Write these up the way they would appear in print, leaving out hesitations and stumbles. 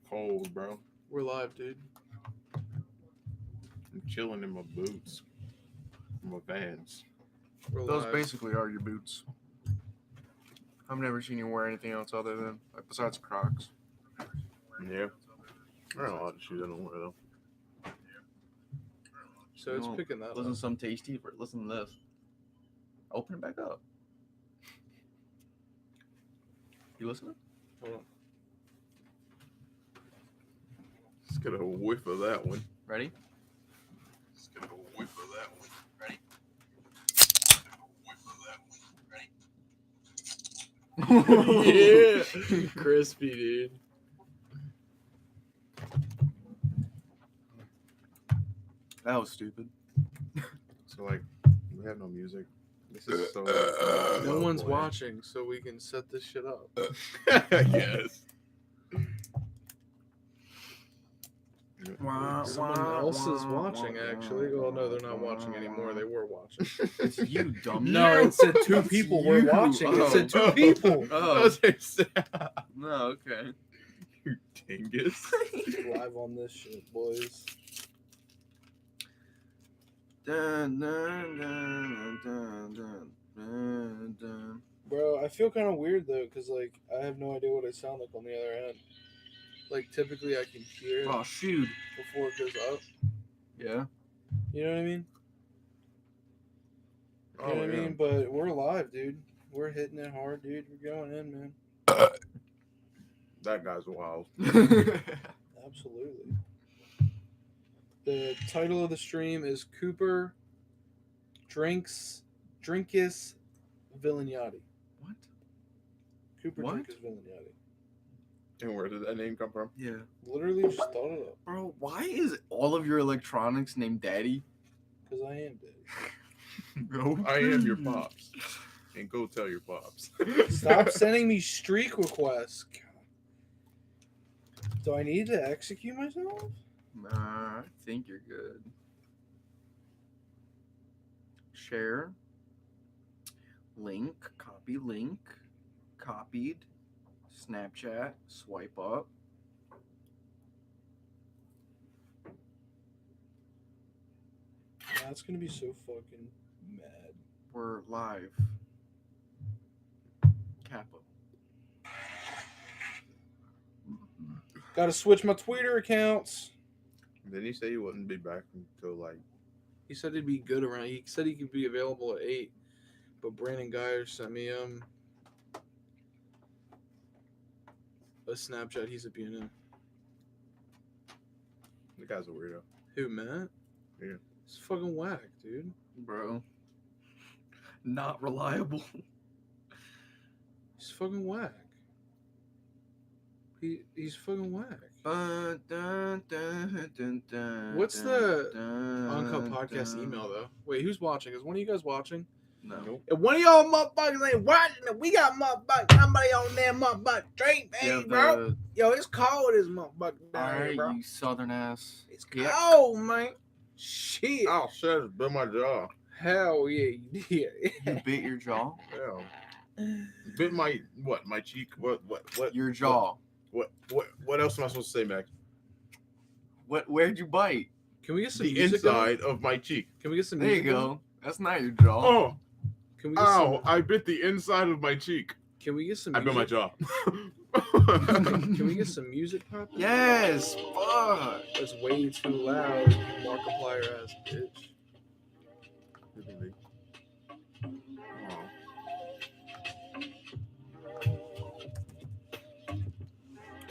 cold, bro. We're live, dude. I'm chilling in my boots. My Vans. We're Those live. basically are your boots. I've never seen you wear anything else other than, like, besides Crocs. Yeah. I don't know a lot of shoes I don't wear, though. So it's You know, picking that Listen up. to some tasty. Listen to this. Open it back up. You listening? Hold on. Let's get a whiff of that one. Ready? Let's get a whiff of that one. Ready? Yeah, crispy, dude. That was stupid. So, like, we have no music. This is so. No one's watching, so we can set this shit up. Yes. Someone else is watching, actually. Well, no, they're not watching anymore. They were watching. It's you, dumb. No, it said two It's people were you. watching. It Oh. said two people. Oh. No, okay. You dingus. Live on this shit, boys. Dun, dun, dun, dun, dun, dun, dun. Bro, I feel kind of weird, though, because, like, I have no idea what I sound like on the other end. Like, typically I can hear it Oh, shoot. before it goes up. Yeah. You know what I mean? You know Oh, what I yeah. mean? But we're live, dude. We're hitting it hard, dude. We're going in, man. That guy's wild. Absolutely. The title of the stream is Cooper Drinkisvillinyati. What? Cooper What? Drinkisvillinyati. And where did that name come from? Yeah. Literally just thought it up Bro, why is all of your electronics named Daddy? because I am dead. No. I am your pops. And go tell your pops. Stop sending me streak requests. God. Do I need to execute myself? Nah, I think you're good. Share. Link. Copy link. Copied. Snapchat. Swipe up. That's gonna be so fucking mad. We're live. Kappa. Gotta switch my Twitter accounts. Didn't he say he wouldn't be back until, like, He said he'd be good around. He said he could be available at 8. But Brandon Geyer sent me a Snapchat. He's a BNN. the guy's a weirdo? Who, Matt? Yeah. It's fucking whack, dude. Bro. Not reliable. He's fucking whack. He's fucking whack. Dun, dun, dun, dun, dun, What's the dun, Uncut Podcast dun. email, though? Wait, who's watching? Is one of you guys watching? No. Nope. If one of y'all motherfuckers ain't watching it, we got motherfuckers, somebody on there motherfucking drink, Yeah, baby, bro. Yo, it's cold as motherfucker down here, Alright, bro. you southern ass. It's Yeah. cold, man. Shit. Oh, shit, it's been my jaw. Hell yeah, you did. You bit your jaw? Yeah. Bit my, my cheek? What? Your jaw. What else am I supposed to say, Max? Where'd you bite? Can we get some The music inside of my cheek. Can we get some There you music go. That's not your jaw. Oh, Can we get ow, I bit the inside of my cheek. Can we get some I bit my music? jaw. Can we get some music popping? Yes. Fuck. That's way too loud, Markiplier ass bitch.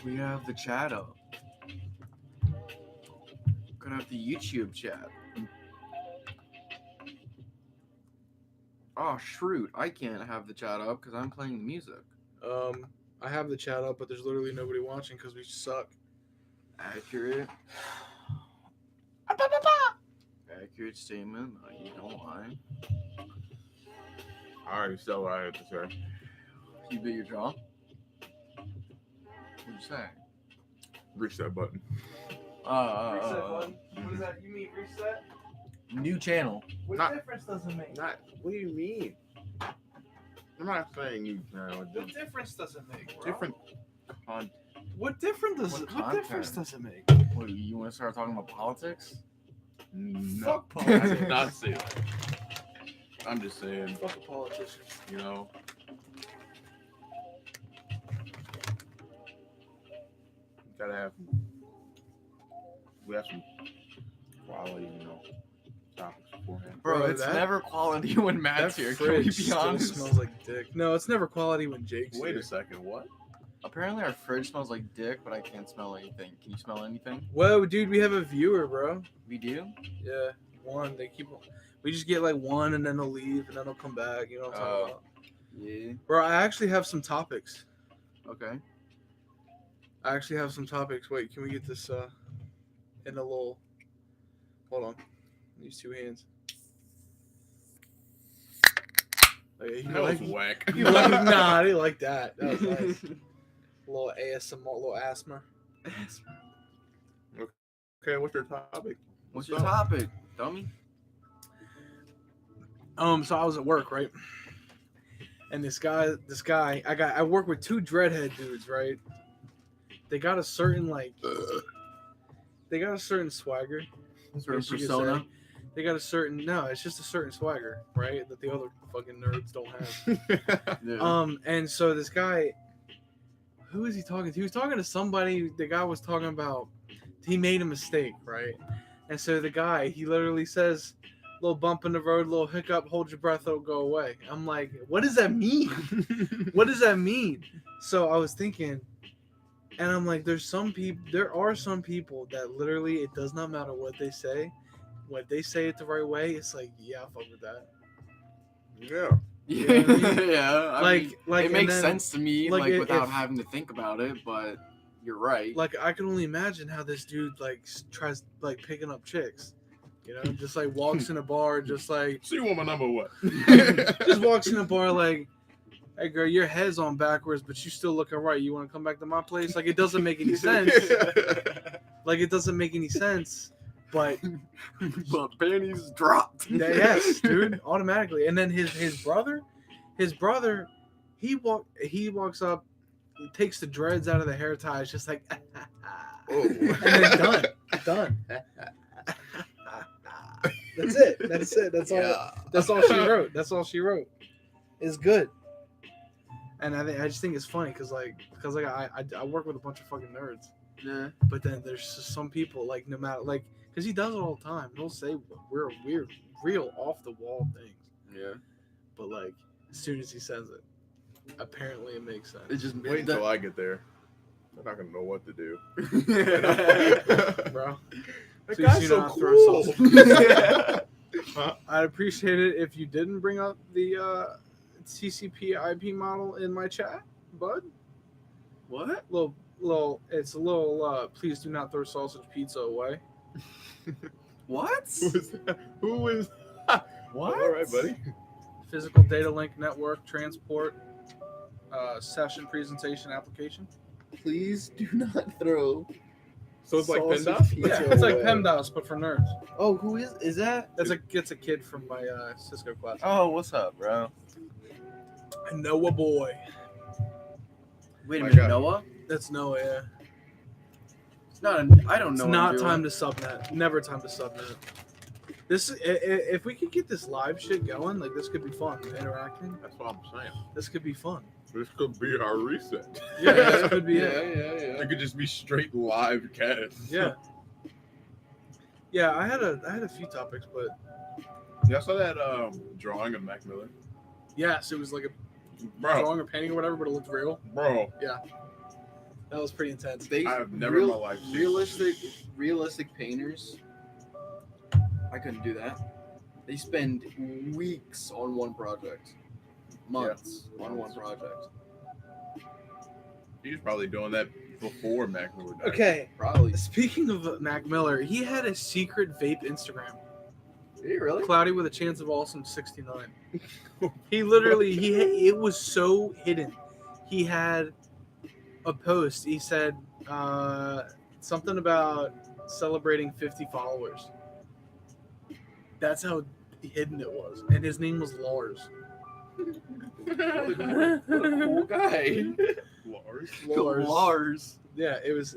We have the chat up. Gonna have the YouTube chat. Oh, shoot. I can't have the chat up because I'm playing the music. I have the chat up, but there's literally nobody watching because we suck. Accurate. Accurate statement. You don't lie. I already said what I had to say. You bit your jaw? What'd you say? Reset button. What is that? You mean reset? New channel. What Not- difference does it make? What do you mean? I'm not saying you know. What difference does it make, bro? Different content. What difference content? does it make? What, you want to start talking about politics? No, Fuck I did politics. not say that. I'm just saying, Fuck a politician. you know. Gotta have. We have some quality, you know, topics beforehand. Bro, Bro, it's that- never quality when Matt's That here. Can we fridge be still honest? smells like dick. No, it's never quality when Jake's Wait here. a second, what? Apparently our fridge smells like dick, but I can't smell anything. Can you smell anything? Whoa, dude, we have a viewer, bro. We do? Yeah, one. We just get like one, and then they'll leave, and then they'll come back. You know what I'm talking about? Yeah. Bro, I actually have some topics. Okay. Wait, can we get this in a little? Hold on. Use two hands. Okay, That was whack. you like, nah, I didn't like that. That was nice. A little ASMR, a little asthma. Okay, what's your topic? What's your topic, dummy? So I was at work, right? And this guy, I work with two dreadhead dudes, right? They got a certain swagger. Sort of guess you could persona. say. They got a certain it's just a certain swagger, right? That the other fucking nerds don't have. Yeah. And so this guy, who is he talking to? He was talking to somebody. The guy was talking about he made a mistake, right? And so the guy, he literally says, little bump in the road, little hiccup, hold your breath, it'll go away. I'm like, what does that mean? What does that mean? So I was thinking, and I'm like, there are some people that literally, it does not matter what they say. When they say it the right way, it's like, yeah, I fuck with that. Yeah. You know what I mean? Yeah. I mean, Like it and makes then- sense to me, like, without if- having to think about it, but you're right. Like I can only imagine how this dude tries picking up chicks, you know, just walks in a bar, just So you want my number what? just walks in a bar like, hey girl, your head's on backwards, but you still looking right. You want to come back to my place? Like it doesn't make any sense. Like it doesn't make any sense. But But panties dropped. yes, dude, automatically. And then his brother, he walks up, takes the dreads out of the hair ties, just like, Oh. and then done. That's it. That's all. Yeah. That's all she wrote. It's good. And I just think it's funny because I work with a bunch of fucking nerds. Yeah. But then there's just some people no matter because he does it all the time. He'll say we're weird, real off the wall things. Yeah. But as soon as he says it, apparently it makes sense. It just Wait until I get there. I'm not gonna know what to do. Bro. That Please guy's do so not throw cool. I'd appreciate it if you didn't bring up the TCP IP model in my chat, bud. What? It's a little please do not throw sausage pizza away. What? Who is? What? All right, buddy. Physical data link network transport session presentation application. Please do not throw. So it's like Sausage PEMDAS? pizza. Yeah, it's like away. PEMDAS but for nerds. Oh, who is that? It's a kid from my Cisco class. Oh, what's up, bro? I know a boy. Wait a My minute, God. Noah? That's Noah. Yeah. It's not. I don't know. It's what not I'm time doing. to subnet. Never time to subnet. This if we could get this live shit going, this could be fun. Interacting. That's what I'm saying. This could be fun. This could be our reset. Yeah, this could be it. Yeah. It could just be straight live cast. Yeah. Yeah, I had a few topics, but Yeah, I saw that drawing of Mac Miller. yes, it was like a Bro, drawing or painting or whatever, but it looked real. bro. That was pretty intense. They I've never in my life seen realistic painters. I couldn't do that. They spend weeks on one project, months on one project. He was probably doing that before Mac Miller died. Okay, Probably. speaking of Mac Miller, he had a secret vape Instagram. Did he really? Cloudy with a Chance of Awesome 69. He literally it was so hidden. He had a post. He said something about celebrating 50 followers. That's how hidden it was. And his name was Lars. What a cool guy. Lars. Lars. Lars. yeah, it was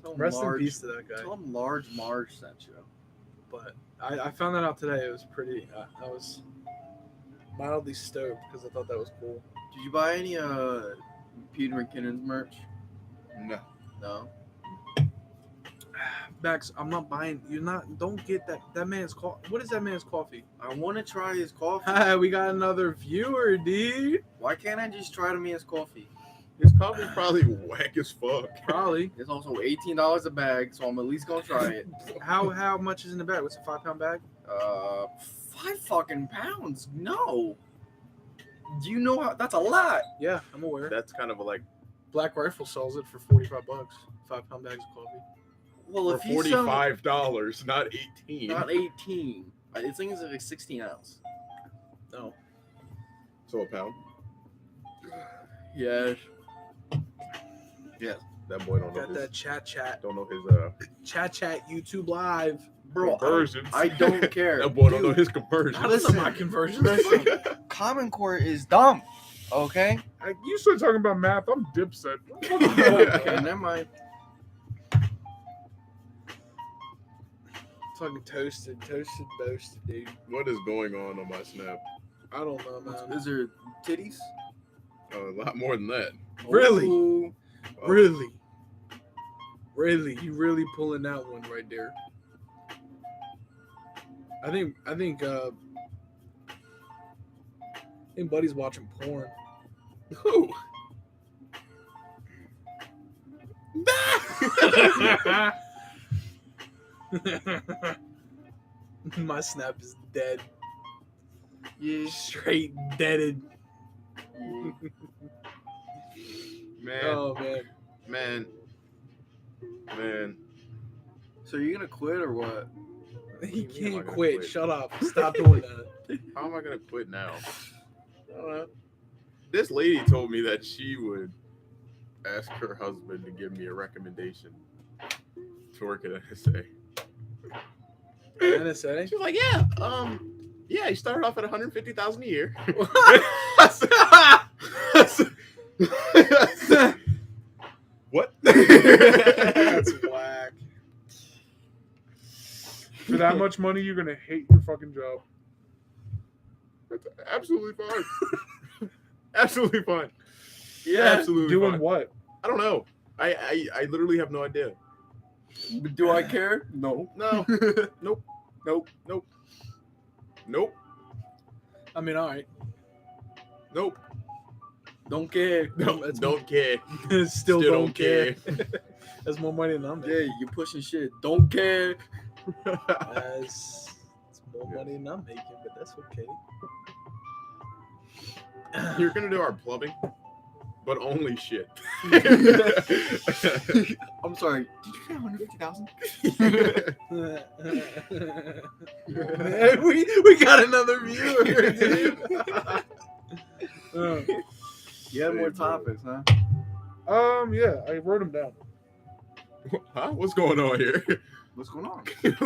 Tell him rest in Large- peace to that guy. Tell him Large Marge sent you. But I found that out today. It was pretty. I was mildly stoked because I thought that was cool. Did you buy any Peter McKinnon's merch? No. No. Max, I'm not buying. You're not. Don't get that man's coffee. What is that man's coffee? I want to try his coffee. We got another viewer, dude. Why can't I just try to me his coffee? His coffee's probably whack as fuck. Probably. It's also $18 a bag, so I'm at least gonna try it. How much is in the bag? What's a 5-pound bag? 5 fucking pounds? No. Do you know how? That's a lot. Yeah, I'm aware. That's kind of like Black Rifle sells it for $45. 5-pound bags of coffee. Well, for if he's selling $45, not 18. not 18, I think it's like 16 ounce. No. So a pound. Yes. That boy don't know Got his, that chat. don't know his Chat YouTube live. Bro, conversions. I don't care. That boy don't know Dude, his conversions. How does my conversion? Common Core is dumb. Okay? You start talking about math, I'm dipset. Okay, never mind. Fucking toasted, boasted, dude. What is going on my snap? I don't know, man. Is there titties? A lot more than that. Really? Ooh. Really? You really pulling that one right there. I think Buddy's watching porn. Who? My snap is dead. Yeah. Straight deaded. Yeah. Man, Oh man. man. So you're gonna quit or what? He What do you mean, can't am I gonna quit. quit? Shut up. Stop doing that. How am I gonna quit now? I don't know. This lady told me that she would ask her husband to give me a recommendation to work at NSA. NSA? She was like, yeah, he started off at $150,000 a year. What? That's whack. For that much money, you're gonna hate your fucking job. That's absolutely fine. Absolutely fine. Yeah. Absolutely Doing fine. what? I don't know. I literally have no idea. But do I care? No. No. Nope. Nope. Nope. Nope. I mean, all right. Nope. Don't care. No, That's don't care. Still don't care. That's more money than I'm Yeah, making. you pushing shit. Don't care. It's more money than I'm making, but that's okay. You're gonna do our plumbing, but only shit. I'm sorry. Did you say 150,000? we got another viewer, dude. You had more Hey, bro. topics, huh? Yeah, I wrote them down. Huh? What's going on here? What's going on? This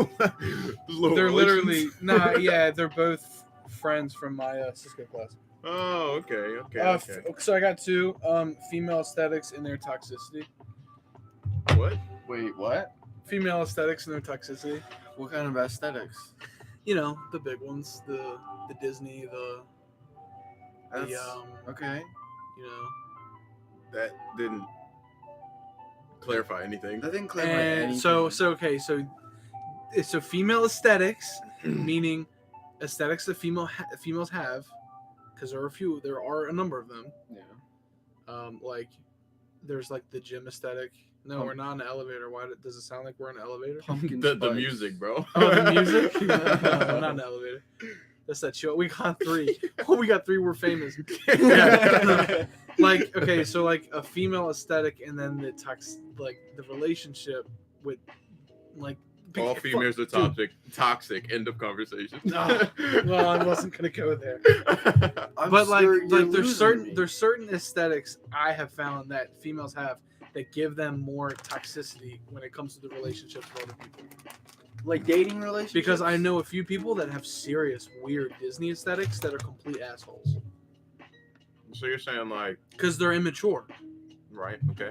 little They're relations? literally yeah, they're both friends from my Cisco class. Oh, okay. So I got two female aesthetics and their toxicity. What? Wait, what? Female aesthetics and their toxicity. What kind of aesthetics? You know, the big ones, the Disney, the Okay. you know. That didn't clarify anything. That didn't clarify And anything. so female aesthetics, meaning aesthetics that females have, because there are a number of them. Yeah. Like there's like the gym aesthetic. No, we're not in an elevator. Why does it sound like we're in an elevator? Pumpkin the spice. music, bro. Oh, the music? No, we're not in an elevator. That's that show. We got three. Oh, we got three. We're famous. Yeah. Like, okay, so like a female aesthetic, and then the the relationship with like All females are Dude. toxic. End of conversation. No. Well, I wasn't gonna go there. I'm But like, you're there's losing me. certain aesthetics I have found that females have that give them more toxicity when it comes to the relationships with other people. like dating relationships. Because I know a few people that have serious weird Disney aesthetics that are complete assholes. So you're saying like, Because they're immature. right? Okay.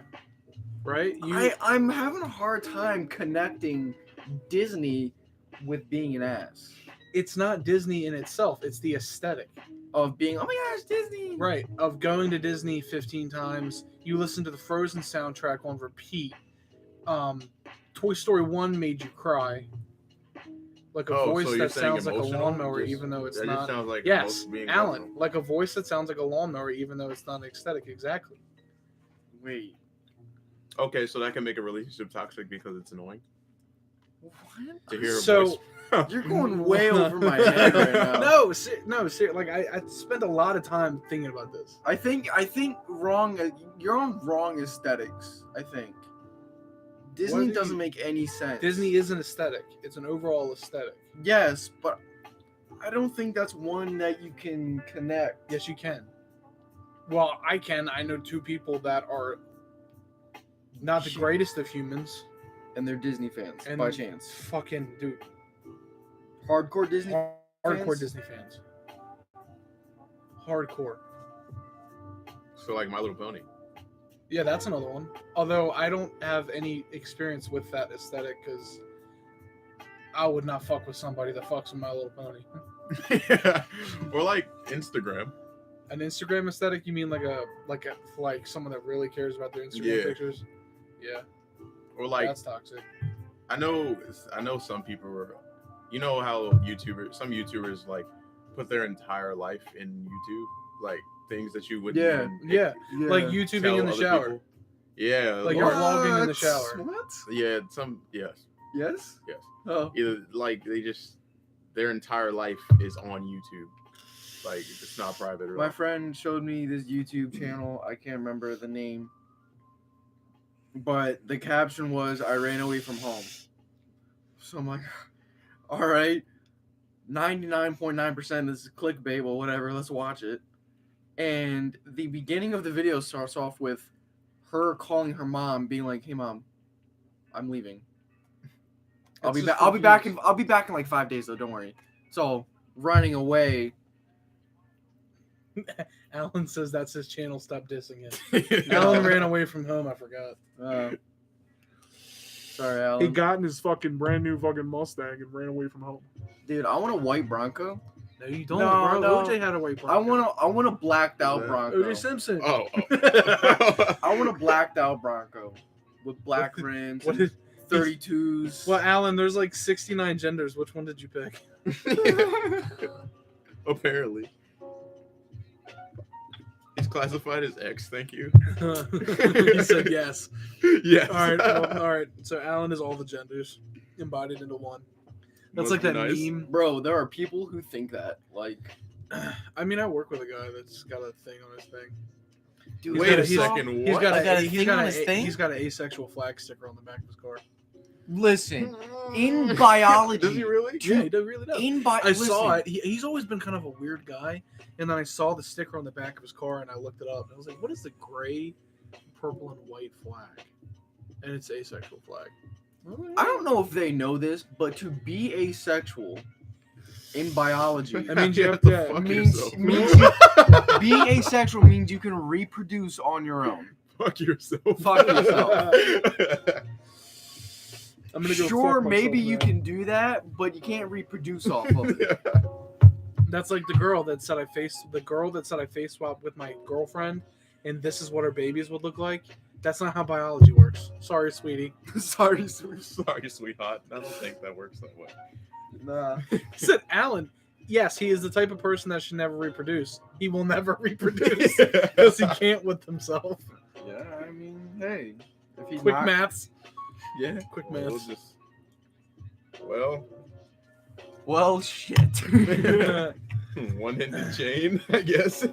right? I'm having a hard time connecting Disney with being an ass. It's not Disney in itself. It's the aesthetic. Of being, oh my gosh, Disney. Right. Of going to Disney 15 times. You listen to the Frozen soundtrack on repeat. Toy Story 1 made you cry. Like a voice so you're that saying sounds like a emotional? lawnmower, Just- even though it's that not. just sounds like Yes, being Alan. emotional. Like a voice that sounds like a lawnmower, even though it's not aesthetic. Exactly. Wait. Okay, so that can make a relationship toxic because it's annoying What? to hear a So- voice. You're going way over my head right now. No, like I spent a lot of time thinking about this. I think wrong. You're on wrong aesthetics. I think Disney do doesn't you- make any sense. Disney is an aesthetic. It's an overall aesthetic. yes, but I don't think that's one that you can connect. Yes, you can. Well, I can. I know two people that are not the greatest of humans. And they're Disney fans And by chance. Fucking dude, Hardcore Disney. hardcore fans? Disney fans. Hardcore. So like My Little Pony. Yeah, that's another one. Although I don't have any experience with that aesthetic because I would not fuck with somebody that fucks with My Little Pony. Yeah. Or like Instagram. An Instagram aesthetic? You mean like someone that really cares about their Instagram Yeah. pictures? Yeah, Or like that's toxic. I know some people are, you know how some YouTubers like put their entire life in YouTube, like things that you wouldn't Yeah. even Yeah, like tell YouTubing in the other shower. people. Yeah. Like you're vlogging in the shower. What? yes. Yes. Yes. Oh. Either like their entire life is on YouTube. Like it's not private at My all. friend showed me this YouTube channel. I can't remember the name. But the caption was, I ran away from home. So I'm like, all right, 99.9% this is clickbait, well, whatever, let's watch it. And the beginning of the video starts off with her calling her mom, being like, hey mom, I'm leaving. I'll It's be just back. confused. I'll be back in like 5 days though, don't worry. So running away. Alan says that's his channel. Stop dissing it. Alan ran away from home. I forgot. Sorry, He Alan. got in his fucking brand new fucking Mustang and ran away from home. Dude, I want a white Bronco. No, you don't, No, bro. no. OJ had a white I want a blacked out Yeah. Bronco. OJ Simpson. Oh. I want a blacked out Bronco with black rims, What and is? 32s. Well, Alan, there's like 69 genders. Which one did you pick? Apparently. He's classified as X, thank you. He said yes. Yes. All right. Well, all right. So Alan is all the genders embodied into one. That's like that Nice. meme. Bro, there are people who think that. Like, I mean, I work with a guy that's got a thing on his thing. dude, Wait a he's- second, He's what? got I got a he's thing got on a- his thing? He's got an asexual flag sticker on the back of his car. listen, in biology, Does he really? Yeah, he really does. I saw it. He's always been kind of a weird guy, and then I saw the sticker on the back of his car, and I looked it up, and I was like, "What is the gray, purple, and white flag?" And it's asexual flag. I don't know if they know this, but to be asexual in biology That means you have to to- fuck means, yourself. means being asexual means you can reproduce on your own. Fuck yourself. Fuck yourself. I'm gonna go. Sure, fuck maybe myself you now. can do that, but you can't reproduce off of it. That's like the girl that said I face swapped with my girlfriend, and this is what her babies would look like. That's not how biology works. Sorry, sweetie. Sorry, sweet. Sorry, sweetheart. I don't think that works that way. Nah. He said, Alan, yes, he is the type of person that should never reproduce. He will never reproduce because he can't with himself. Yeah, I mean, hey, if he's Quick not, maths. yeah. Quick We'll maths. just. Well, Well, shit. one-handed chain, I guess. I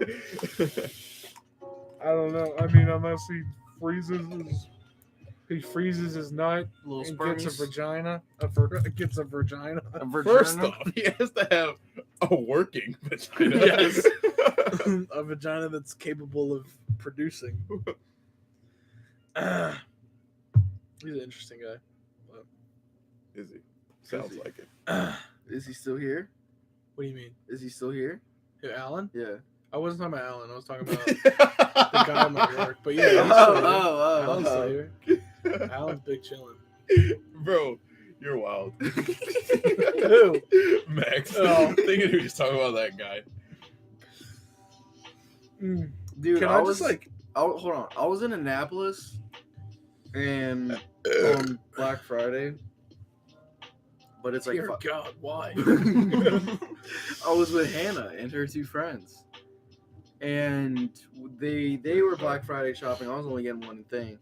don't know. I mean, unless he freezes his nut Little and spermies. gets a vagina. Gets a vagina. A First vagina. off, he has to have a working vagina. Yes. A vagina that's capable of producing. He's an interesting guy. Is he? Sounds like it. Is he still here? What do you mean? Is he still here? Who, Alan? Yeah. I wasn't talking about Alan. I was talking about the guy at my work. But yeah, Alan's still here. Alan's still here. Alan's big chilling. Bro, you're wild. Who? Max. Oh. Thinking he was talking about that guy. Dude, Can I I was just like? hold on. I was in Annapolis and on Black Friday. But it's like Dear God, why? I was with Hannah and her two friends. And they were Black Friday shopping. I was only getting one thing.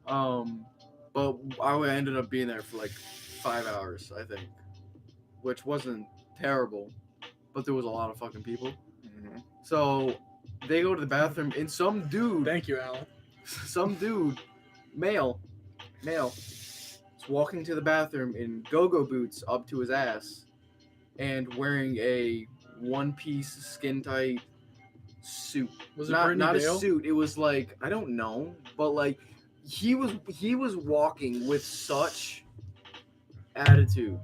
But I ended up being there for like 5 hours, I think. Which wasn't terrible. But there was a lot of fucking people. Mm-hmm. So they go to the bathroom and some dude, Thank you, Alan. male, is walking to the bathroom in go-go boots up to his ass and wearing a one-piece skin-tight suit. Was it not Brittany Dale? a suit. It was like, I don't know, but like he was walking with such attitude.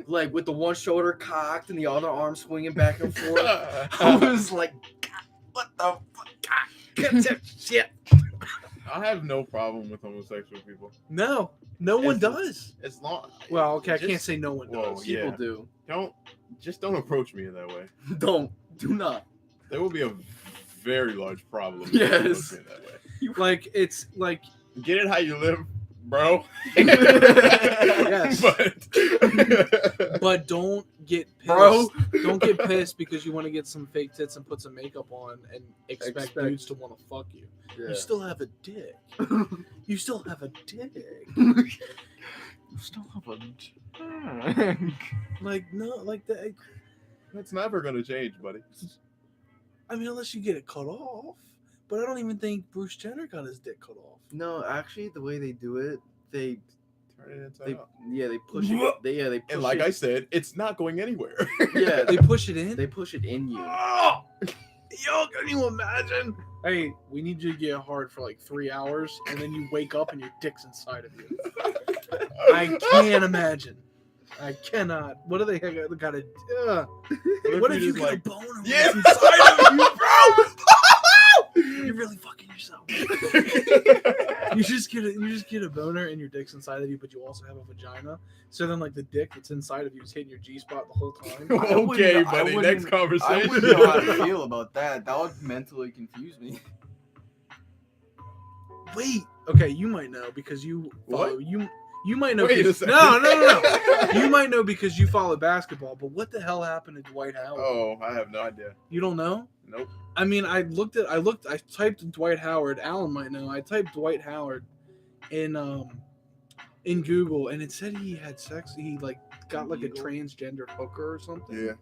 Like with the one shoulder cocked and the other arm swinging back and forth. I was like, what the fuck? Get that shit. I have no problem with homosexual people. No one does. As long. Well, okay, I just- can't say no one Whoa, does. yeah. People do. Don't approach me in that way. Do not. There will be a very large problem. if Yes. you approach me in that way. Like it's like Get it how you live, bro. Yes. But don't get pissed. Bro. Don't get pissed because you want to get some fake tits and put some makeup on and expect dudes to want to fuck you. Yeah. You still have a dick. You still have a dick. Still have a Like no, like that. That's never gonna change, buddy. I mean, unless you get it cut off. But I don't even think Bruce Jenner got his dick cut off. No, actually, the way they do it, they Turn it inside out. push it. They push And like it. I said, it's not going anywhere. Yeah, They push it in. they push it in you. Oh! Yo, can you imagine? Hey, we need you to get hard for like 3 hours, and then you wake up and your dick's inside of you. I can't imagine. I cannot. What do they got to? What if you just get like, a boner when yeah. it's inside of you, bro? You're really fucking yourself. You just get a boner and your dick's inside of you, but you also have a vagina. So then, like the dick that's inside of you is hitting your G spot the whole time. Okay, I buddy. wouldn't- Next conversation. I wouldn't know how to feel about that. That would mentally confuse me. Wait, okay, you might know because you follow What? You might know. Wait a because- second. No. You might know because you follow basketball. But what the hell happened to Dwight Howard? Oh, I have no idea. You don't know? Nope. I mean, I typed Dwight Howard. Alan might know. I typed Dwight Howard in Google, and it said he had sex. He like got like a transgender hooker or something. Yeah.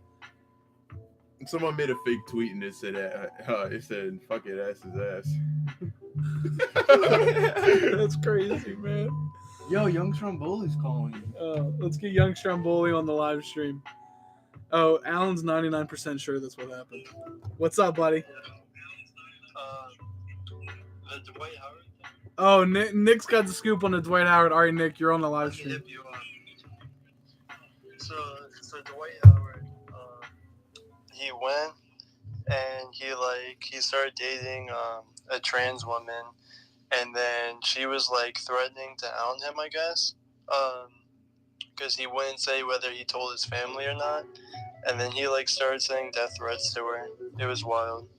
Someone made a fake tweet and it said, "Fuck it, ass is ass." That's crazy, man. Yo, Young Stromboli's calling you. Let's get Young Stromboli on the live stream. Oh, Alan's 99% sure that's what happened. What's up, buddy? The Dwight Howard thing? Oh, Nick's got the scoop on the Dwight Howard. All right, Nick, you're on the live stream. If you so Dwight Howard, he went and he started dating a trans woman, and then she was like threatening to out him, I guess, because he wouldn't say whether he told his family or not, and then he like started saying death threats to her. It was wild.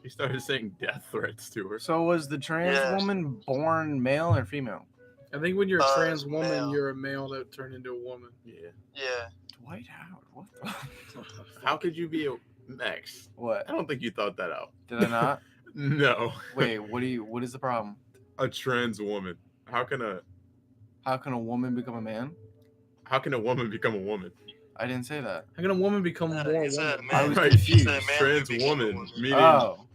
He started saying death threats to her. So was the trans Yeah. woman born male or female? I think when you're a trans woman, male. you're a male that turned into a woman. Yeah. Yeah. Dwight Howard, what the? How could you be a Max? What? I don't think you thought that out. Did I not? No. Wait, what is the problem? A trans woman. How can a woman become a man? woman become a woman? I didn't say that. How can a woman become more He said woman? man. I was Right, confused. He said man trans became a woman, meaning Oh.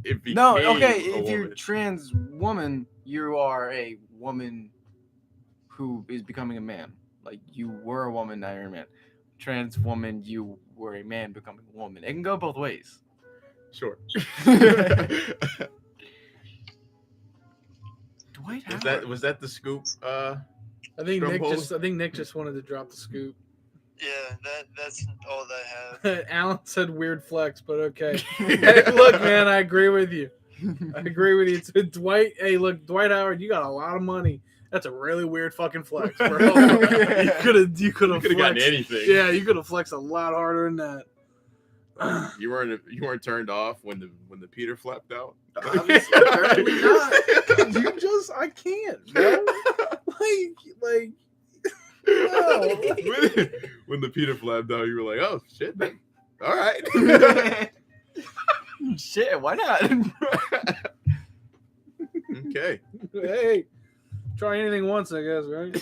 it became No, okay, a if you're woman. trans woman, you are a woman who is becoming a man. Like you were a woman, now you're a man. Trans woman, you were a man becoming a woman. It can go both ways. Sure. Dwight Howard. was that the scoop? I think Stromboli? Nick just wanted to drop the scoop. Yeah, that's all I have. Alan said weird flex, but okay. Hey, look, man, I agree with you. I agree with you. Too. Dwight, hey, look, Dwight Howard, you got a lot of money. That's a really weird fucking flex, bro. you could have gotten anything. Yeah, you could have flexed a lot harder than that. You weren't turned off when the Peter flapped out. Obviously, apparently not. I can't, bro. like. No. When the Peter flapped out, you were like, "Oh shit, man. All right." Shit, why not? Okay. Hey, try anything once, I guess, right?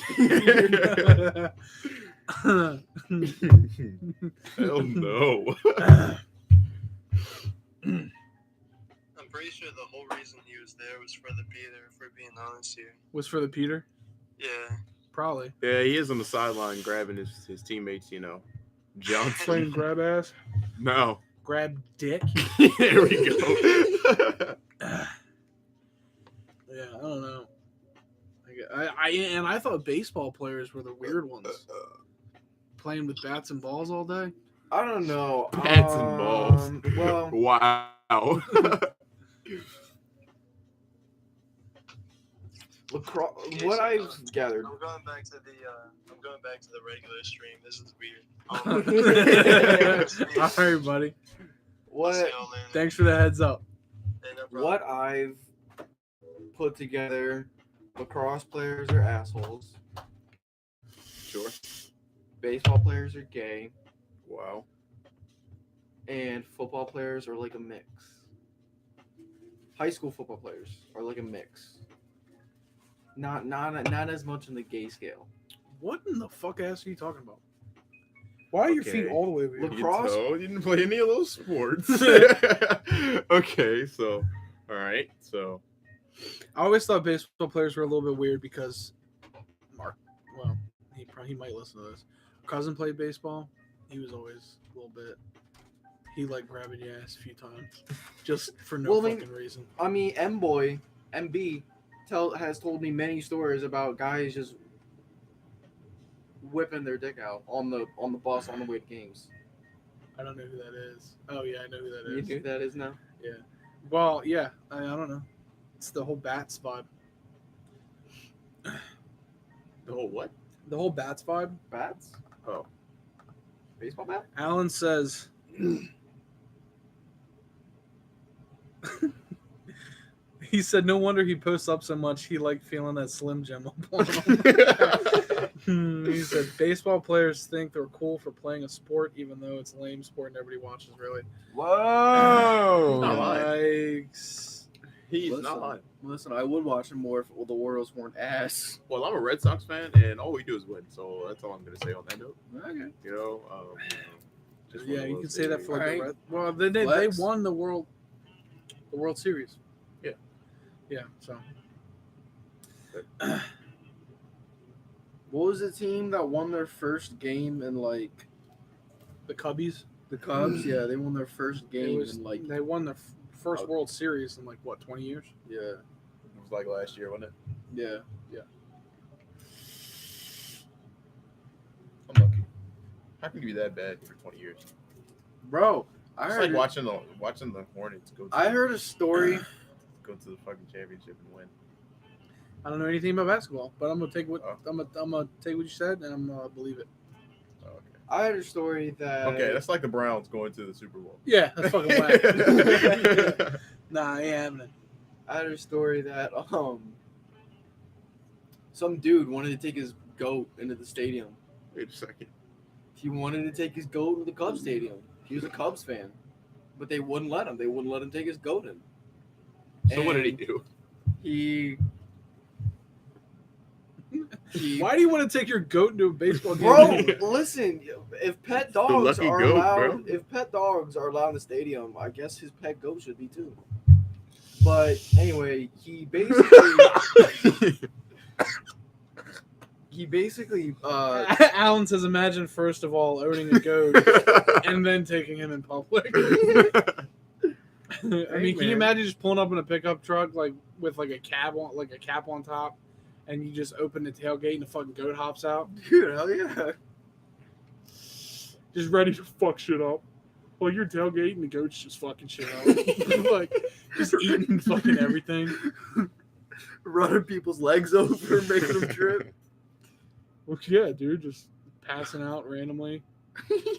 Hell no. I'm pretty sure the whole reason he was there was for the Peter, for being honest here. Was for the Peter? Yeah. Probably. Yeah, he is on the sideline grabbing his teammates, Johnson. Playing grab ass. No. Grab dick. There we go. Yeah, I don't know. I thought baseball players were the weird ones. Playing with bats and balls all day. I don't know. Bats and balls. Well, Wow. what I've gathered. I'm going back to the regular stream. This is weird. All right, buddy. What Thanks for the heads up. what I've put together, lacrosse players are assholes. Sure. Baseball players are gay, Wow. and football players are like a mix. High school football players are like a mix. Not as much on the gay scale. What in the fuck ass are you talking about? Why are your Okay. feet all the way over here? Lacrosse? You didn't play any of those sports. Okay, so all right, so I always thought baseball players were a little bit weird because he might listen to this. Cousin played baseball. He was always a little bit. He like grabbing your ass a few times, just for no fucking reason. I mean, MB has told me many stories about guys just whipping their dick out on the bus on the way to games. I don't know who that is. Oh yeah, I know who that You is. know who that is now? Yeah. Well, yeah. I don't know. It's the whole Bats vibe. the whole what? The whole Bats vibe. Bats? Oh. Baseball bat? Alan says. He said, "No wonder he posts up so much. He liked feeling that Slim Jim up on him." He said, "Baseball players think they're cool for playing a sport, even though it's a lame sport and nobody watches. Really." Whoa! Not lying. Yikes! He's Listen. not lying. Listen, I would watch him more if the Orioles weren't ass. Well, I'm a Red Sox fan, and all we do is win. So that's all I'm gonna say on that note. Okay. Just Yeah, one of you those can say that things. for like Alright. the Red. Well, they Flex. won the World Series. Yeah. Yeah. So What was the team that won their first game in like the Cubbies. the Cubs? Yeah, they won their first It game was in like they won their first World Series in like what 20 years. yeah, It was like last year, wasn't it? yeah. I'm lucky. How can you be that bad for 20 years? Bro, I It's heard like watching the Hornets go. I heard a story. Go to the fucking championship and win. I don't know anything about basketball, but I'm gonna take what Oh. I'm gonna take what you said and I'm gonna believe it. Oh, okay. I heard a story that Okay, that's like the Browns going to the Super Bowl. Yeah, that's fucking whack. Nah, ain't happening. I heard a story that some dude wanted to take his goat into the stadium. Wait a second. He wanted to take his goat to the Cubs stadium. He was a Cubs fan, but they wouldn't let him. They wouldn't let him take his goat in. So what did he And do? He Why do you want to take your goat into a baseball game? Bro, listen. If pet dogs lucky are goat, allowed, bro. if pet dogs are allowed in the stadium, I guess his pet goat should be too. But anyway, he basically Alan says, "Imagine first of all owning a goat and then taking him in public." I mean, can you imagine just pulling up in a pickup truck like with like a cap on top, and you just open the tailgate and the fucking goat hops out, dude, hell yeah. just ready to Fuck shit up. Well, you're tailgating, the goat's just fucking shit up. Like, just eating fucking everything. Running people's legs over, making them trip. Well, yeah, dude, just Passing out randomly.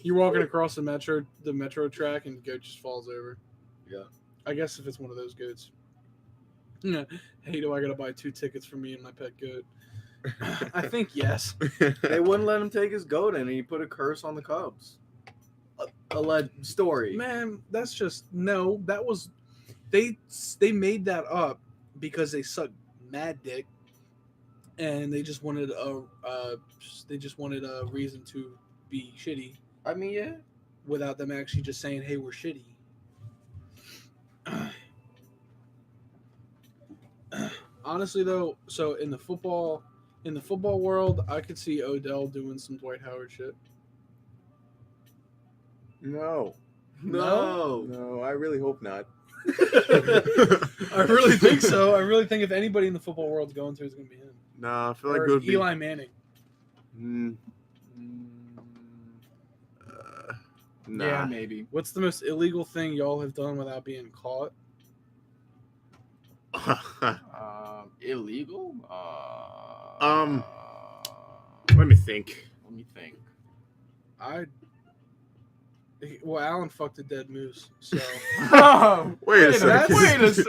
You're walking across the metro track, and the goat just falls over. Yeah. I guess if it's one of those goats. Yeah. Hey, do I gotta buy 2 tickets for me and my pet goat? I think yes. They wouldn't let him take his goat in, and he put a curse on the Cubs. Alleged story. Man, that's just no. That was they made that up because they sucked mad dick, and they just wanted a reason to be shitty I mean, yeah. without them actually just saying, "Hey, we're shitty." Honestly, though, so in the football world, I could see Odell doing some Dwight Howard shit. No, No. I really hope not. I really think so. I really think if anybody in the football world's going to, it's going to be him. No, I feel like Or it would be. Eli Manning. Nah. Yeah, maybe. What's the most illegal thing y'all have done without being caught? Illegal? Let me think. Let me think. Well, Alan fucked a dead moose, so Wait a second.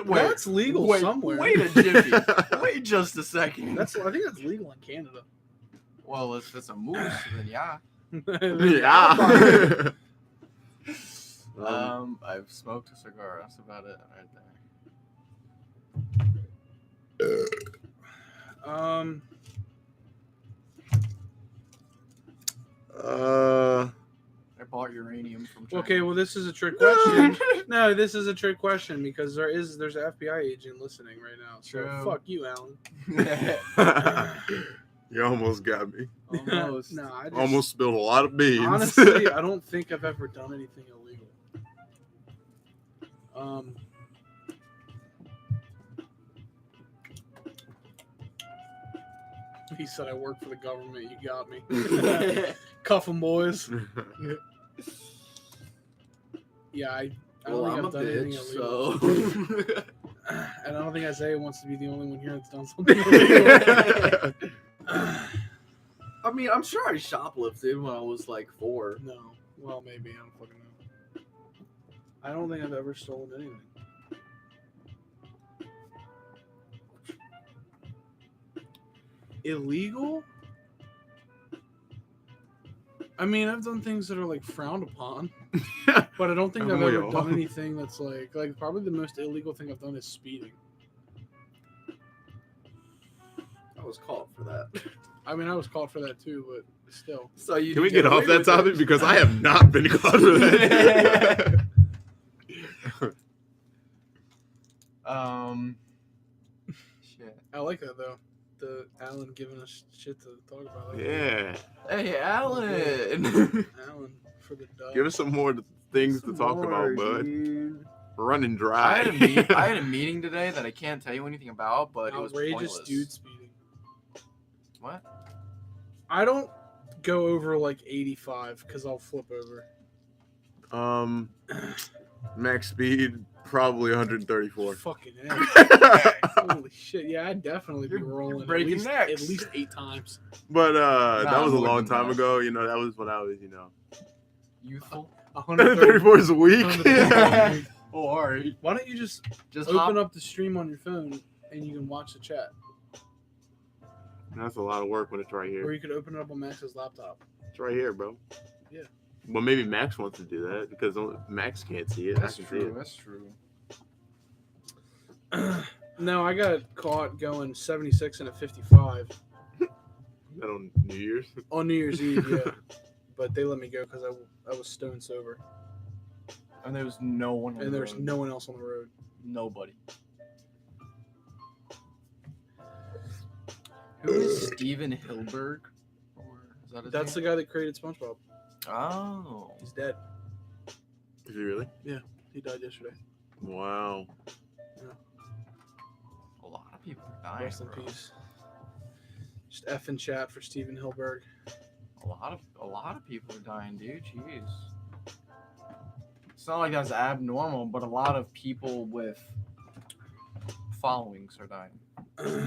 that's legal somewhere. Wait a jiffy. Wait just a second. I think that's legal in Canada. Well, if it's a moose, then yeah. Yeah. I've smoked a cigar. That's about it right there. I bought uranium from China. Okay, well, this is a trick question. No, this is a trick question because there's an FBI agent listening right now. So True. fuck you, Alan. You almost got me. Almost. No, I just, Almost spilled a lot of beans. honestly, I don't think I've ever done anything illegal. He said I work for the government. You got me. Cuff 'em, boys. Yeah, I don't think I've done anything illegal. so. And I don't think Isaiah wants to be the only one here that's done something illegal. I mean, I'm sure I shoplifted when I was like 4. No. Well, maybe. I don't fucking know. I don't think I've ever stolen anything. Illegal? I mean, I've done things that are like frowned upon, but I don't think I've ever done anything that's like probably the most illegal thing I've done is speeding. I was caught for that. I mean, I was caught for that too, but still. So you Can we get off that topic because I have not been caught for that. Shit. I like that though. The Alan giving us shit to talk about. Like Yeah. Hey, Alan. Alan for the dub. Give us some more things to talk about, bud. We're running dry. I had a meeting today that I can't tell you anything about, but it was outrageous pointless. dude speeding. What? I don't go over like 85 because I'll flip over. Max speed probably 134. Fucking hell. Holy shit! Yeah, I'd definitely be You're rolling breaking necks. at least 8 times. But that was a I'm long looking time back. ago. You know, that was when I was, Youthful. 134 is a week. 130. Oh, alright. Why don't you just Just open hop. up the stream on your phone and you can watch the chat, That's a lot of work when it's right or here. you could open it up on Max's laptop. It's right here, bro. Yeah. Well, maybe Max wants to do that because Max can't see it. That's I can true. See it. That's true. No, I got caught going 76 and a 55 That on New Year's. on New Year's Eve. Yeah, but they let me go because I was stone sober And there was no one on and the there's road. no one else on the road. Nobody. Who is Steven Hilberg? Or is that his That's the name? guy that created SpongeBob. Oh. He's dead. Is he really? He died yesterday. Wow. A lot of people are dying. Rest in bro. peace. Just F in chat for Steven Hilberg. A lot of people are dying, dude. Jeez. not like that's abnormal, but a lot of people with followings are dying.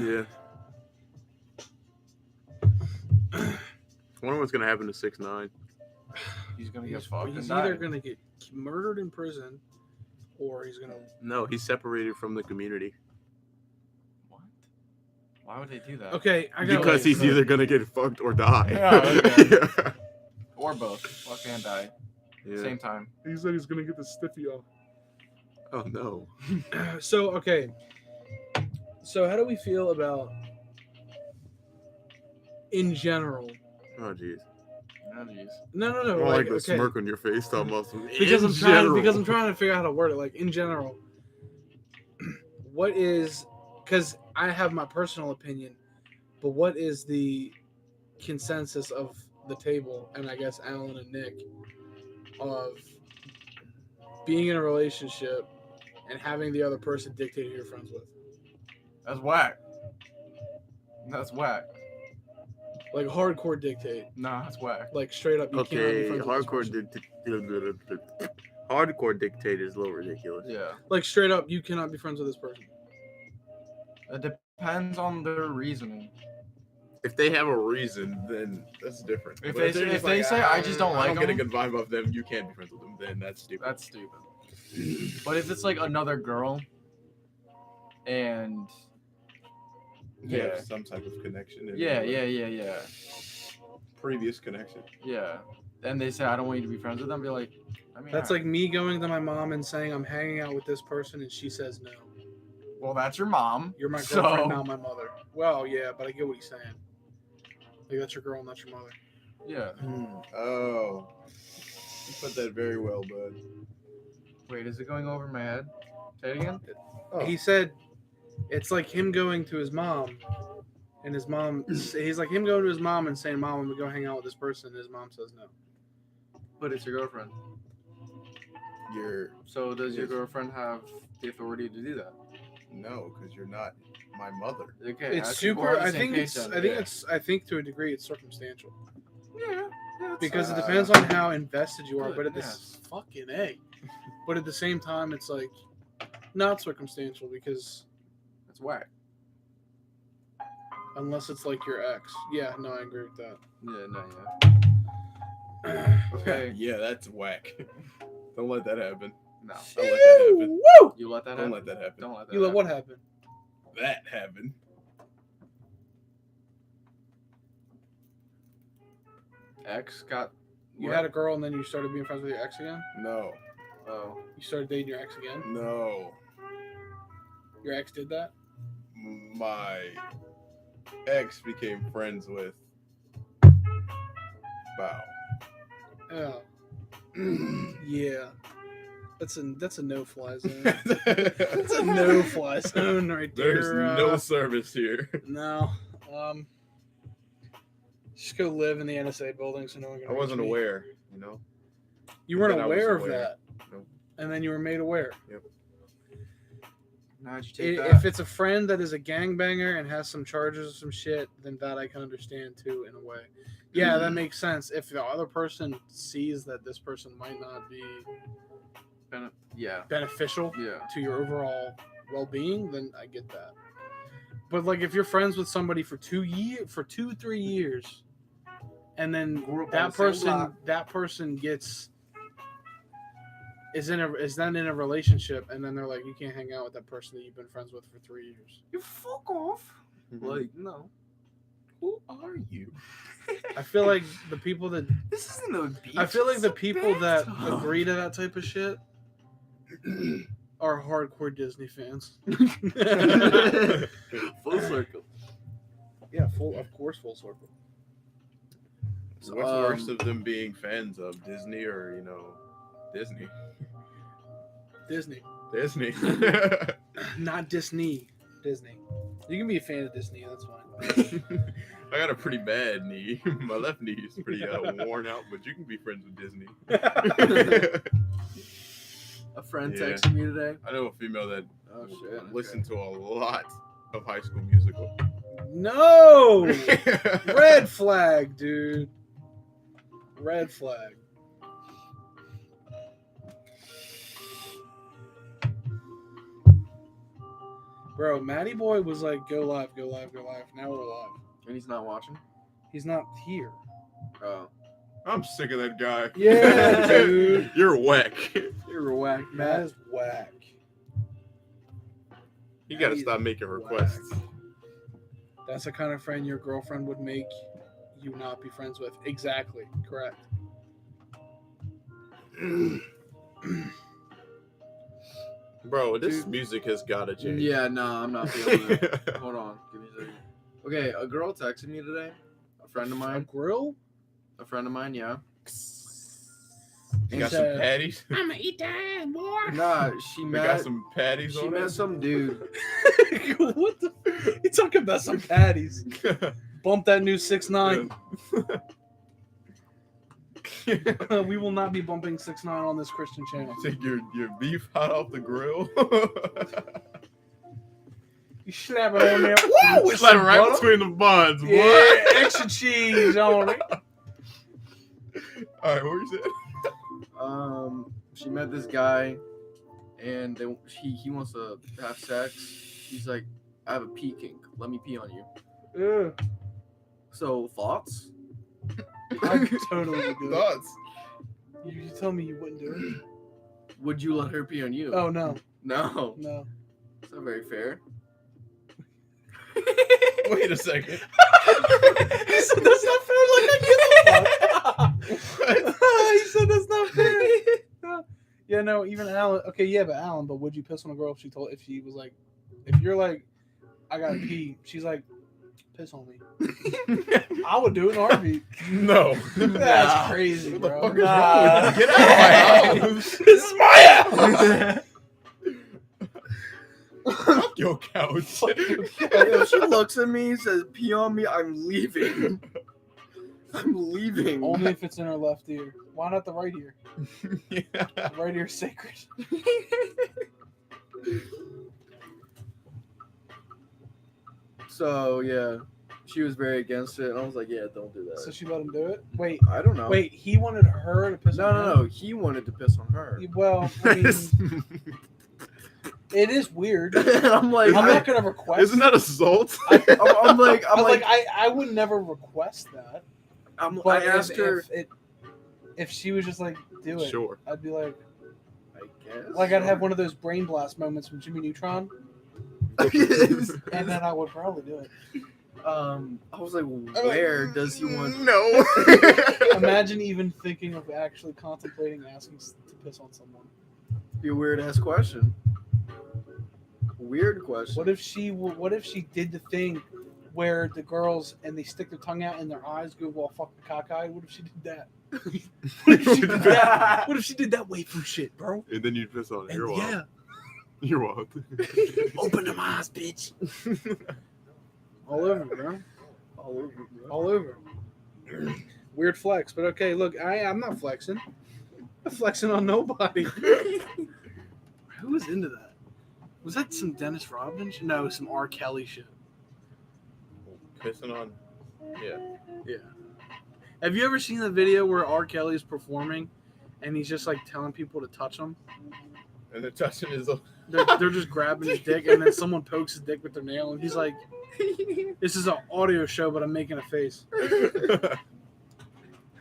Yeah. I wonder what's gonna happen to 6ix9ine. He's gonna get fucked. He's and either die. gonna get murdered in prison, or he's gonna. No, he's separated from the community What? Why would they do that? Okay, I got. because he's either gonna get fucked or die. Oh, okay. Or both. Fuck and die. Yeah. Same time. He said he's gonna get the stiffy off. Oh no. So okay. So how do we feel about, in general? Oh jeez. Oh, jeez. No. I don't like the smirk on your face, almost. Because I'm trying to figure out how to word it. Like in general, what is? Because I have my personal opinion, but what is the consensus of the table, and I guess Alan and Nick, of being in a relationship and having the other person dictate who you're friends with? That's whack. That's whack. Like hardcore dictate, Nah, that's whack. like straight up. You cannot be Okay, friends with this hardcore person. hardcore dictate is a little ridiculous. Yeah. Like straight up, you cannot be friends with this person. It depends on their reasoning. If they have a reason, then that's different. If But they they're say- just if they say, "I just don't I like don't get a them," good vibe off them, you can't be friends with them. Then that's stupid. That's stupid. But if it's like another girl, and You yeah, have some type of connection. in yeah, your yeah. Previous connection. And they say, "I don't want you to be friends with them," be like, I mean, That's alright. like me going to my mom and saying I'm hanging out with this person, and she says no. Well, that's your mom. You're my So- girlfriend, not my mother. Well, yeah, but I get what he's saying. Like that's your girl, not your mother. Yeah. Oh, you put that very well, bud. Wait, is it going over my head? Say it again. Oh. He said it's like him going to his mom, and his mom. He's like him going to his mom and saying, "Mom, I'm gonna go hang out with this person," and his mom says no. But it's your girlfriend. So does your Yes. girlfriend have the authority to do that? No, because you're not my mother. Okay. It's actually, we're super. on the I same think page it's. then. I think yeah. it's. I think to a degree it's circumstantial Yeah. because it depends on how invested you are. good, But at this fucking A. But at the same time, it's like not circumstantial because It's whack. unless it's like your ex. Yeah, no, I agree with that. Yeah. No. Yeah. Okay. Yeah, that's whack. Don't let that happen. No. Don't let that happen. Woo! You let that Don't happen. let that happen. Don't let that. You let happen. what happen? That happen. Ex got. You what? had a girl and then you started being friends with your ex again? No. Oh. You started dating your ex again? No. Your ex did that? My ex became friends with Bow. Oh. Yeah. That's a no-fly zone. That's That's a no-fly zone right there. There's no service here. No. Just go live in the NSA building so no one can I wasn't reach me. aware, you know. You weren't that I was aware of aware. that. Nope. And then you were made aware. Now did you take that? If it's a friend that is a gangbanger and has some charges or some shit, then that I can understand too in a way. Yeah, that makes sense. If the other person sees that this person might not be Yeah. beneficial Yeah. to your overall well-being, then I get that. But like if you're friends with somebody for 3 years, and then Grew up on that the same block. person is then in a relationship, and then they're like, you can't hang out with that person that you've been friends with for 3 years. You fuck off. Like no. Who are you? I feel like the people that This isn't a beach. I feel like it's the a people that bathtub. agree to that type of shit are hardcore Disney fans. Full circle. Yeah, full circle. So, What's worse of them being fans of Disney or, you know, Disney? Disney. Disney. Not Disney. Disney. You can be a fan of Disney, that's fine. I got a pretty bad knee. My left knee is pretty worn out, but you can be friends with Disney. A friend Yeah. texted me today. I know a female that Oh shit. listened to a lot of High School Musical. No! Red flag, dude. Red flag. Bro, Matty Boy was like, go live, go live, go live. Now we're live. And he's not watching. He's not here. Oh, I'm sick of that guy. Yeah, dude. You're whack. you're whack, Matt Matt. is whack. You gotta He's stop making requests. That's the kind of friend your girlfriend would make you not be friends with. Exactly. Correct. Bro, this Dude. music has gotta change. Yeah, no, I'm not feeling that. Hold on, give me a second. Okay, a girl texted me today. A friend of A mine. grill? A friend of mine, yeah. You got He some said, patties? I'm gonna eat that ass, boy. Nah, she We met. got some patties She on met it? some dude. What the? You talking about some patties? Bump that new 6'9". We will not be bumping 6'9" on this Christian channel. Take your beef hot off the grill. You slap it on there. Woo! With Slap some right butter. between the buns. Yeah, What? extra cheese on it. All right, what you said? She met this guy, and he wants to have sex. He's like, I have a pee kink. Let me pee on you. Ugh. So thoughts? I totally would do it. Thoughts? You tell me you wouldn't do it. Would you let her pee on you? Oh no, No, no. it's not very fair. Wait a second. He said that's not fair. Like I give a fuck. He said that's not fair. Yeah, no. Even Alan. Okay, yeah, but Alan. But would you piss on a girl if she was like, if you're like, I gotta pee. She's like, piss on me. I would do it in a heartbeat. No. That's crazy, What the bro. fuck is wrong with you? Get out of my house. This is my house. Fuck your couch. If she looks at me and says, pee on me, I'm leaving. I'm leaving. Only if it's in her left ear. Why not the right ear? Yeah. The right ear's sacred. So, yeah, she was very against it, and I was like, yeah, don't do that. So she let him do it. Wait, I don't know. wait. He wanted her to piss on him. No. He wanted to piss on her. Well, I mean, it is weird. And I'm like, I'm not gonna request. Isn't that assault? I'm like, I would never request that. I But asked her. if she was just like, do it, Sure. I'd be like, I guess. like I'd have one of those brain blast moments from Jimmy Neutron, and then I would probably do it. I was like, where does he want? No. Imagine even thinking of actually contemplating asking to piss on someone. Be a weird ass question. Weird question. What if she did the thing where the girls and they stick their tongue out and their eyes go all fucking cockeyed? What if she did that? What if she did that? What if she did that wait for shit, bro? And then you piss on it. And You're wild. yeah, You're wild. open them eyes, bitch. All over, bro. All over, bro. All over. Weird flex, but okay. Look, I'm not flexing. I'm flexing on nobody. Who was into that? Was that some Dennis Rodman? No, some R. Kelly shit. Pissing on. Yeah. Yeah. Have you ever seen the video where R. Kelly is performing, and he's just like telling people to touch him? And they're touching his. They're just grabbing his dick, and then someone pokes his dick with their nail, and he's like, "This is an audio show, but I'm making a face."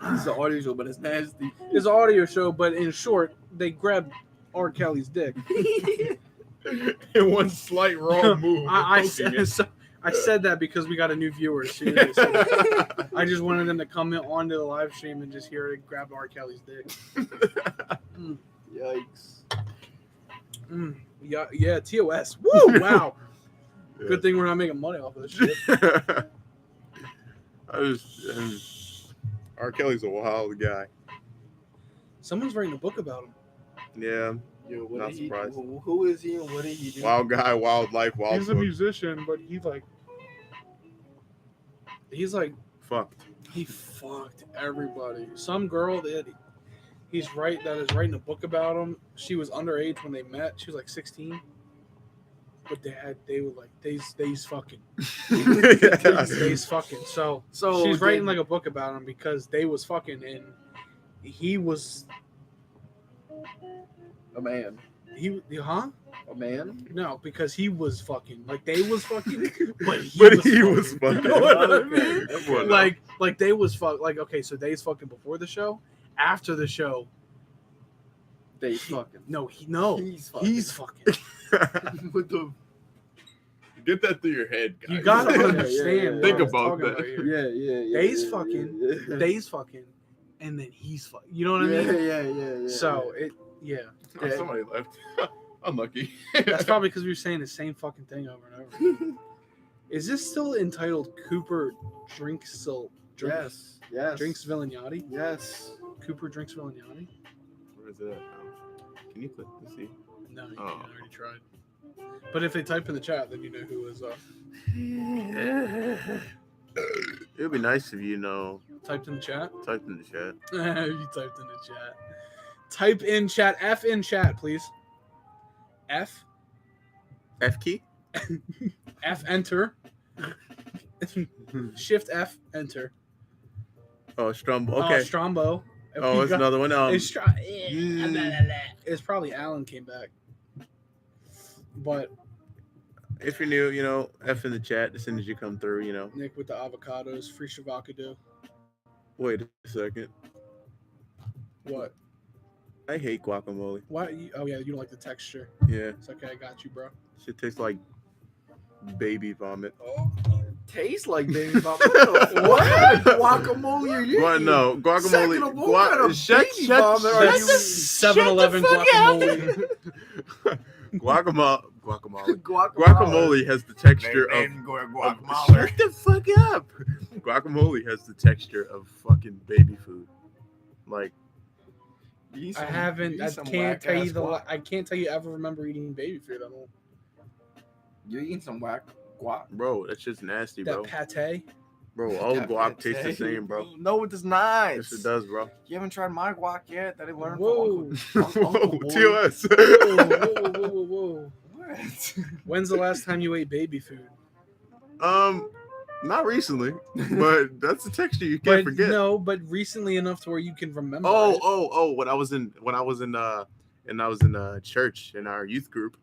It's an audio show, but it's nasty. It's an audio show, but in short, they grabbed R. Kelly's dick. In one slight wrong move. I said that because we got a new viewer. As soon as I said that. I just wanted them to come in onto the live stream and just hear it grab R. Kelly's dick. Yikes. Yeah, TOS. Woo! Wow. Yeah. Good thing we're not making money off of this shit. R. Kelly's a wild guy. Someone's writing a book about him. Yeah. Yo, what Not did he? surprised. Who is he and what did he do? Wild guy, wild life, wild He's a book. musician, but he's like, He's like, Fucked. he fucked everybody. Some girl that is writing a book about him. She was underage when they met. She was like 16. But they were like, they's fucking. They's fucking. So she's writing like a book about him because they was fucking and he was a man. a A man? No, because he was fucking. Like they was fucking, but He was fucking. You know what I mean? Okay. Well, no. Like they was fuck. Like okay, so they's fucking before the show. After the show, They fucking. no, He's he's fucking. What the? Get that through your head, guys. You gotta Yeah, understand. yeah. what Think I'm about talking that. here. Yeah. They's fucking. They's fucking, and then he's fucking. You know what I mean? Yeah. So yeah. Oh, somebody left. Unlucky. That's probably because we were saying the same fucking thing over and over. Is this still entitled Cooper Yes. Drinkisvillinyati? Yes. Cooper Drinkisvillinyati? Where is it at now? Can you click to see? No, you Oh. can't. I already tried. But if they type in the chat, then you know who is It would be nice if you know. typed in the chat. Typed in the chat. You typed in the chat. Type in chat. F in chat, please. F. F key. F enter. Shift F enter. Oh, Strumbo. Oh, Okay. Strombo. Oh, it's another one. It's it's probably Alan came back. But If you're new, you know, F in the chat as soon as you come through, you know. Nick with the avocados, free shavacado. Wait a second. What? I hate guacamole. Why? Oh yeah, you don't like the texture. Yeah. It's okay, I got you, bro. Shit tastes like baby vomit. Tastes like baby vomit. What kind of guacamole are you Well, eating? no, guacamole. Second of all, what kind of baby vomit are That's you 7-Eleven guacamole. Guacamole. Guacamole has the texture of Shut the fuck up. Guacamole has the texture of fucking baby food. Like, I haven't. I can't tell you I can't tell you ever remember eating baby food. I don't. You're eating some whack guac. bro, that's just nasty, bro. That pate. Bro, all That guac pate. tastes the same, bro. No, it does not. Yes, it does, bro. You haven't tried my guac yet. That I learned Whoa. from Uncle Boy. TOS. Whoa. What? When's the last time you ate baby food? Not recently, but that's the texture you can't But forget. no, but recently enough to where you can remember. Oh, it. oh! When I was in church in our youth group,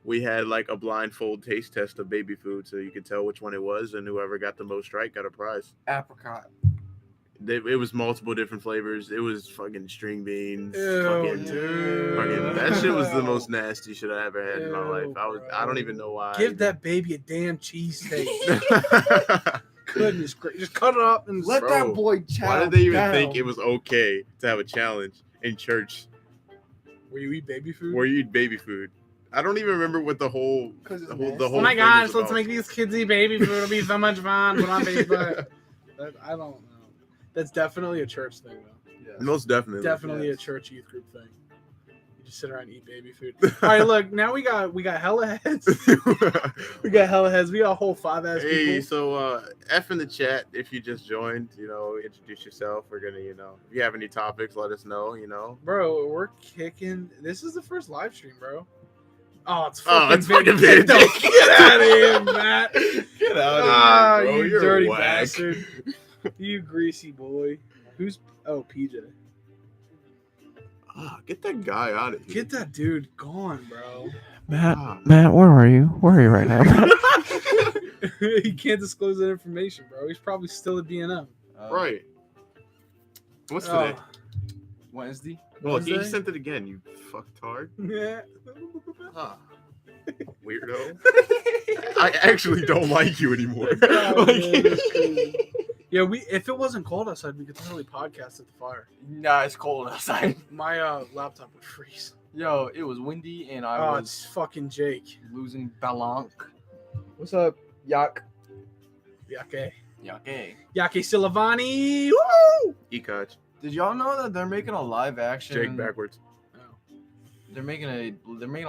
we had like a blindfold taste test of baby food, so you could tell which one it was, and whoever got the most right got a prize. Apricot. It was multiple different flavors. It was fucking string beans. Ew, dude. Fucking, that shit was the most nasty shit I ever had in my Ew, life. I don't even know why. Give that baby a damn cheesesteak. Goodness gracious. Just cut it up and Let Bro, that boy chow Why did they even down. think it was okay to have a challenge in church Where you eat baby food? where you eat baby food? I don't even remember what the whole 'Cause it's the whole nasty. Oh my thing gosh, was let's about. make these kids eat baby food. It'll be so much fun. But I don't know. That's definitely a church thing, though. Yes. Most definitely. Definitely yes. a church youth group thing. You just sit around and eat baby food. All right, look. Now we got hella heads. We got hella heads. We got a whole 5-ass Hey, people. so F in the chat if you just joined, you know, introduce yourself. We're gonna, you know, if you have any topics, let us know, you know. Bro, we're kicking. This is the first live stream, bro. Oh, it's Oh, fucking it's fucking big. big. Get out of here, Matt. Get out Ah, of here, bro. you You're dirty whack. bastard. You greasy boy. Who's PJ? Get that guy out of here. Get that dude gone, bro. Matt, where are you? Where are you right now? He can't disclose that information, bro. He's probably still at DNM. Right. What's Oh, today? Wednesday. Well, he Wednesday? sent it again, you fucktard. yeah. Weirdo. I actually don't like you anymore. Oh, Like- man, that's crazy. Yeah, if it wasn't cold outside, we could totally podcast at the fire. Nah, it's cold outside. My laptop would freeze. Yo, it was windy and I Oh, was it's fucking Jake. losing balance. What's up, Yak? Yake. Yake. Yake Silavani. Woo! Ekach. Did y'all know that they're making a live action? Jake backwards. Oh. They're making a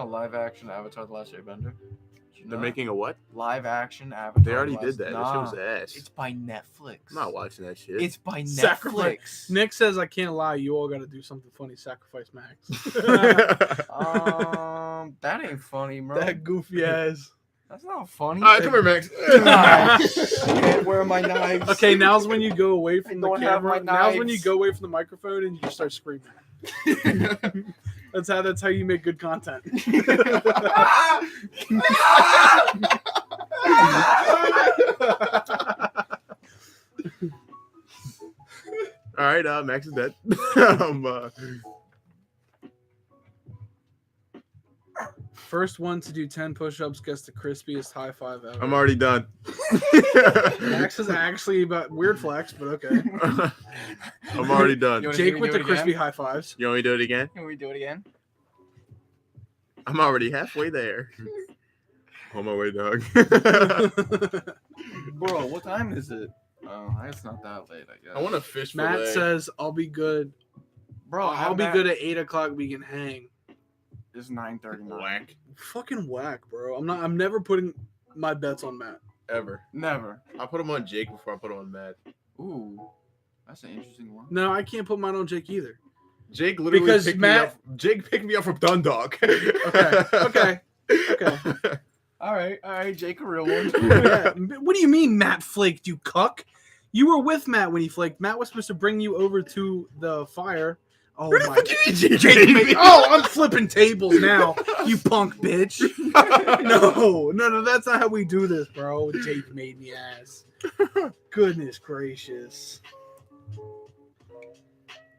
live action Avatar: The Last Airbender. Did you They're know making a what? that? Live action Avatar. They already The did that. Last- That Nah, shit was ass. it's by Netflix. I'm not watching that shit. It's by Sacrifice. Netflix. Nick says, I can't lie. You all got to do something funny. Sacrifice Max. That ain't funny, bro. That goofy ass. That's not funny. All right, come here, Max. Shit, where are my knives? Okay, now's when you go away I from the don't have camera. my Now's when you knives. go away from the microphone and you just start screaming. That's how you make good content. All right, Max is dead. First one to do 10 push-ups gets the crispiest high five ever. I'm already done. Max is actually about weird flex, but okay. I'm already done. You wanna Jake see me with do the it crispy again? high fives. You want me to do it again? Can we do it again? I'm already halfway there. On my way, dog. Bro, what time is it? Oh, it's not that late, I guess. I want a fish fillet. Matt says, "I'll be good. Bro, I'll be good at 8 o'clock. We can hang." It's 9:39. Whack. Fucking whack, bro. I'm never putting my bets on Matt. Ever. Never. I put him on Jake before I put him on Matt. Ooh, that's an interesting one. No, I can't put mine on Jake either. Jake literally Because picked Matt- me up. Jake picked me up from Dundalk. Okay. All right, Jake, a real one. Yeah. What do you mean Matt flaked, you cuck? You were with Matt when he flaked. Matt was supposed to bring you over to the fire. Oh Where the my fuck you Jake? Jake made, oh, I'm flipping tables now, you punk bitch. No, that's not how we do this, bro. Jake made me ass. Goodness gracious.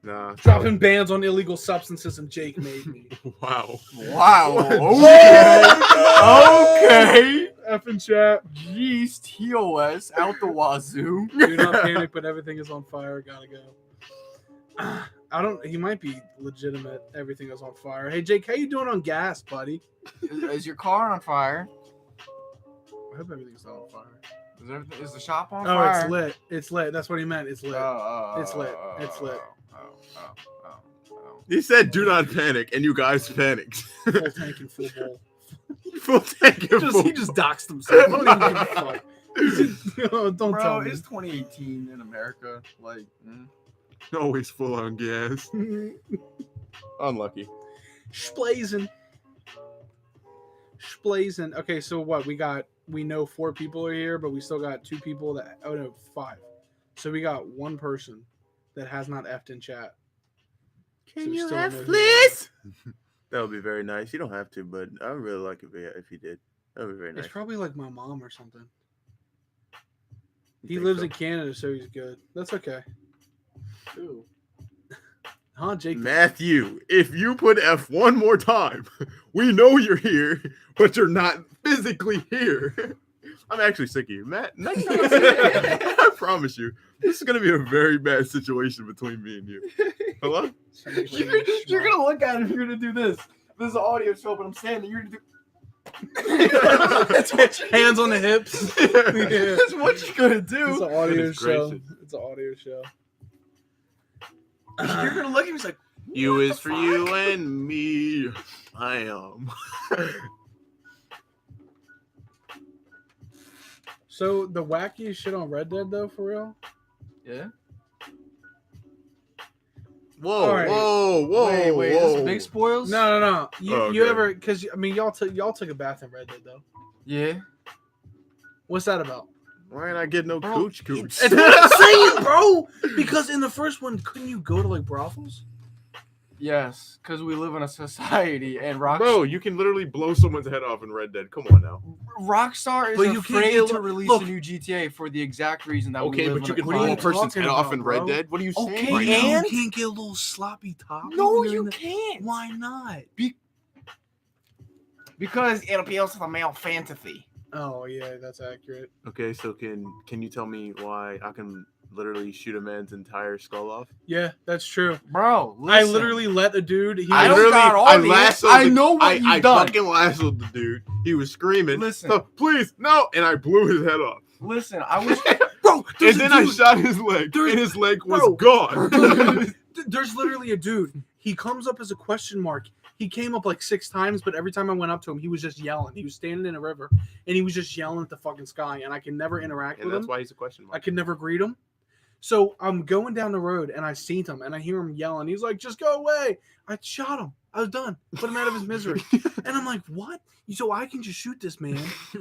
Nah. Dropping bans on illegal substances and Jake made me. Wow. Wow. Okay. Effing chat. Jeez, TOS out the wazoo. Do not panic, but everything is on fire. Gotta go. I don't. He might be legitimate. Everything is on fire. Hey Jake, how you doing on gas, buddy? Is your car on fire? I hope everything's not on fire. Is the shop on Oh, fire? it's lit. It's lit. That's what he meant. It's lit. It's lit. It's lit. He said, "Do not panic," and you guys panicked. Full tank and full bowl. Full tank and full. He just doxed himself. I don't even give a fuck. Oh, don't Bro, tell me. it's 2018 in America. Like, Always full on gas. Unlucky. Splazing. Okay, so what? We know 4 people are here, but we still got 2 people that. Oh no, 5. So we got 1 person that has not effed in chat. Can So we you still have, know who please? That would be very nice. You don't have to, but I would really like it if you did. That would be very nice. It's probably like my mom or something. You He think lives so? in Canada, so he's good. That's okay. ooh. Huh, Jake? Matthew, if you put F one more time, we know you're here, but you're not physically here. I'm actually sick of you, Matt. Next time I see you, I promise you, this is gonna be a very bad situation between me and you. Hello? You're gonna look at it. You're gonna do this. This is an audio show, but I'm standing. You're gonna do. That's what hands on the hips. Yeah. That's what you're gonna do. It's an audio Goodness show. gracious. It's an audio show. You're gonna look at me. He's like, You what is the for fuck? you and me. I am. So the wackiest shit on Red Dead though, for real? Yeah. Whoa, All right. whoa. Wait. This is big spoils. No. You Okay. ever? Because I mean, y'all took a bath in Red Dead though. Yeah. What's that about? Why ain't I get no Bro, cooch? That's what I'm saying, bro. Because in the first one, couldn't you go to like brothels? Yes, because we live in a society, and Bro, you can literally blow someone's head off in Red Dead. Come on now. Rockstar is But you can't afraid get- to release look. a new GTA for the exact reason that we Okay, live but in you a can What are blow you a person's talking head off in about, Red bro? Dead. What are you saying? Okay, right now? and- You can't get a little sloppy top. No, when you're in you the- can't. Why not? Because it appeals to the male fantasy. Oh yeah, that's accurate. Okay, so can you tell me why I can literally shoot a man's entire skull off? Yeah, that's true. Bro, I listen. literally let a dude. I don't got all the lassoed I the- know what you've I done. fucking lassoed the dude. He was screaming. Listen. "So, please, no!" And I blew his head off. Listen, I was bro. And then I shot his leg, There's- and his leg was Bro. gone. There's literally a dude. He comes up as a question mark. He came up like 6 times, but every time I went up to him, he was just yelling. He was standing in a river, and he was just yelling at the fucking sky, and I can never interact And with that's him. why he's a question I mark. could never greet him. So I'm going down the road, and I seen him, and I hear him yelling. He's like, "Just go away!" I shot him. I was done. Put him out of his misery. And I'm like, "What?" So I can just shoot this man,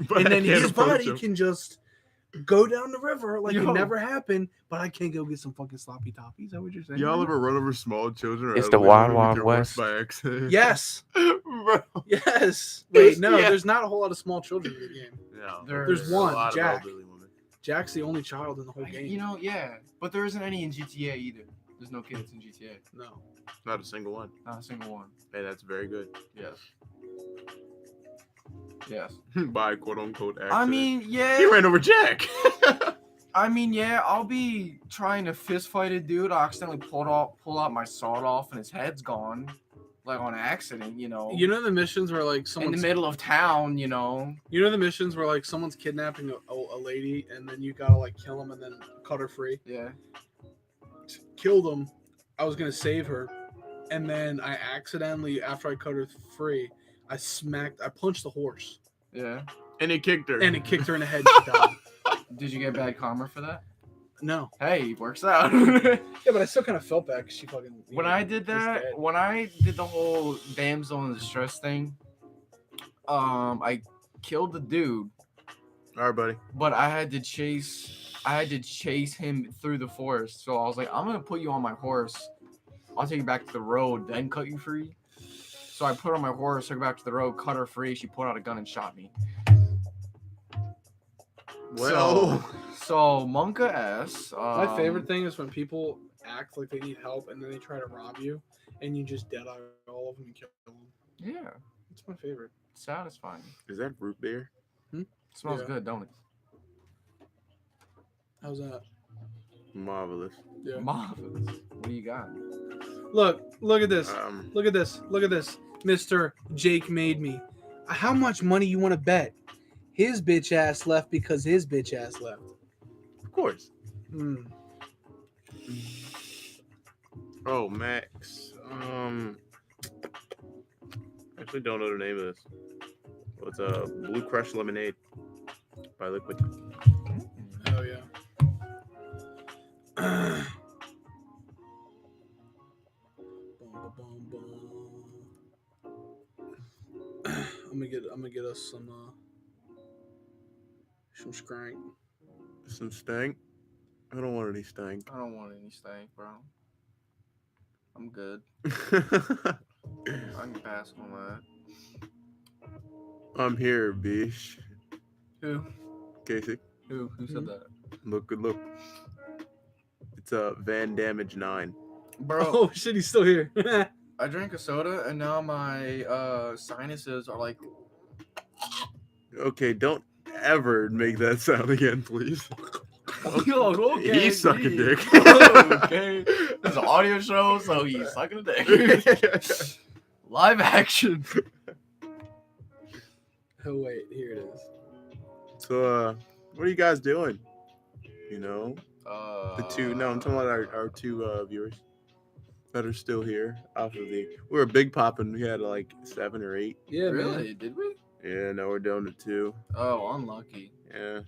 But and I then can't his approach body him. can just go down the river like Yo. it never happened, but I can't go get some fucking sloppy toppies. Is that what you're saying? Y'all right ever run over small children? Or It's the elderly Wild women with Wild your horse West. by accident? now? Yes. Bro. Yes. Wait, no, Yeah. there's not a whole lot of small children in the game. No, There's a one, lot of Jack. elderly women. Jack's the only child in the whole game. You know, yeah. But there isn't any in GTA either. There's no kids in GTA. No. Not a single one. Not a single one. Hey, that's very good. Yes. Yes. By quote unquote accident. I mean, yeah. he ran over Jack. I mean, yeah. I'll be trying to fist fight a dude. I accidentally pull out my sword off, and his head's gone, like on accident. You know. You know the missions where like in someone's the middle of town. You know. You know the missions where like someone's kidnapping a lady and then you gotta like kill them and then cut her free. Yeah. Killed them. I was gonna save her, and then I accidentally, after I cut her free, I punched the horse, Yeah. and he kicked her. and it kicked her in the head. And she died. Did you get bad karma for that? No. Hey, works out. Yeah, but I still kind of felt bad because she fucking. When I did that, dead. when I did the whole damsel in distress thing, I killed the dude, All right, buddy. but I had to chase him through the forest. So I was like, I'm gonna put you on my horse. I'll take you back to the road, then cut you free. So I put her on my horse, took her back to the road, cut her free. She pulled out a gun and shot me. Well, So Monka S. My favorite thing is when people act like they need help and then they try to rob you, and you just dead eye all of them and kill them. Yeah, It's my favorite. satisfying. is that root beer? Smells Yeah. good, don't it? How's that? Marvelous. Yeah. Marvelous. What do you got? Look at this. Um, Look at this. Look at this. Mr. Jake made me. How much money you want to bet? His bitch ass left because his bitch ass left. of course. Hmm. Oh, Max. Actually, don't know the name of this. Well, it's a Blue Crush Lemonade by Liquid. Oh yeah. I'm gonna get us some skrank. Some stank. I don't want any stank. I don't want any stank, bro. I'm good. I'm I can pass on here, bish. that. Who? Casey, Who said that? look, good look. It's a Van Damage 9. Bro, Oh shit, he's still here. I drank a soda and now my sinuses are like. Okay, don't ever make that sound again, please. Okay, He's sucking dick. Okay. It's an audio show, so he's sucking a dick. Live action. Oh wait, here it is. So, what are you guys doing? You know, the two. No, I'm talking about our two viewers that are still here. Off of the, we were big popping. We had like 7 or 8. Yeah, man. Really? Did we? Yeah, now we're down to 2. Oh, unlucky. Yeah.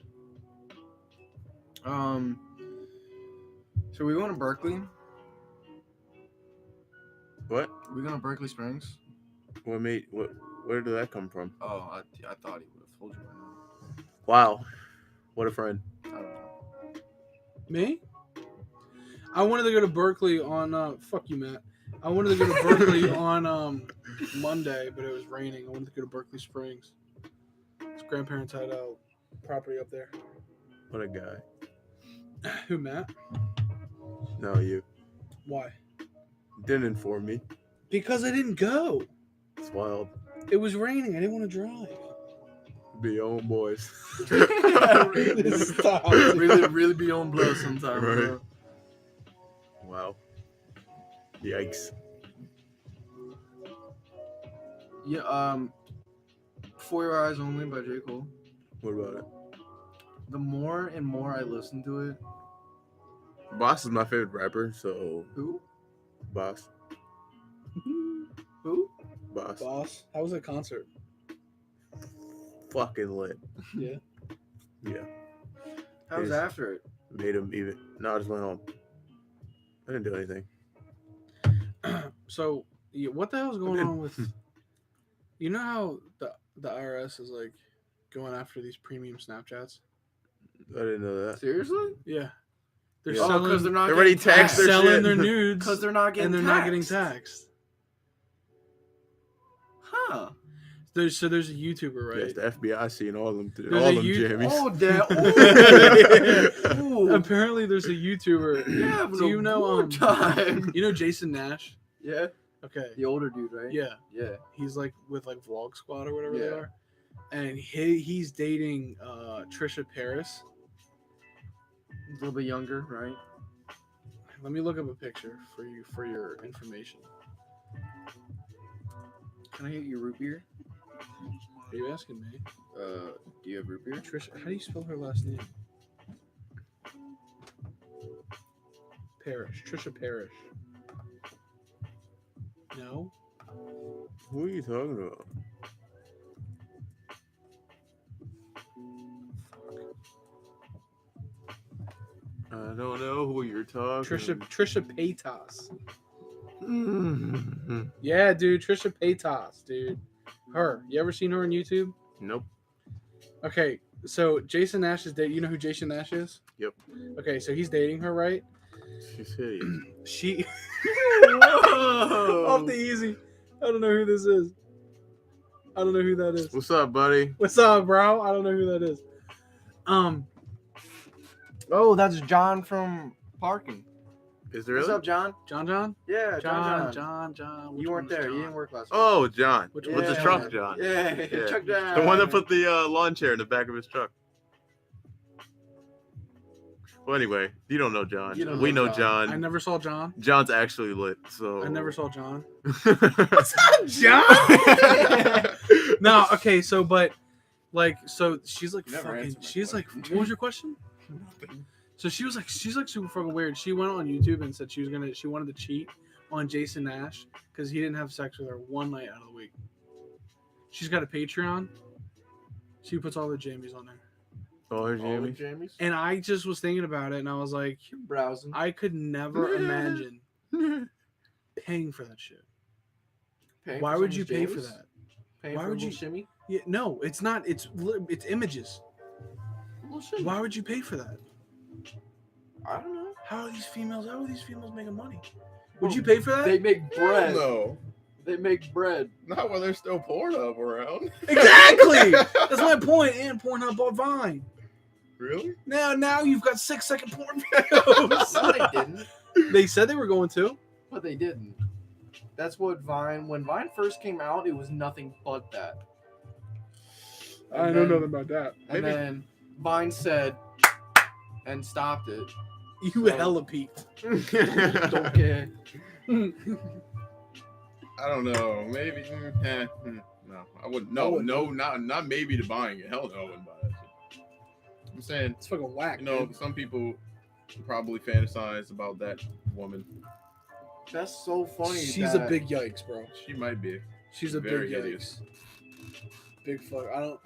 So we going to Berkeley? What? We going to Berkeley Springs? What made? What? Where did that come from? Oh, I thought he would have told you by now. Wow, what a friend. I don't know. Me? I wanted to go to Berkeley on fuck you, Matt. I wanted to go to Berkeley on Monday, but it was raining. I wanted to go to Berkeley Springs. His grandparents had a property up there. What a guy. Who, Matt? No, you Why? didn't inform me. Because I didn't go. It's wild. It was raining. I didn't want to drive. Be your own boys. Stop. really be on blow sometime. Right. Bro. Wow. Yikes. Yeah. For Your Eyes Only by J. Cole. What about it? The more and more I listen to it. Boss is my favorite rapper, so Who? Boss. Who? Boss. Boss, how was the concert? Fucking lit. Yeah. Yeah. How was Yes. after it? Made him even. No, I just went home. I didn't do anything. So, yeah, what the hell is going on with? You know how the IRS is like going after these premium Snapchats? I didn't know that. Seriously? Yeah. They're Yeah. Oh, selling, because they're not They already getting taxed their selling shit. their nudes Because they're not getting and they're not getting taxed. Huh. There's a YouTuber, Yes, right? the FBI seeing all them, There's all a them jammies. Oh, that. Ooh. Apparently, there's a YouTuber. Yeah, Do you know time? you know Jason Nash? Yeah. Okay. The older dude, right? Yeah. Yeah. He's like with like Vlog Squad or whatever they Yeah. are. And he's dating Trisha Paris. A little bit younger, right? Let me look up a picture for you for your information. Can I get your root beer? Are you asking me? Do you have root beer? Trisha, how do you spell her last name? Parrish. Trisha Parrish. No? Who are you talking about? I don't know who you're talking. Trisha Paytas. Mm-hmm. Yeah, dude, Trisha Paytas, dude. Her. You ever seen her on YouTube? Nope. Okay, so Jason Nash is dating. You know who Jason Nash is? Yep. Okay, so he's dating her, right? She's hideous. She Whoa! off the easy. I don't know who this is. I don't know who that is. What's up, buddy? What's up, bro? I don't know who that is. Oh, that's John from parking. Is there What's really? up, John? John. Yeah, John. John. Which You weren't one's there. John? You didn't work last week. Oh, John. Which With one's the John? truck, John. Yeah, Yeah. Chuck John. The one that put the lawn chair in the back of his truck. Well, anyway, you don't know John. You don't We know know John. John. I never saw John. John's actually lit, so. I never saw John. What's up, John? No, okay, so she's like You never fucking. answered my She's like, question. what was your question? Nothing. So she's like super fucking weird. She went on YouTube and said she wanted to cheat on Jason Nash because he didn't have sex with her one night out of the week. She's got a Patreon. She puts all the jammies on there. Oh, her All the jammies. jammies? And I just was thinking about it and I was like, You're browsing. I could never imagine paying for that shit. Paying Why for would you someone's pay for jammies? that? Paying Why for a would little you- shimmy? Yeah, no, it's not. It's images. A little shimmy. Why would you pay for that? I don't know. How are these females making money? Would you pay for that? They make bread. No, They make bread. not when there's still Pornhub around. Exactly. That's my point. And Pornhub bought Vine. Really? Now you've got 6-second porn videos. No, they didn't. They said they were going to. But they didn't. That's what Vine. When Vine first came out, it was nothing but that. I And know then- nothing about that. And Maybe- then Vine said and stopped it. You So- hella peaked. Don't care. I don't know. Maybe. No, I wouldn't. No, not maybe to buying it. Hell no, I wouldn't buy that shit. I'm saying, It's fucking whack. you know, dude. some people probably fantasize about that woman. That's so funny. She's that a big yikes, bro. She might be. She's a Very big hideous. yikes. Big fuck. I don't.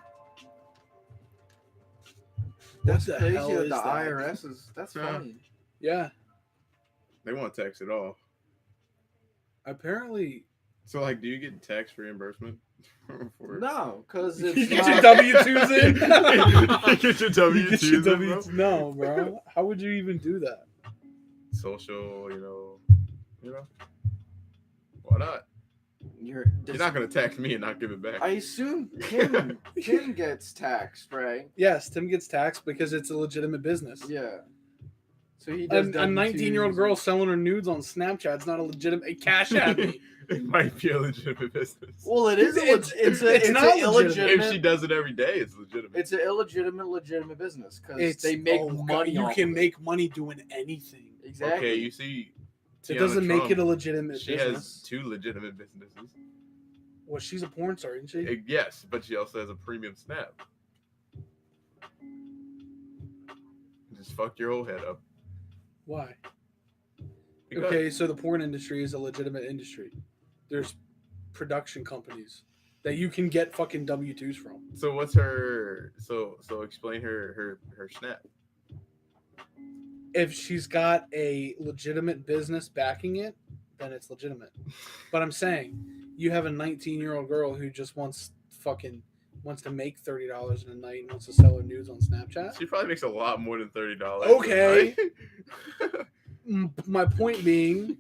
That's What the crazy hell that is the that? IRS is. That's Huh. funny. Yeah. They want to tax it off. Apparently. So, like, do you get tax reimbursement for No, because You it's get your not, W-2s in? You get your You get your W-2s in, bro? W-2s. No, bro. How would you even do that? Social, you know. Why not? you're Not gonna tax me and not give it back. I assume Tim gets taxed, right? Yes, Tim gets taxed because it's a legitimate business. Yeah. So he does. A 19-year-old girl selling her nudes on Snapchat's not a legitimate cash app. It might be a legitimate business. Well, it is. It's not an legitimate. If she does it every day, it's legitimate. It's an legitimate business because It's they make God, money. You off can of it. make money doing anything. Exactly. Okay, you see, It Tiana doesn't make Trump, it a legitimate She business. has 2 legitimate businesses. Well, she's a porn star, isn't she? Yes, but she also has a premium snap. Just fuck your whole head up. Why? Because- Okay, so the porn industry is a legitimate industry. There's production companies that you can get fucking W-2s from. So what's her? So explain her snap. If she's got a legitimate business backing it, then it's legitimate. But I'm saying, you have a 19-year-old girl who just wants fucking wants to make $30 in a night and wants to sell her nudes on Snapchat. She probably makes a lot more than $30. Okay. My point being,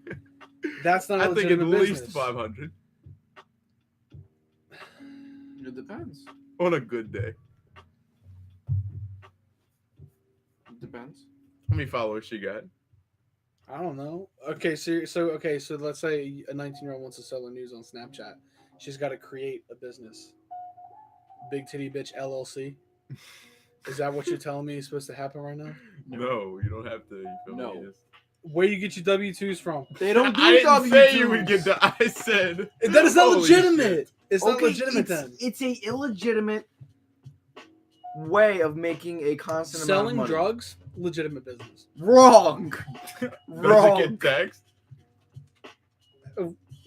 that's not a I think at legitimate least business. 500 It depends. on a good day. It depends. How many followers she got? I don't know. Okay, so let's say a 19-year-old wants to sell her news on Snapchat. She's got to create a business. Big Titty Bitch LLC. Is that what you're telling me is supposed to happen right now? No, you don't have to. You feel No. me? It's- Where you get your W-2s from? They don't do I didn't W2s. say you would get the. I said That is not holy legitimate. shit. It's not legitimate then. It's a illegitimate way of making a constant amount Selling of money. drugs, legitimate business. Wrong. Does Wrong. it get taxed?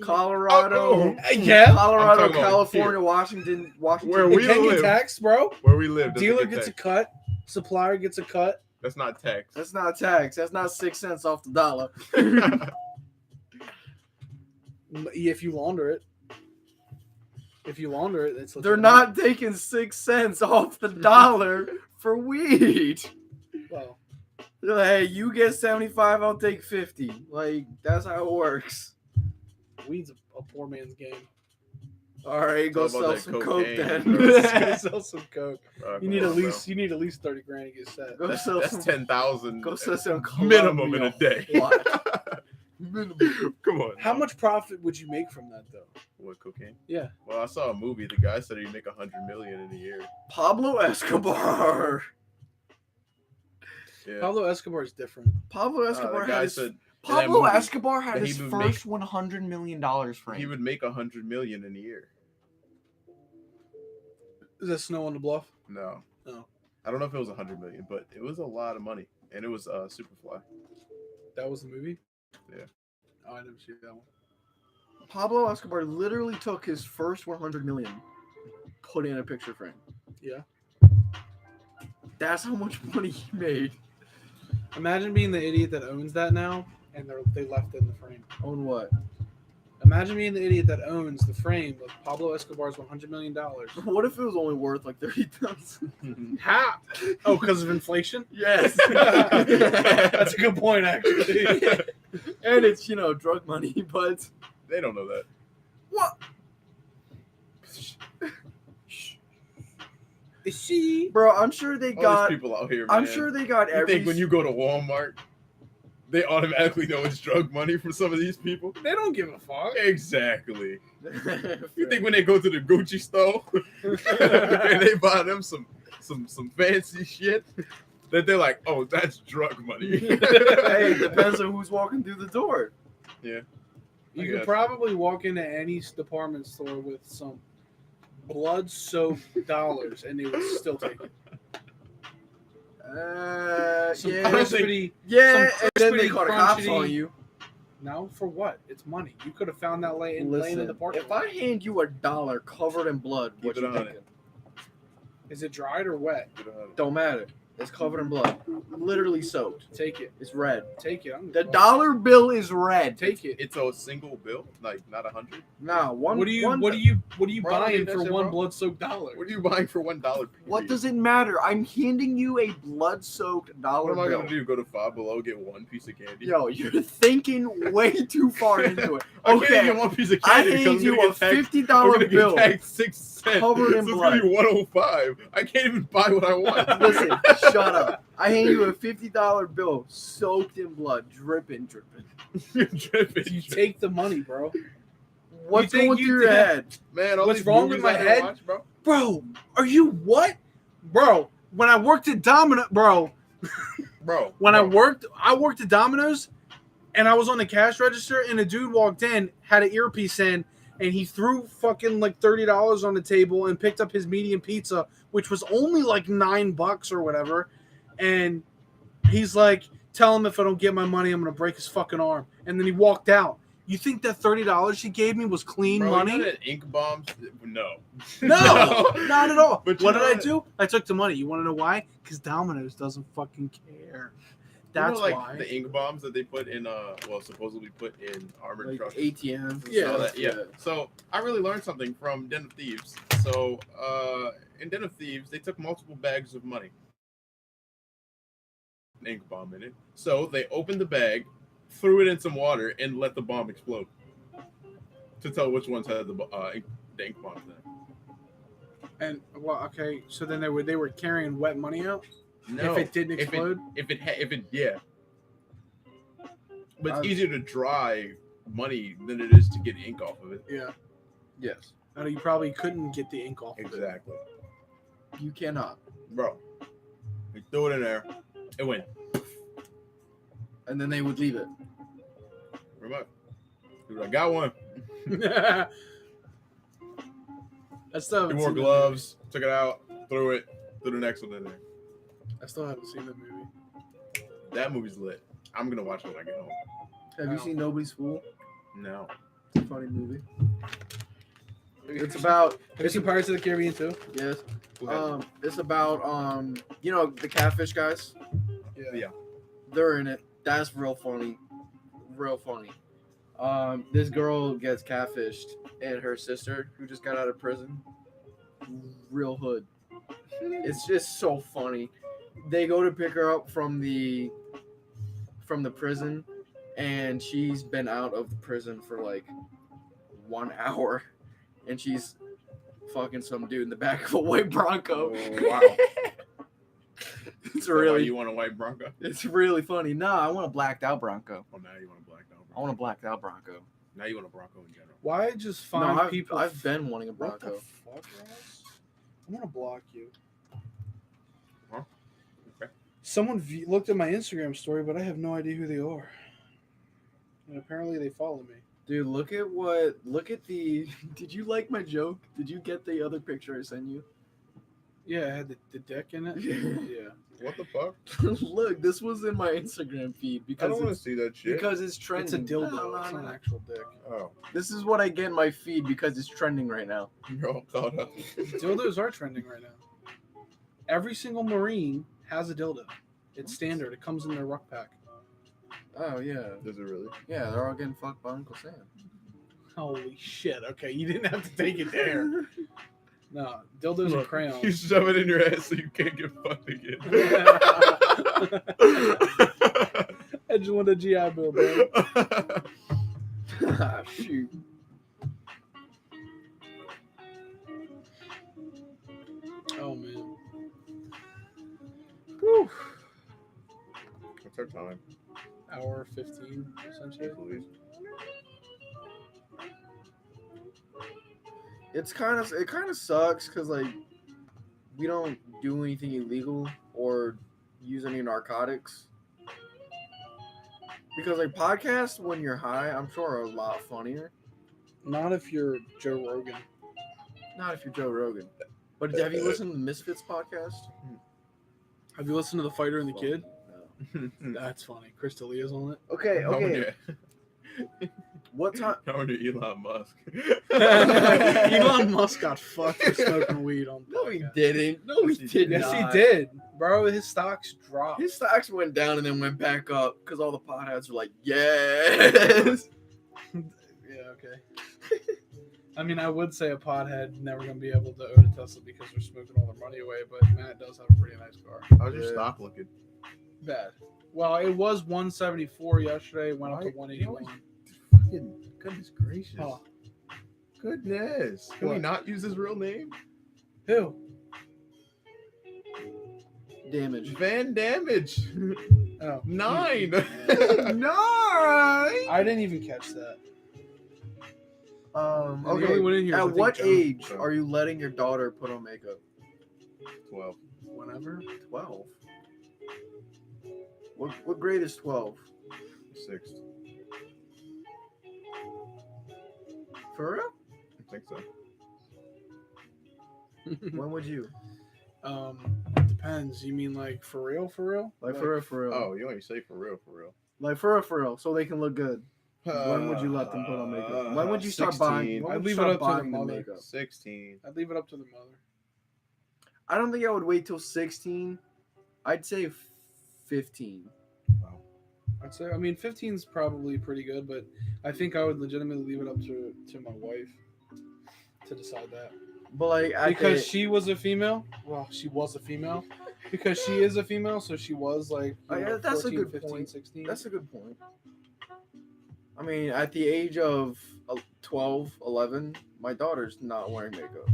Colorado. Oh, Yeah. I'm Colorado, talking about California, here. Washington. Where It we can get live. taxed, bro. Where we live, does it Dealer get gets a taxed? cut. Supplier gets a cut. That's not tax. That's not tax. That's not 6 cents off the dollar. If you launder it. If you launder it, it's They're legitimate. not taking 6 cents off the dollar for weed. Well, They're like, hey, you get 75, I'll take 50. Like, that's how it works. weed's a poor man's game. All right, go It's all about sell that some coke cocaine, bro. Go then. sell some coke. Come You need on, at bro. least 30 grand to get set. Go That's, sell that's some 10,000 Go sell some minimum in a Colombia. day. What? Minimum. Come on. How now. much profit would you make from that though? What, cocaine? Yeah. Well, I saw a movie. The guy said he'd make $100 million in a year. Pablo Escobar. Yeah. Pablo Escobar is different. Pablo The Escobar guy had his, said Pablo movie Escobar had that his he would first $100 million frame. he would make $100 million in a year. Is that Snow on the Bluff? No. Oh. I don't know if it was $100 million, but it was a lot of money, and it was Superfly. That was the movie? Yeah. Oh, I never seen that one. Pablo Escobar literally took his first 100 million, put in a picture frame. Yeah. That's how much money he made. Imagine being the idiot that owns that now and they left it in the frame. On what? Imagine being the idiot that owns the frame of Pablo Escobar's $100 million. What if it was only worth like 30,000? How? Oh, because of inflation? Yes. That's a good point, actually. And it's, drug money, but They don't know that. what? Is she? Bro, I'm sure they All got these people out here, man. I'm sure they got You every think when you go to Walmart, they automatically know it's drug money from some of these people? They don't give a fuck. Exactly. You think when they go to the Gucci store and they buy them some fancy shit, that they're like, oh, that's drug money. Hey, it depends on who's walking through the door. Yeah. You I could guess. probably walk into any department store with some blood-soaked dollars, and they would still take it. Some Yeah, I don't think- crispity. yeah, some and then they crispity, call the cops crunchy- on you. No, for what? It's money. You could have found that laying in the Listen, parking if lot. I hand you $1 covered in blood, Keep what it you on thinking? it. Is it dried or wet? Don't matter. It's covered in blood. Literally soaked. Take it. It's red. Take it. The dollar bill is red. Take it. It's a single bill, like not 100. Nah, one. What are you one- Bro, I buying need that for shit, one bro. blood-soaked dollar? What are you buying for $1? What does it matter? I'm handing you a blood-soaked dollar What am I bill. gonna do? Go to Five Below, get one piece of candy? Yo, you're thinking way too far into it. I can't Okay, get one piece of I candy. because hand I'm you gonna a get taxed- I'm $50 gonna bill. get taxed 6 cents. Covered in so blood. It's gonna be 105. I can't even buy what I want. Listen, shut up. I hand you a $50 bill soaked in blood, dripping. Dripping. You take the money, bro. What's think going you through your did- head? Man, all What's these wrong with movies my I gotta head? watch, bro. Bro, are you what? Bro, when I worked at Domino, I worked at Domino's, and I was on the cash register, and a dude walked in, had an earpiece in, and he threw fucking like $30 on the table and picked up his medium pizza, which was only like $9 or whatever. And he's like, tell him if I don't get my money, I'm gonna break his fucking arm. And then he walked out. You think that $30 he gave me was clean Bro, money? You know that ink bombs? No. No, not at all. But What you did know I that- do? I took the money. You want to know why? Because Domino's doesn't fucking care. That's like why. the ink bombs that they put in supposedly put in armored Like trucks. ATMs. and Yeah. stuff. Yeah. So I really learned something from Den of Thieves. So in Den of Thieves, they took multiple bags of money, an ink bomb in it. So they opened the bag, threw it in some water, and let the bomb explode to tell which ones had the ink bombs in it. And well, okay, so then they were carrying wet money out. No, If it didn't explode, if it yeah. But it's easier to dry money than it is to get ink off of it. yeah. Yes. No, you probably couldn't get the ink off. Exactly, You cannot. bro. We threw it in there. It went. And then they would leave it. Remote. Dude, I got one. Of it. I still He haven't wore seen gloves, took it out, threw it, threw the next one in there. That movie. I still haven't seen the movie. That movie's lit. I'm gonna watch it when I get home. Have you seen Nobody's Fool? No. It's a funny movie. It's about. Have you seen Pirates of the Caribbean too? Yes. Who has it? It's about you know, the catfish guys. Yeah. They're in it. That's real funny. Real funny. This girl gets catfished, and her sister, who just got out of prison, real hood. It's just so funny. They go to pick her up from the prison, and she's been out of the prison for like 1 hour, and she's fucking some dude in the back of a white Bronco. Oh, wow. It's So why really, you want a white Bronco? it's really funny. Nah, I want a blacked out Bronco. Oh, now you want a black out I Bronco. want a blacked out Bronco. Now you want a Bronco in general. Why just No, find people? I've been wanting a What the Bronco. fuck, Ross? I'm gonna block you. Huh? Okay. Someone looked at my Instagram story, but I have no idea who they are. And apparently they follow me. Dude, look at the. Did you like my joke? Did you get the other picture I sent you? Yeah, it had the dick in it. Yeah. What the fuck? Look, this was in my Instagram feed I don't because want to see that shit. because it's trending. It's a dildo. No, It's no, not no. an actual dick. Oh, This is what I get in my feed because it's trending right now. you're all caught up. Dildos are trending right now. Every single Marine has a dildo. It's standard. It comes in their ruck pack. Oh yeah, Does it really? yeah. They're all getting fucked by Uncle Sam. Holy shit. Okay, you didn't have to take it there. No, dildos and You crayons. shove it in your ass so you can't get fucked again. I just want a GI Bill, bro. Ah, shoot. Oh man. Whew. What's our time? Hour 15, essentially. Please. It kind of sucks because like we don't do anything illegal or use any narcotics. Because like podcasts when you're high, I'm sure are a lot funnier. Not if you're Joe Rogan. Not if you're Joe Rogan. But have you listened to the Misfits podcast? Have you listened to The Fighter and the Kid? No. That's funny. Chris D'Elia's on it. Okay, okay. What time? Coming to Elon Musk. Elon Musk got fucked for smoking weed on No, he podcast. didn't. No, he did Yes, not. he did. Bro, his stocks dropped. His stocks went down and then went back up because all the potheads were like, yes. Yeah, okay. I mean, I would say a pothead never going to be able to own a Tesla because they're smoking all their money away, but Matt does have a pretty nice car. How's your Yeah. stock looking? Bad. Well, it was 174 yesterday, went up to Why- 181. Fucking goodness gracious. Oh. Goodness. Can we What? not use his real name? Who? Damage. Van Damage. Oh. 9. No. I didn't even catch that. And the Okay. only one in here is, I At think, what John. age are you letting your daughter put on makeup? 12. Whenever. 12. What grade is 12? 6th. For real? I think so. When would you? It depends. You mean like for real? For real? Like for real, for real. Oh, you only say for real, for real. Like for real, so they can look good. When would you let them put on makeup? When would you start buying? 16. When I'd would you leave it start up to the buying the mother. makeup? 16. I'd leave it up to the mother. I don't think I would wait till 16. I'd say 15. Oh, I'd say. I mean, 15's probably pretty good, but I think I would legitimately leave it up to my wife to decide that. But like, Because she was a female. Well, she was a female. Because she is a female, so she was like Oh, yeah, that's 14, a good 15, point. 16. That's a good point. I mean, at the age of 12, 11, my daughter's not wearing makeup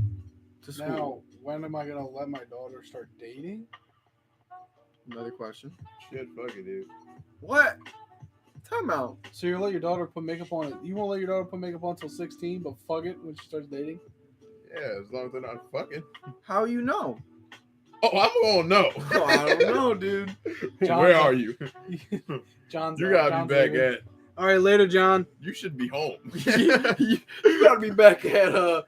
to school. Now, when am I gonna let my daughter start dating? Another question. Shit, fuck it, dude. What? Time out. So you let your daughter put makeup on it? You won't let your daughter put makeup on until 16, but fuck it when she starts dating. Yeah, as long as they're not fucking. How you know? Oh, I'm gonna know. Oh, I don't know, dude. Where are you? John's. You gotta John's be back leaving. at. All right, later, John. You should be home. you gotta be back at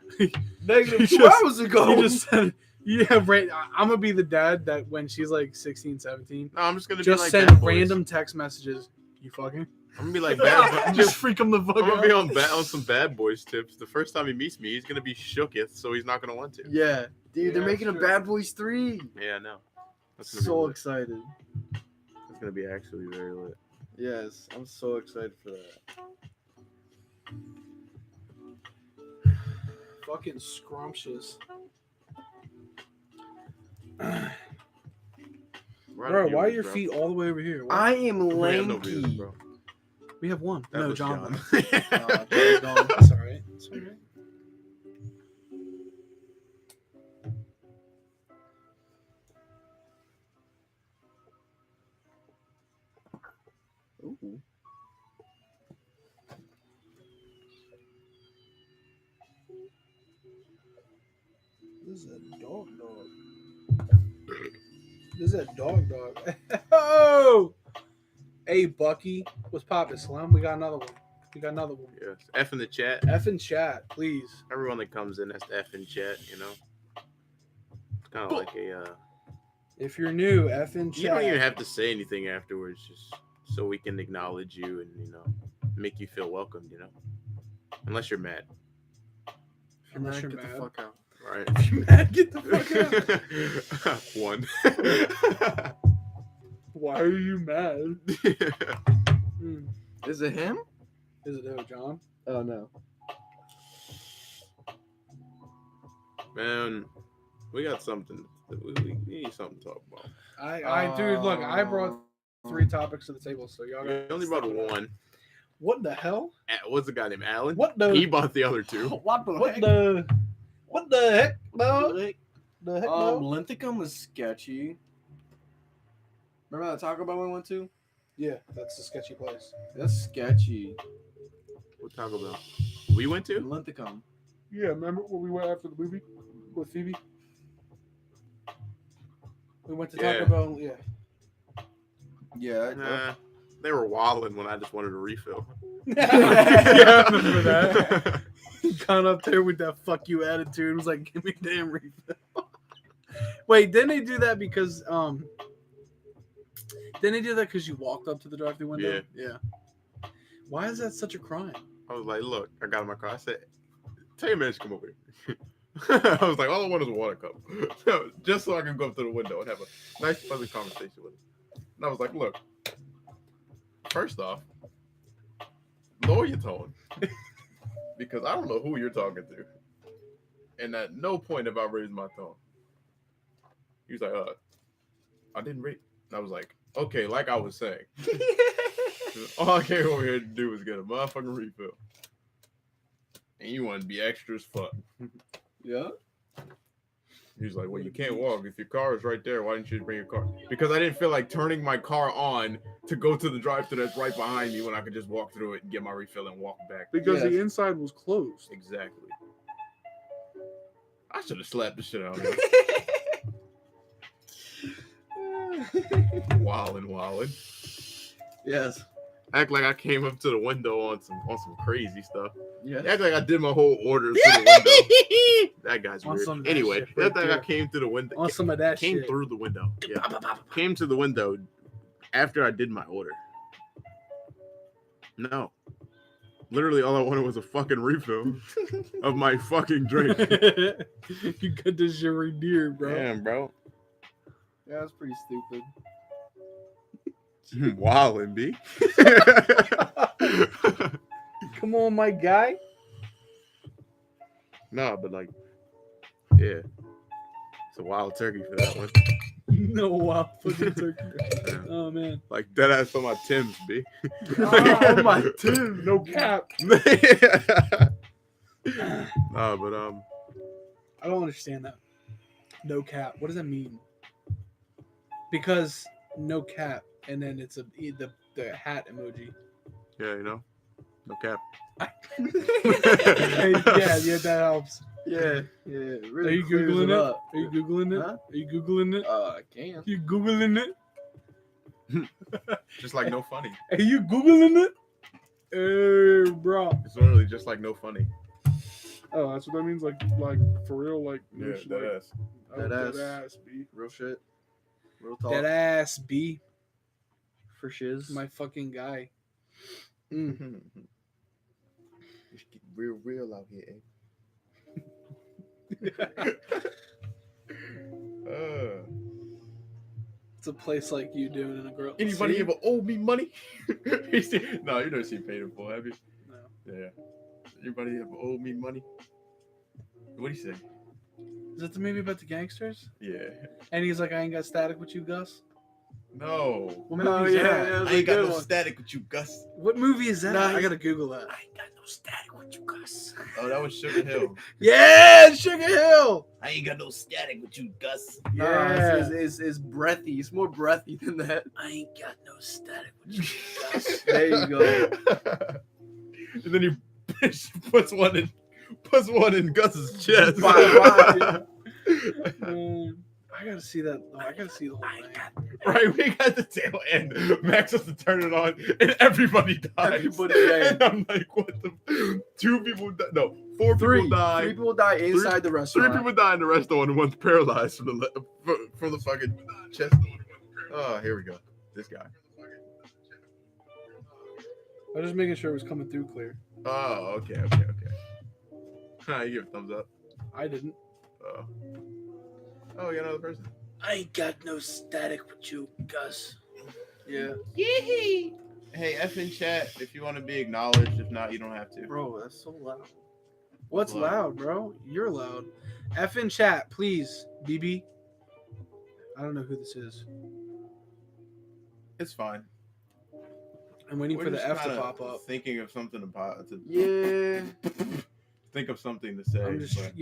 negative He 2 just- hours ago. He just said, "Yeah, right." I'm gonna be the dad that when she's like 16, 17, No, I'm just gonna just be like send Bad Boys. random text messages. You fucking I'm gonna be like Bad Boys. just freak him the fuck I'm gonna out. be on some Bad Boys tips. The first time he meets me, he's gonna be shooketh, so he's not gonna want to. Yeah, dude, they're Yeah, making sure. a Bad Boys 3. Yeah, no. That's gonna So be lit. excited. It's gonna be actually very lit. Yes, I'm so excited for that. Fucking scrumptious. We're out Bro, of why are viewers, your bro. feet all the way over here? Why? I am We have no lanky. viewers, bro. We have one. That no, was John. John. John's gone. That's all right. That's all right. Ooh. This is a dog. This is a dog. Oh! Hey, Bucky. What's poppin', Slim? We got another one. Yes. F in the chat. F in chat, please. Everyone that comes in has to F in chat, you know? It's kind of like a, If you're new, F in chat. you don't even have to say anything afterwards, just so we can acknowledge you and, you know, make you feel welcomed, you know? Unless you're mad. Unless you're Get the mad. fuck out. Right. If you're mad, get the fuck out. One. Why are you mad? Hmm. Is it him? Is it John? Oh no. Man, we got something. We need something to talk about. Dude, look, I brought 3 topics to the table, so y'all We got. only brought one. What the hell? What's the guy named Alan? What the? He bought the other 2. What the What the? What the heck, dog? The heck, dog? Linthicum was sketchy. Remember that Taco Bell we went to? Yeah, that's a sketchy place. That's sketchy. What Taco Bell? We went to? Linthicum. Yeah, remember when we went after the movie with Phoebe? We went to Taco Yeah. Bell. Yeah. Yeah. Nah, they were wilding when I just wanted a refill. Yeah, I remember that. He got up there with that "fuck you" attitude. It was like, "Give me a damn refill." Wait, didn't they do that because Didn't they do that because you walked up to the drive-thru window? Yeah. Why is that such a crime? I was like, look, I got in my car. I said, tell your man to come over here. I was like, all I want is a water cup. Just so I can go up to the window and have a nice, pleasant conversation with him. And I was like, look, first off, lower your tone. Because I don't know who you're talking to. And at no point have I raised my tone. He was like, I didn't rate. And I was like, okay, like I was saying. All I came over here to do was get a motherfucking refill. And you want to be extra as fuck. Yeah. He was like, well, you can't walk. If your car is right there, why didn't you bring your car? Because I didn't feel like turning my car on to go to the drive-thru that's right behind me when I could just walk through it and get my refill and walk back. Because Yes. the inside was closed. Exactly. I should have slapped the shit out of him. Wildin'. Yes. Act like I came up to the window on some crazy stuff. Yeah. Act like I did my whole order through the window. That guy's On some of weird. that Anyway, shit right that thing I there. came through the window. On some of that Came shit. through the window. Yeah. Came to the window after I did my order. No. Literally all I wanted was a fucking refill of my fucking drink. You got this shit right there, bro. Damn, bro. Yeah, that's pretty stupid. Wildin', B. Come on, my guy. Nah, but like, yeah, it's a wild turkey for that one. No, wow, fucking turkey. Yeah. Oh man. Like that ass for my Tim's, B. Oh my Tim, no cap. Nah, but I don't understand that. No cap. What does that mean? Because no cap, and then it's the hat emoji. yeah, no cap. Hey, yeah, that helps. Yeah, yeah. It really Are you clears googling it? up. Are you googling it? Huh? Are you googling it? I can. You googling it? Just like no funny. Are you googling it? Hey, bro. It's literally just like no funny. Oh, that's what that means. Like for real, like Yeah, no shit, that like, ass. oh, That dead ass. ass, B. Real shit. Real talk. Dead ass, B. For shiz. My fucking guy. Just get real out here, eh? It's a place like you doing in a girl. Anybody See? ever owe me money? No, you never seen Paid in Full, have you? No. Yeah. Anybody ever owe me money? What do you say? Is that the movie about the gangsters? Yeah. And he's like, I ain't got static with you, Gus. No. What movie is that? that was I a ain't got good no one. static with you, Gus. What movie is that? Nah, I he's- gotta Google that. I ain't got no static with you, Gus. Oh, that was Sugar Hill. Yeah, Sugar Hill. I ain't got no static with you, Gus. Yeah. It's breathy. It's more breathy than that. I ain't got no static with you, Gus. There you go. And then he puts one in Gus's chest. Bye. I gotta see that. Oh, I gotta see the whole thing. Right, we got the tail end. Max has to turn it on, and everybody dies. Everybody dies. And I'm like, what the? 2 people die. No, 4 people die. 3 people die inside the 3 restaurant. people die in the restaurant, and one's paralyzed from the fucking chest. Oh, here we go. This guy. I was just making sure it was coming through clear. Oh, okay. You give a thumbs up. I didn't. Oh, you got another person. I ain't got no static with you, Gus. Yeah. Yee! Hey, F in chat if you want to be acknowledged. If not, you don't have to. Bro, that's so loud. What's Loud. loud, bro? You're loud. F in chat, please, BB. I don't know who this is. It's fine. I'm waiting We're for the just F to kinda pop up. Thinking of something to Yeah. think of something to say. I'm just, but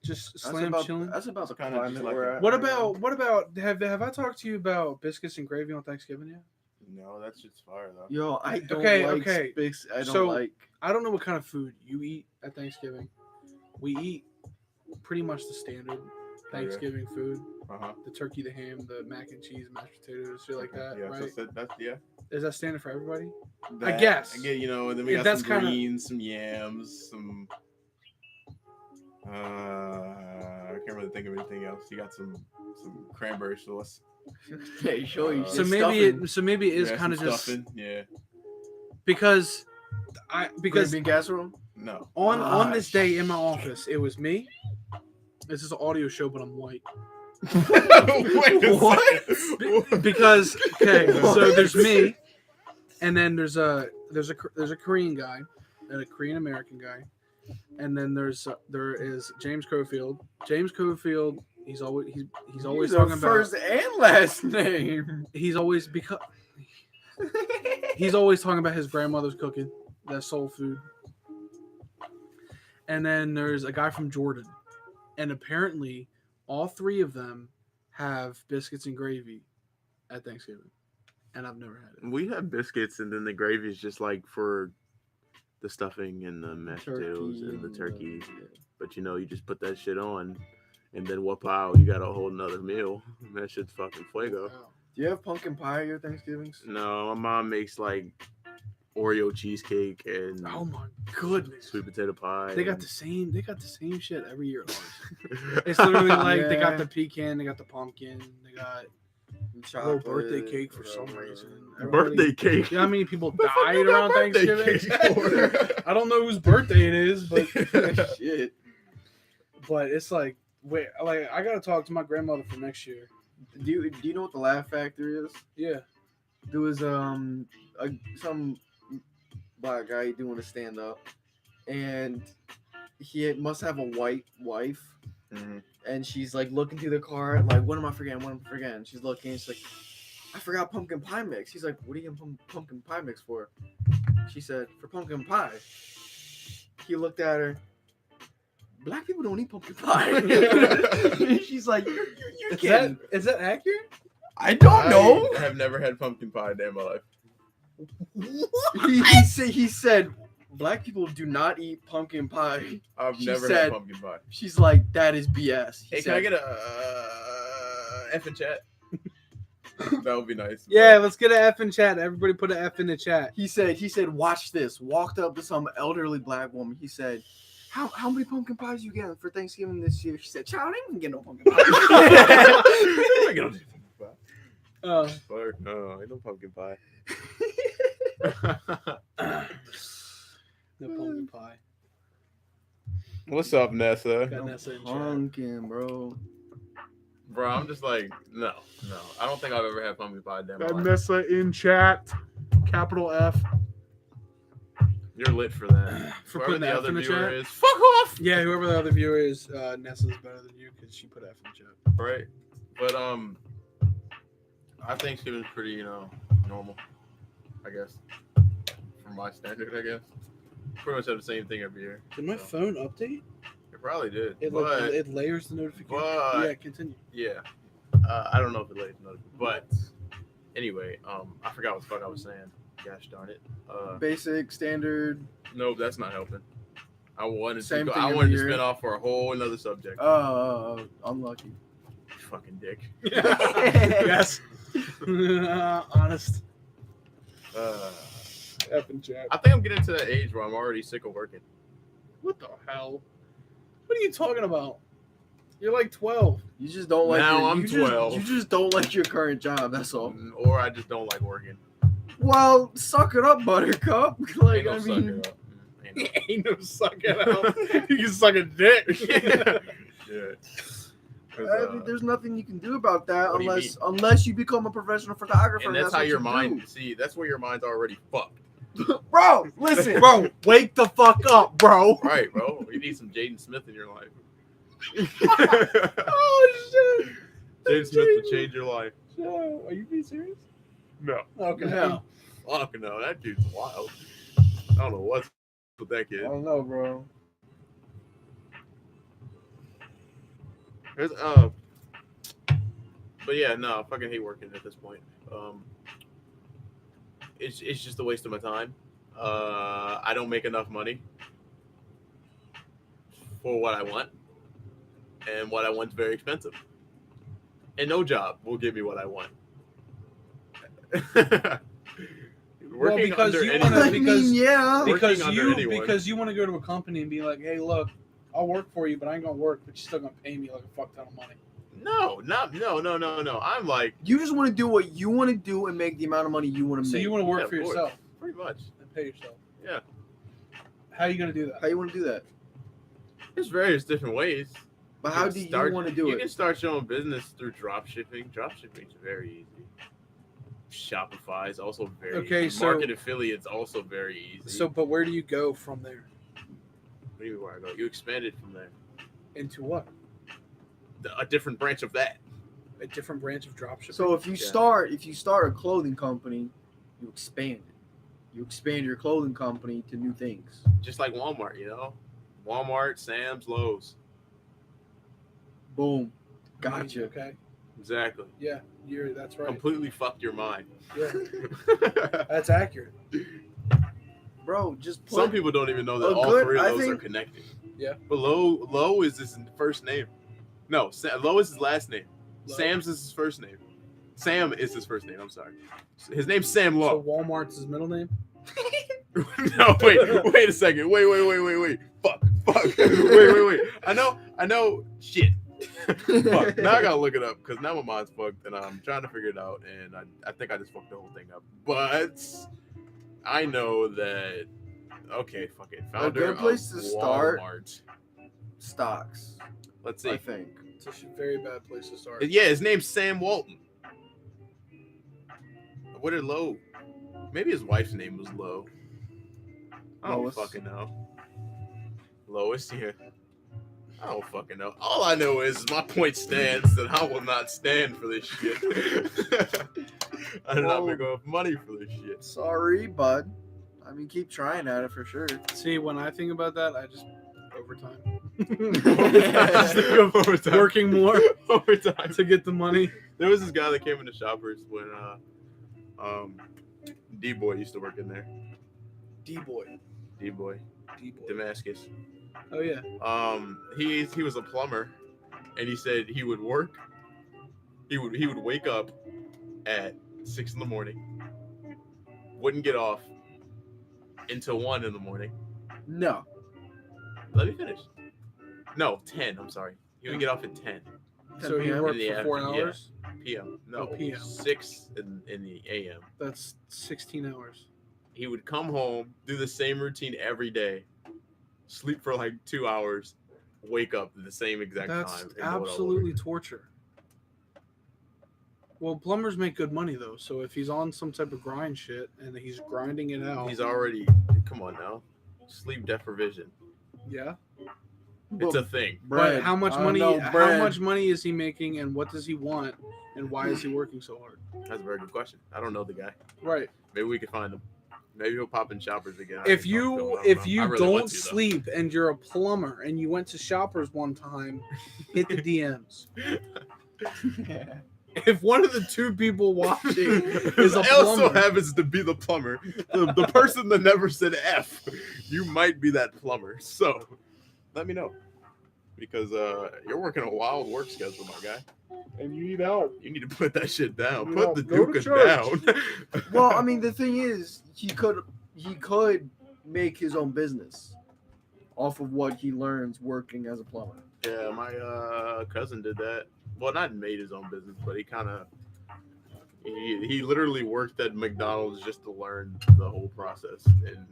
just That's slam about, chilling. that's about the Kinda climate just like we're a- at. What right now. about have I talked to you about biscuits and gravy on Thanksgiving yet? no, that's just fire though. Yo, I don't Okay, like okay. Spix. I don't So- like. I don't know what kind of food you eat at Thanksgiving. We eat pretty much the standard Thanksgiving food: Uh-huh. the turkey, the ham, the mac and cheese, mashed potatoes, shit like that. Yeah, right? so that's Is that standard for everybody? that, guess. Again, and then we Yeah, got that's some kinda- greens, some yams, some. I can't really think of anything else. You got some cranberry sauce. Hey, sure. You So said maybe it is Yeah, kind of some just stuffing. Yeah. because green bean casserole. No. on this Ah, day in my office it was me. This is an audio show, but I'm white. Wait a What? second. Because okay, so What? there's me, and then there's a Korean guy, and a Korean American guy, and then there is James Cofield. James Cofield, he's always He's talking our about first and last name. he's always talking about his grandmother's cooking, that soul food. And then there's a guy from Jordan, and apparently all 3 of them have biscuits and gravy at Thanksgiving, and I've never had it. We have biscuits, and then the gravy is just like for the stuffing and the mashed potatoes and the turkey. But you just put that shit on, and then wow, you got a whole nother meal. That shit's fucking fuego. Wow. Do you have pumpkin pie at your Thanksgivings? No, my mom makes like Oreo cheesecake and Oh my goodness! sweet potato pie. They got and- the same shit every year. At ours. It's literally like they got Yeah. the pecan, they got the pumpkin, they got a Chocolate, little birthday cake for some whatever. reason. birthday cake. You know how many people What the fuck died you got around birthday Thanksgiving? cake for? I don't know whose birthday it is, but Shit. it's like wait, I gotta talk to my grandmother for next year. Do you know what the laugh factor is? Yeah, there was some black guy doing a stand up, and he must have a white wife, and she's like looking through the car, like, what am I forgetting? What am I forgetting? She's looking, she's like, I forgot pumpkin pie mix. He's like, what are you getting pumpkin pie mix for? She said, for pumpkin pie. He looked at her. Black people don't eat pumpkin pie. She's like, you're kidding. Is that accurate? I don't know. I have never had pumpkin pie a day in my life. He said, black people do not eat pumpkin pie. I've She never said- had pumpkin pie. She's like, that is BS. He Hey, said, can I get a F in chat? That would be nice. Yeah, let's get an F in chat. Everybody put an F in the chat. He said, watch this. Walked up to some elderly black woman. He said, how many pumpkin pies you getting for Thanksgiving this year? She said, child, I ain't gonna get no pumpkin pie. I get no pumpkin pie. Oh, Fuck no, ain't no pumpkin pie. no pumpkin pie. What's up, Nessa? Got Nessa in chat. Pumpkin, bro. Bro, I'm just like, no. I don't think I've ever had pumpkin pie a day in my life. Nessa in chat. Capital F. You're lit for that. For Whoever putting the the F other in the viewer chat? is, fuck off! Yeah, whoever the other viewer is, Nessa's better than you because she put F in the chat. Right? But, I think Thanksgiving's pretty, normal. I guess. From my standard, I guess. Pretty much have the same thing every year. Did my phone update? It probably did. It but, it layers the notification. but- Yeah, continue. yeah. I don't know if it lays no, but anyway, I forgot what the fuck I was saying. Gosh darn it. Basic, standard. No, that's not helping. I wanted Same to thing I every wanted to year. spin off for a whole another subject. Unlucky. Fucking dick. Yes. Honest. F in chat. I think I'm getting to that age where I'm already sick of working. What the hell? What are you talking about? You're like 12. You just don't like Now your, I'm you 12. you just don't like your current job, that's all. Or I just don't like working. Well, suck it up, Buttercup. Like, Ain't no I suck mean, it up. Ain't no- Ain't no sucking out. You can suck a dick. Yeah. 'Cause, there's nothing you can do about that What do you unless you become a professional photographer. and that's how what your you mind. do. See, that's where your mind's already fucked. Bro, listen. Bro, wake the fuck up, bro. Right, bro. You need some Jaden Smith in your life. Oh, shit. Jaden Smith to change your life. Joe, are you being serious? No. Okay. Yeah. Fuck no, that dude's wild. I don't know what's with that I kid. don't know, bro. There's, but yeah, no, I fucking hate working at this point. It's just a waste of my time. I don't make enough money for what I want, and what I want is very expensive. And no job will give me what I want. Working because under you anyone- wanna- I mean, yeah. Working under anyone. because you want to go to a company and be like, hey, look, I'll work for you, but I ain't gonna work, but you're still gonna pay me like a fuck ton of money. No. I'm like, You just want to do what you want to do and make the amount of money you want to So make. you want to work Yeah, for of course. yourself pretty much. and pay yourself. Yeah. How are you gonna do that? How you want to do that? There's various different ways. But how can do you start- want to do You it? can start your own business through drop shipping. Drop shipping is very easy. Shopify is also very Okay, easy. so- Market affiliates also very easy. So, but where do you go from there? what do you mean where I go? You expand it from there. Into what? A different branch of that. A different branch of dropshipping? So if you start a clothing company, you expand it. You expand your clothing company to new things. Just like Walmart, Walmart, Sam's, Lowe's. Boom. Gotcha. Okay. Exactly. Yeah, that's right. Completely fucked your mind. Yeah, that's accurate. Bro, just put Some people don't even know that A all good- three of I those are think- connected. Yeah. But Lowe is his first name. No, Lowe is his last name. Lowe. Sam's is his first name. Sam is his first name. I'm sorry. His name's Sam So Lowe. Walmart's his middle name? No, wait a second. Wait. Fuck. Wait. I know. Shit. Fuck. Now I gotta look it up because now my mind's fucked and I'm trying to figure it out and I think I just fucked the whole thing up. But I know that. Okay, fuck it. Founder good place of to start. Walmart. stocks. Let's I see. think. It's a very bad place to start. Yeah, his name's Sam Walton. What did Lowe? Maybe his wife's name was Lowe. I don't Lois. fucking know. Lois, yeah. I don't fucking know. All I know is my point stands that I will not stand for this shit. I do not make enough money for this shit. Sorry, bud. I mean, keep trying at it for sure. See, when I think about that, I just overtime. Just think of overtime. Working more Overtime. to get the money. There was this guy that came into Shoppers when D-Boy used to work in there. D-boy. D-Boy. D-boy. Damascus. Oh yeah. He was a plumber, and he said he would work. He would wake up at 6 a.m, wouldn't get off until 1 a.m. No. Let me finish. No, 10. I'm sorry. He would get off at 10 So he 10 p.m. worked in the for 4 afternoon, hours. p.m. No, Oh, p.m. 6 in the a.m. That's 16 hours. He would come home, do the same routine every day, sleep for like 2 hours, wake up at the same exact That's time. and go it all over. absolutely torture. Well, plumbers make good money though, so if he's on some type of grind shit and he's grinding it out, He's already. Come on now, sleep deprivation. yeah. It's a thing. But how much money? No, How bread. much money is he making, and what does he want, and why is he working so hard? That's a very good question. I don't know the guy. Right. Maybe we can find him. Maybe he'll pop in Shoppers again. I If can talk to him. I you don't if know. you I really don't want to, though. sleep and you're a plumber and you went to Shoppers one time, hit the DMs. If one of the two people watching is a It also plumber, happens to be the plumber, the person that never said F. You might be that plumber. So let me know, because you're working a wild work schedule, my guy. And you need help. You need to put that shit down. Yeah, Put the go to Duca church. down. Well, I mean, the thing is, he could make his own business off of what he learns working as a plumber. Yeah, my cousin did that. Well, not made his own business, but he literally worked at McDonald's just to learn the whole process, and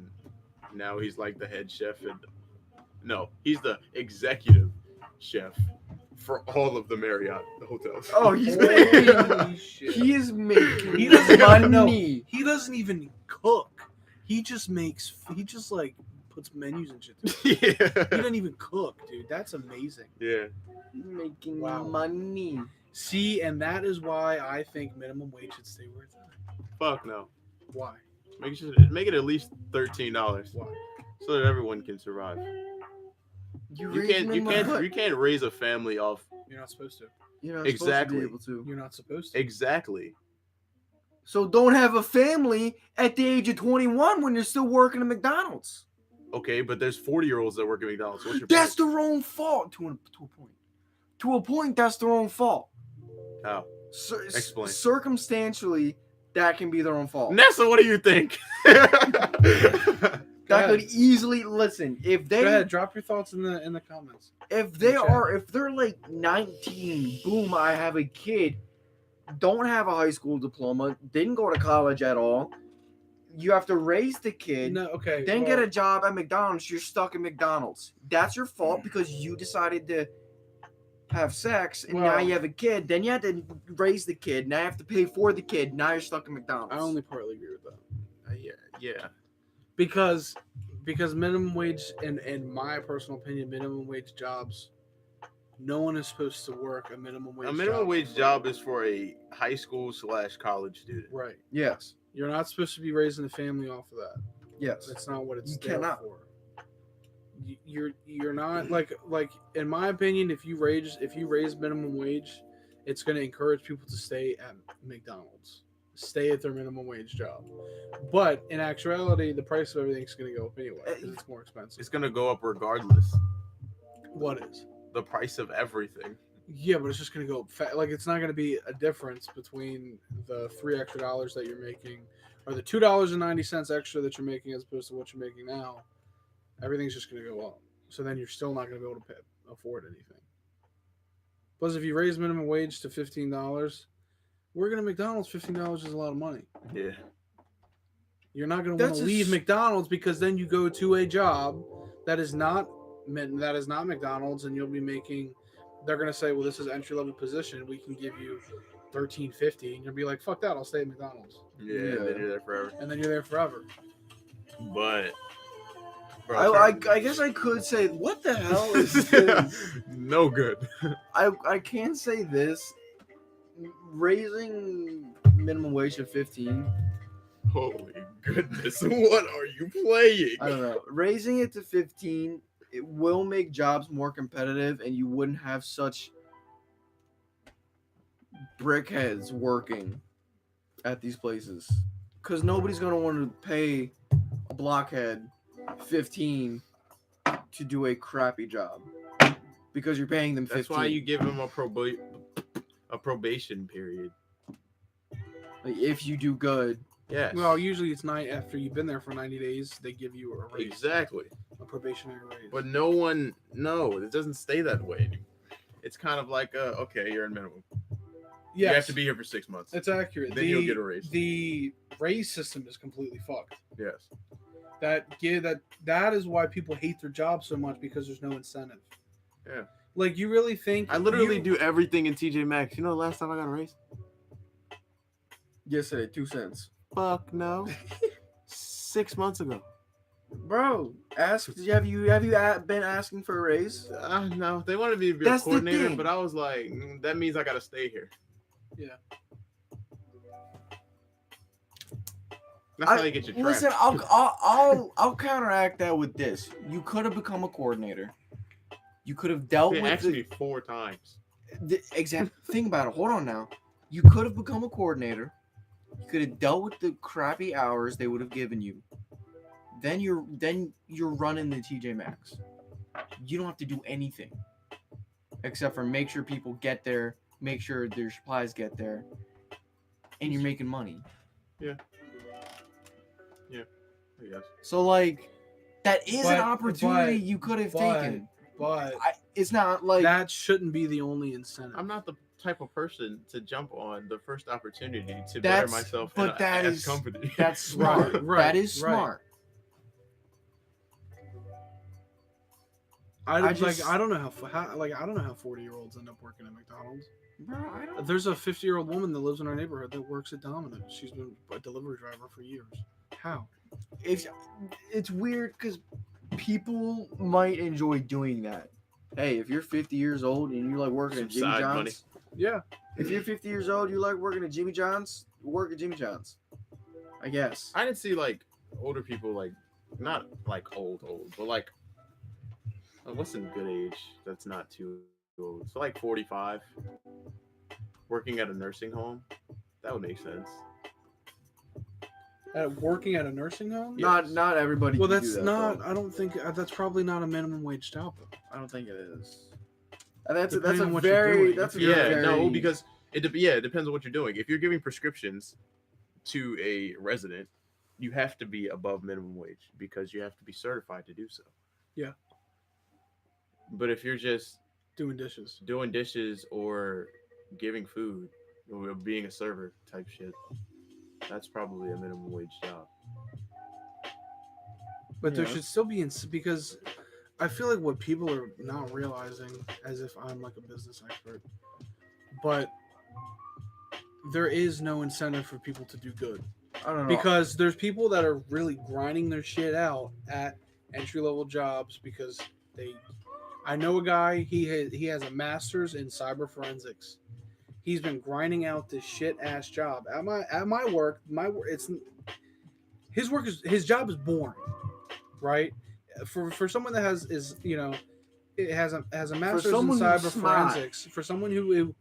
now he's like the head chef. He's the executive chef for all of the Marriott hotels. Oh, he's Holy shit. he is making He doesn't even know. money. He doesn't even cook. He just like puts menus and shit together. He yeah, doesn't even cook, dude. That's amazing. yeah. Making Wow. money. See, and that is why I think minimum wage should stay where it's at. Fuck no. Why? Make it at least $13, Why? so that everyone can survive. You can't raise a family off. You're not supposed to. You're not Exactly. supposed to be able to. You're not supposed to. Exactly. So don't have a family at the age of 21 when you're still working at McDonald's. Okay, but there's 40-year-olds that work at McDonald's. What's your That's point? their own fault to a point. To a point, that's their own fault. How? Explain. Circumstantially, that can be their own fault. Nessa, what do you think? That could easily listen if Go ahead, they drop your thoughts in the comments. if they Chat. are if they're like 19, boom, I have a kid, don't have a high school diploma, didn't go to college at all. You have to raise the kid, No, okay. then well, get a job at McDonald's. You're stuck at McDonald's. That's your fault because you decided to have sex and now Well- you have a kid. Then you have to raise the kid. Now you have to pay for the kid. Now you're stuck at McDonald's. I only partly agree with that. yeah. Because minimum wage, in my personal opinion, minimum wage jobs, no one is supposed to work a minimum wage. A minimum wage job is for a high school / college student. right. Yes. You're not supposed to be raising a family off of that. Yes. That's not what it's You there cannot. for. You're not like in my opinion, if you raise minimum wage, it's going to encourage people to stay at McDonald's, stay at their minimum wage job. But in actuality, the price of everything's going to go up anyway because it's more expensive. It's gonna go up regardless. What is? The price of everything. Yeah, but it's just going to go up. Like it's not going to be a difference between the $3 extra that you're making or the $2.90 extra that you're making as opposed to what you're making now. Everything's just going to go up. So then you're still not going to be able to afford anything. Plus, if you raise minimum wage to $15, working at McDonald's, $15 is a lot of money. Yeah. You're not going to want That's to a leave s- McDonald's because then you go to a job that is not McDonald's, and you'll be making. They're going to say, "Well, this is entry level position. We can give you $13.50, and you'll be like, "Fuck that! I'll stay at McDonald's," Yeah, Yeah. then you're there forever. and then you're there forever. But bro, I guess I could say, what the hell is this? no good. I can't say this. Raising minimum wage to 15. Holy goodness, what are you playing? I don't know. Raising it to 15, it will make jobs more competitive, and you wouldn't have such brickheads working at these places. Because nobody's going to want to pay a blockhead 15 to do a crappy job. Because you're paying them 15. That's why you give them a probation period. Like, if you do good. Yes. Well, usually it's after you've been there for 90 days, they give you a raise, exactly. a probationary raise. But no, it doesn't stay that way anymore. It's kind of like, okay, you're in minimum. You have to be here for 6 months. It's accurate. Then you'll get a raise. The raise system is completely fucked. Yes. That is why people hate their job so much, because there's no incentive. Yeah. Like, you really think I literally do everything in TJ Maxx. You know the last time I got a raise? Yesterday, 2 cents. Fuck no. 6 months ago. Bro, have you been asking for a raise? No, they wanted me to be That's a the coordinator, thing. but I was like, that means I gotta stay here. Yeah. That's how you get your trash. Listen, I'll counteract that with this. You could have become a coordinator. You could have dealt They with asked me 4 times. the exact think about it. Hold on now. You could have become a coordinator. You could have dealt with the crappy hours they would have given you. Then you're running the TJ Maxx. You don't have to do anything except for make sure people get there, make sure their supplies get there, and you're making money. Yeah, I guess. So like, that is an But- opportunity but- you could have but- taken. But It's not like that shouldn't be the only incentive. I'm not the type of person to jump on the first opportunity to better That's- myself but in that an is- ass company. that's smart. Right, that is right. smart. I just- don't know I don't know how 40-year-olds end up working at McDonald's. Bro, I don't. There's a 50-year-old woman that lives in our neighborhood that works at Domino's. She's been a delivery driver for years. How? It's weird because people might enjoy doing that. Hey, if you're 50 years old and you like working Some at Jimmy side John's, money. Yeah. if you're 50 years old, you like working at Jimmy John's, work at Jimmy John's. I guess. I didn't see like older people, like not like old, but like what's a good age that's not too old? So like 45, working at a nursing home. That would make sense. Working at a nursing home? Yeah. Not everybody. Well, can that's do that, not. though. I don't think that's probably not a minimum wage job. I don't think it is. And that's Depending a on what you're very. doing. That's a Yeah, very, no, because it depends on what you're doing. If you're giving prescriptions to a resident, you have to be above minimum wage because you have to be certified to do so. Yeah. But if you're just Doing dishes. doing dishes or giving food or being a server type shit, that's probably a minimum wage job. But there Yeah. should still be because I feel like what people are not realizing, as if I'm like a business expert, but there is no incentive for people to do good. I don't know. Because there's people that are really grinding their shit out at entry level jobs because I know a guy, he has a master's in cyber forensics. He's been grinding out this shit ass job at my work. It's his job is boring, right? For someone that has a master's in someone who's cyber smart. forensics, for someone who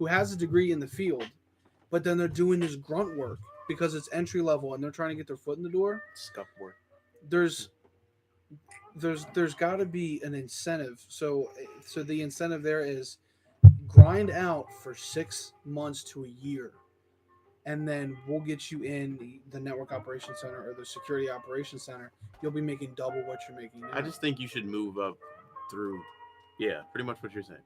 has a degree in the field, but then they're doing this grunt work because it's entry level and they're trying to get their foot in the door. Scuff work. There's got to be an incentive. So the incentive there is grind out for 6 months to a year, and then we'll get you in the network operations center or the security operations center. You'll be making double what you're making now. I just think you should move up through, pretty much what you're saying.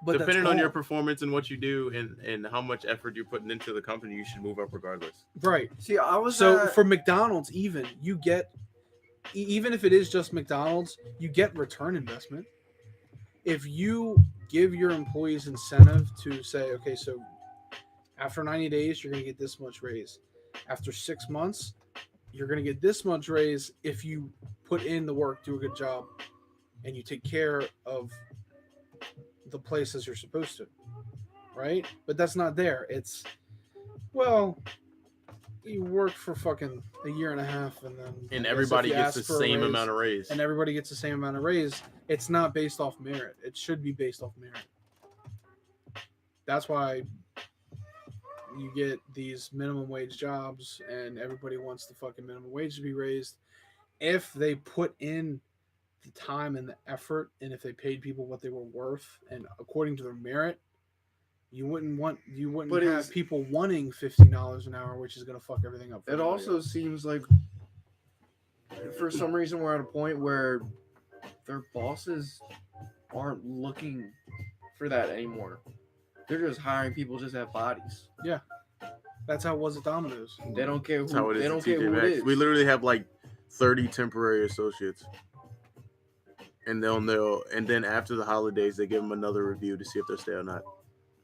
but that's Depending on your all. performance and what you do and how much effort you're putting into the company, you should move up regardless. Right. See, I was So for McDonald's, even you get, even if it is just McDonald's, you get return investment. If you give your employees incentive to say, okay, so After 90 days, you're going to get this much raise. After 6 months, you're going to get this much raise if you put in the work, do a good job, and you take care of the places you're supposed to, right? But that's not there. It's, well, you work for fucking a year and a half, and then And I guess everybody if you gets the ask for a same raise, amount of raise. and everybody gets the same amount of raise. It's not based off merit. It should be based off merit. That's why you get these minimum wage jobs, and everybody wants the fucking minimum wage to be raised. If they put in the time and the effort, and if they paid people what they were worth, and according to their merit, you wouldn't But have is- people wanting $15 an hour, which is gonna fuck everything up. For It everybody also else. seems like for some reason we're at a point where their bosses aren't looking for that anymore. They're just hiring people just to have bodies. That's how it was at Domino's. They don't care That's how who. it is They at don't care TJ who it Maxx. is. We literally have like 30 temporary associates. And and then after the holidays, they give them another review to see if they'll stay or not.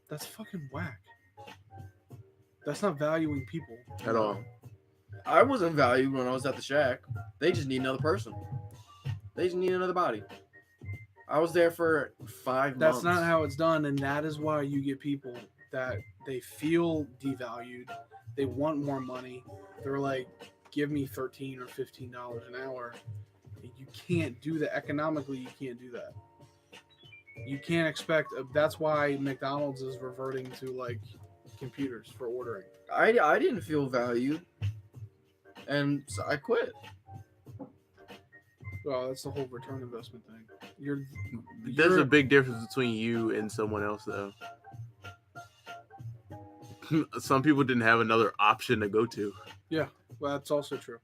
That's fucking whack. That's not valuing people. At all. I wasn't valued when I was at the shack. They just need another person. They just need another body. I was there for 5 months. That's not how it's done, and that is why you get people that they feel devalued. They want more money. They're like, give me $13 or $15 an hour. You can't do that economically. You can't do that. You can't expect. That's why McDonald's is reverting to like computers for ordering. I didn't feel valued, and so I quit. Well, that's the whole return investment thing. There's a big difference between you and someone else, though. Some people didn't have another option to go to. Well, that's also true.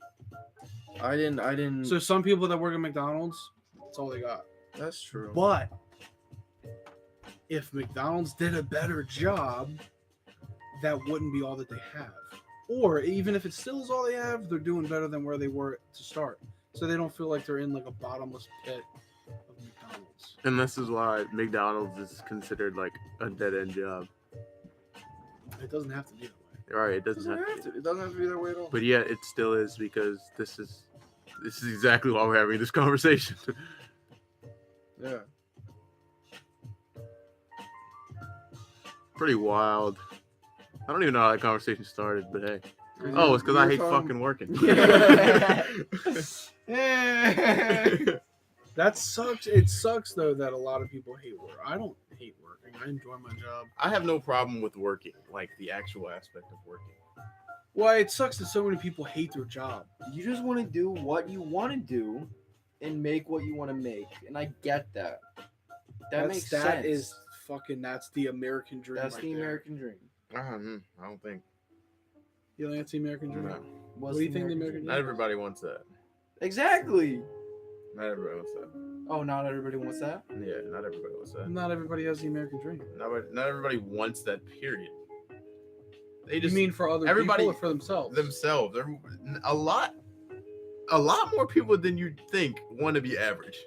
I didn't. So some people that work at McDonald's, that's all they got. That's true. But if McDonald's did a better job, that wouldn't be all that they have. Or even if it still is all they have, they're doing better than where they were to start. So they don't feel like they're in like a bottomless pit of McDonald's. And this is why McDonald's is considered like a dead-end job. It doesn't have to be that way. Right, it It doesn't doesn't have have to. It doesn't have to be that way at all. But yeah, it still is, because this is exactly why we're having this conversation. Yeah. Pretty wild. I don't even know how that conversation started, but hey. Cause Oh, you- it's because you I were hate talking- fucking working. That sucks. It sucks though that a lot of people hate work. I don't hate working. I enjoy my job. I have no problem with working, like the actual aspect of working. Well, it sucks that so many people hate their job. You just want to do what you want to do, and make what you want to make, and I get that. That makes sense. That is fucking. That's the American dream. That's right the there. American dream. I don't think. You think that's the American dream? No. What do you think the American Not dream? everybody wants that. Exactly. Not everybody wants that. Oh, not everybody wants that. Yeah, not everybody wants that. Not everybody has the American dream. Not everybody wants that, period. They You just mean for other everybody- people or for themselves? themselves. A lot more people than you'd think want to be average.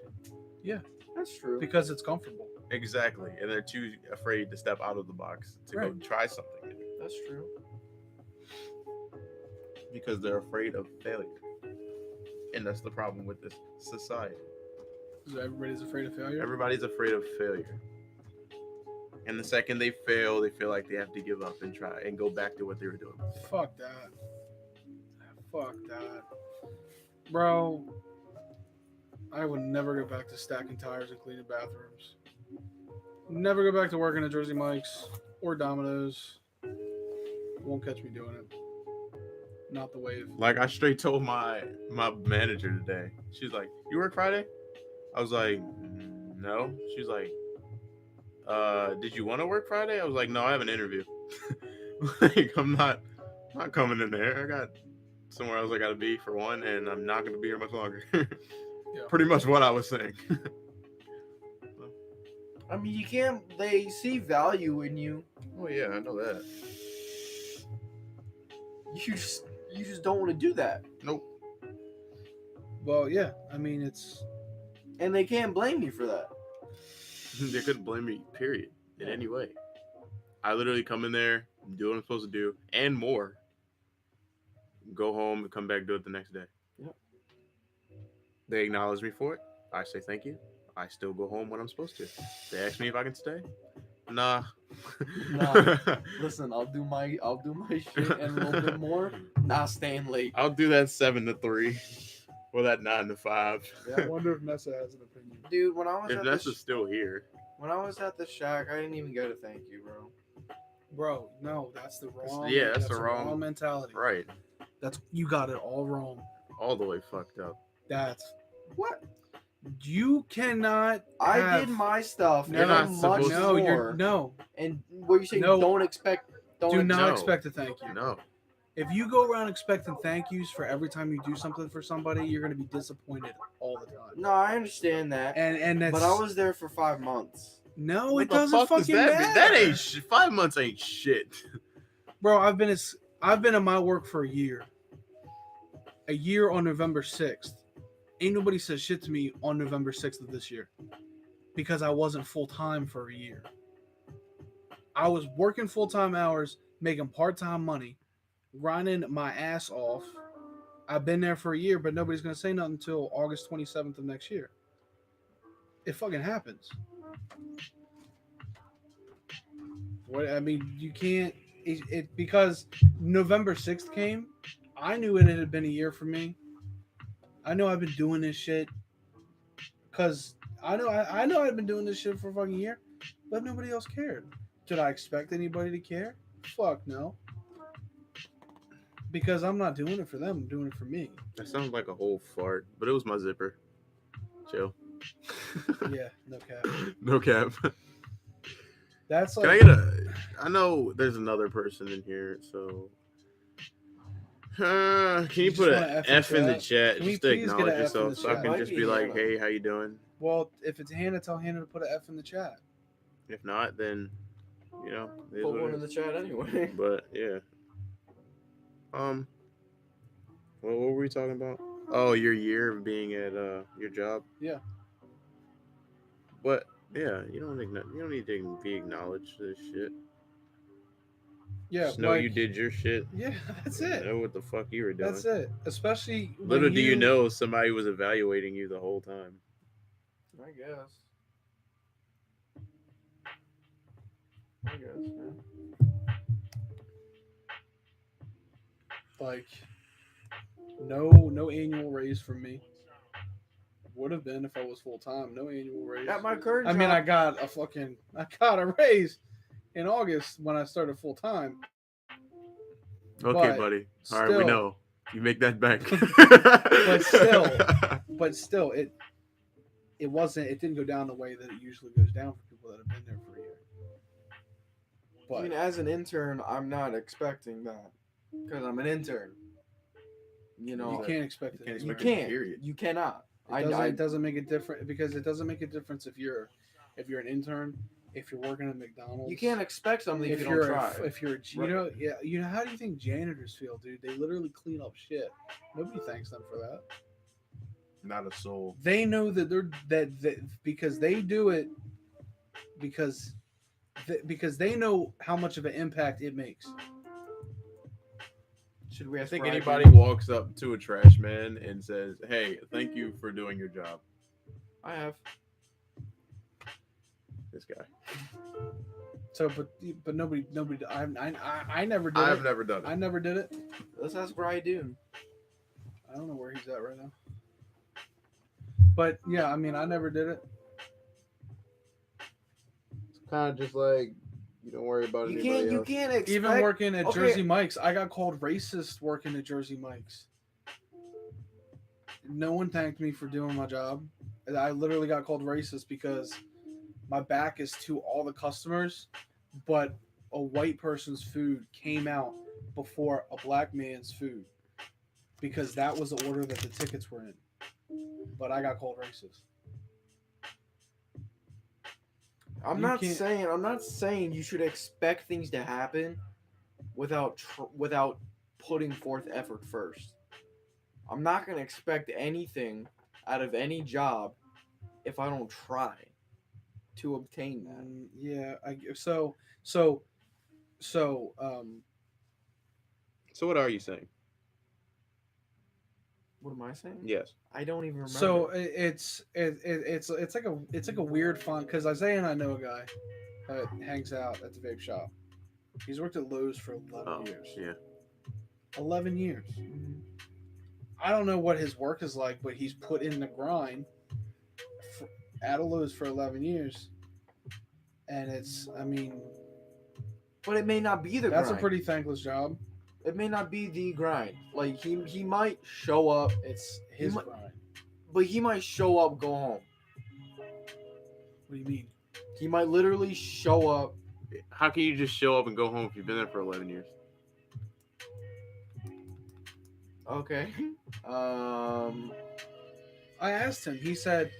That's true. Because it's comfortable. Exactly. And they're too afraid to step out of the box to go Right. try something new That's true. because they're afraid of failure. And that's the problem with this society. So everybody's afraid of failure. Everybody's afraid of failure. And the second they fail, they feel like they have to give up and try and go back to what they were doing. Fuck that. Fuck that. Bro, I would never go back to stacking tires and cleaning bathrooms. Never go back to working at Jersey Mike's or Domino's. Won't catch me doing it. Not the wave. Like I straight told my manager today. She's like, "You work Friday?" I was like, "No." She's like, "Did you want to work Friday?" I was like, "No, I have an interview." Like I'm not coming in there. I got somewhere else I got to be for one, and I'm not going to be here much longer. Yeah. Pretty much what I was saying. I mean, you can't. They see value in you. Oh yeah, I know that. You just don't want to do that, Nope. Well, yeah. I mean, it's and they can't blame you for that. They couldn't blame me, period, in any way. I literally come in there do what I'm supposed to do, and more. Go home and come back, do it the next day. Yep. They acknowledge me for it. I say thank you. I still go home when I'm supposed to. They ask me if I can stay. Nah. Nah. Listen, I'll do my shit and a little bit more. Not staying late. I'll do that 7 to 3 or that 9 to 5. I wonder if Nessa has an opinion. Dude, when I was If at Nessa's still here. when I was at the shack, I didn't even get a thank you, bro. Bro, no, that's the wrong. Yeah, that's the the wrong- mentality. Right. That's you got it all wrong. All the way fucked up. That's What? you cannot. I have- did my stuff. No, You're not much supposed to- no, more. you're no. And what you saying? No. Don't expect. Do not No. expect a thank you. No. If you go around expecting thank yous for every time you do something for somebody, you're gonna be disappointed all the time. No, I understand that. And that's But I was there for 5 months. no, What it the doesn't fuck does fucking that matter. mean? That ain't 5 months ain't shit. Bro, I've been in my work for a year. A year on November 6th. Ain't nobody said shit to me on November 6th of this year. Because I wasn't full time for a year. I was working full time hours, making part time money, grinding my ass off. I've been there for a year, but nobody's gonna say nothing until August 27th of next year. It fucking happens. What I mean, you can't. It because November 6th came. I knew it had been a year for me. I know I've been doing this shit because I know I've been doing this shit for a fucking year, but nobody else cared. Did I expect anybody to care? Fuck no. Because I'm not doing it for them. I'm doing it for me. That sounds like a whole fart, but it was my zipper. Chill. Yeah, no cap. No cap. That's Can I like get I know there's another person in here, so. Can you just put want an a F in the chat? chat Can we just to please get acknowledge a F in the yourself so I chat? can Might just be be like, Hannah. hey, how you doing? well, if it's Hannah, tell Hannah to put an F in the chat. If not, then, it is Put what one it in the is. chat anyway. But, yeah. What were we talking about? Oh, your year of being at your job? Yeah. But, yeah, you don't need to be acknowledged for this shit. Yeah, Just know like, you did your shit. Yeah, that's it. Know what the fuck you were doing. That's it. Especially when Little do you know somebody was evaluating you the whole time. I guess. Yeah. like no annual raise from me. Would have been if I was full time. No annual raise. At my current I mean, job, I got a raise in August when I started full time. Okay, But buddy. All right, we still- know. You make that back. But still, it didn't go down the way that it usually goes down for people that have been there for a year. But I mean, as an intern, I'm not expecting that because I'm an intern. You know, you can't expect you it. can't You expect it, can't. period. You cannot. It doesn't make a difference because it doesn't make a difference if you're an intern, if you're working at McDonald's. You can't expect something if you you're don't try. if you're you know how do you think janitors feel, dude? They literally clean up shit. Nobody thanks them for that. Not a soul. They know that that because they do it because they know how much of an impact it makes. Should we I ask think Brad anybody Pitt? walks up to a trash man and says, "Hey, thank you for doing your job." I have. This guy. So, but nobody. I never did I've it. never done I it. never did it. Let's ask Brian. I don't know where he's at right now. But yeah, I mean, I never did it. It's kind of just like you don't worry about anybody You else. can't expect. Even working at okay. Jersey Mike's, I got called racist working at Jersey Mike's. No one thanked me for doing my job. I literally got called racist because my back is to all the customers, but a white person's food came out before a black man's food because that was the order that the tickets were in. But I got called racist. I'm You not can't- saying you should expect things to happen without putting forth effort first. I'm not gonna expect anything out of any job if I don't try to obtain that. Yeah, So, So what are you saying? What am I saying? Yes. I don't even remember. so it's like a weird fun because Isaiah and I know a guy that hangs out at the vape shop. He's worked at Lowe's for 11 years. Yeah. 11 years. Mhm. I don't know what his work is like, but he's put in the grind at a Lowe's for 11 years. And it's, I mean, But it may not be the that's grind. a pretty thankless job. It may not be the grind. Like he might show up, It's his might- grind. but he might show up, go home. What do you mean? He might literally show up. How can you just show up and go home if you've been there for 11 years? Okay. I asked him. He said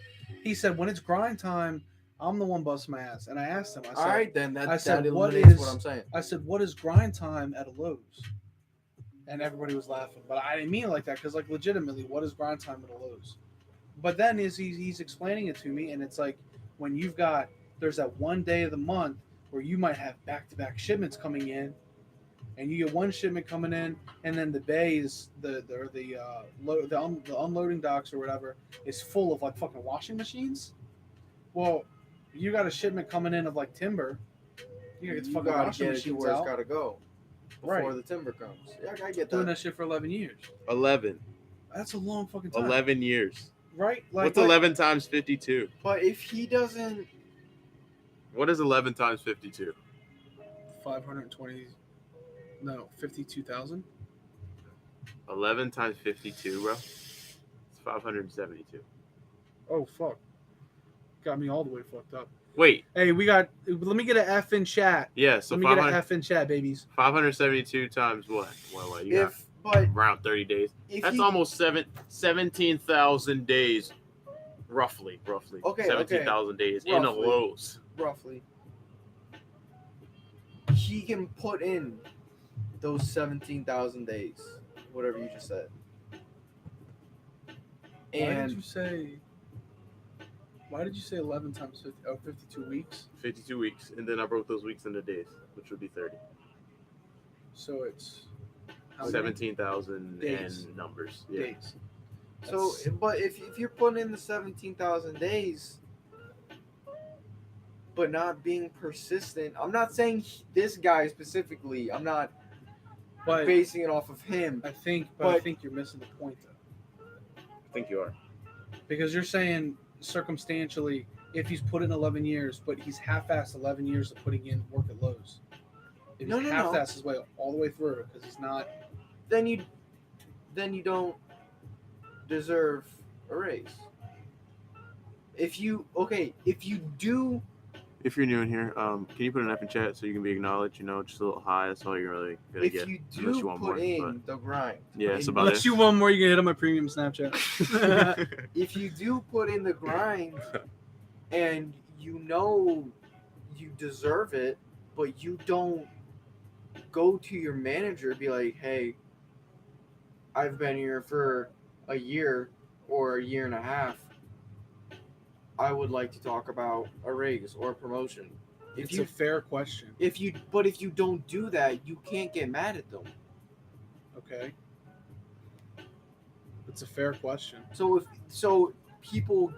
when it's grind time, I'm the one busting my ass. And I asked him. I said, All right, then I that said, what eliminates is- what I'm saying. I said, what is grind time at a Lowe's? And everybody was laughing, but I didn't mean it like that because, like, legitimately, what is grind time at a Lowe's? But then he's explaining it to me, and it's like when there's that one day of the month where you might have back-to-back shipments coming in, and you get one shipment coming in, and then the bay is the unloading docks or whatever is full of like fucking washing machines. Well, you got a shipment coming in of like timber. You gotta get the fucking gotta washing get it to machines where out. it's gotta go before Right. the timber comes. Yeah, I get Doing that. that shit for 11 years. 11. That's a long fucking time. 11 years. Right? Like, What's 11 times 52? But if he doesn't, What is 11 times 52? 520. No, 52,000. 11 times 52, bro. It's 572. Oh fuck! Got me all the way fucked up. Wait. Hey, let me get an F in chat. Yeah, so Let me get an 500, F in chat, babies. 572 times what? What you got? but Around 30 days. if That's he, almost 17,000 days. Roughly. Okay, 17,000 days in a Roughly. Lowe's. roughly, he can put in those 17,000 days, whatever you just said. Why did you say 11 times 50? Oh, 52 weeks. 52 weeks. And then I broke those weeks into days, which would be 30. So it's how many 17,000 Days. and numbers. Yeah. days. So, That's- but if you're putting in the 17,000 days, but not being persistent, I'm not saying this guy specifically. I'm not But basing it off of him. I think but- you're missing the point though, I think you are. because you're saying circumstantially if he's put in 11 years, but he's half-assed 11 years of putting in work at Lowe's. If No, he's no, no. half-assed his way all the way through because he's not. Then you don't deserve a raise. If you do, If you're new in here, can you put an F in chat so you can be acknowledged? You know, just a little high. That's all you're really gonna if get. you unless do you want put more, in the grind, Yeah, it's in- about Unless you want more, you can hit on my premium Snapchat. if you do put in the grind and you know you deserve it, but you don't go to your manager and be like, hey, I've been here for a year or a year and a half. I would like to talk about a raise or a promotion. It's a fair question. If you don't do that, you can't get mad at them. Okay. It's a fair question. So if people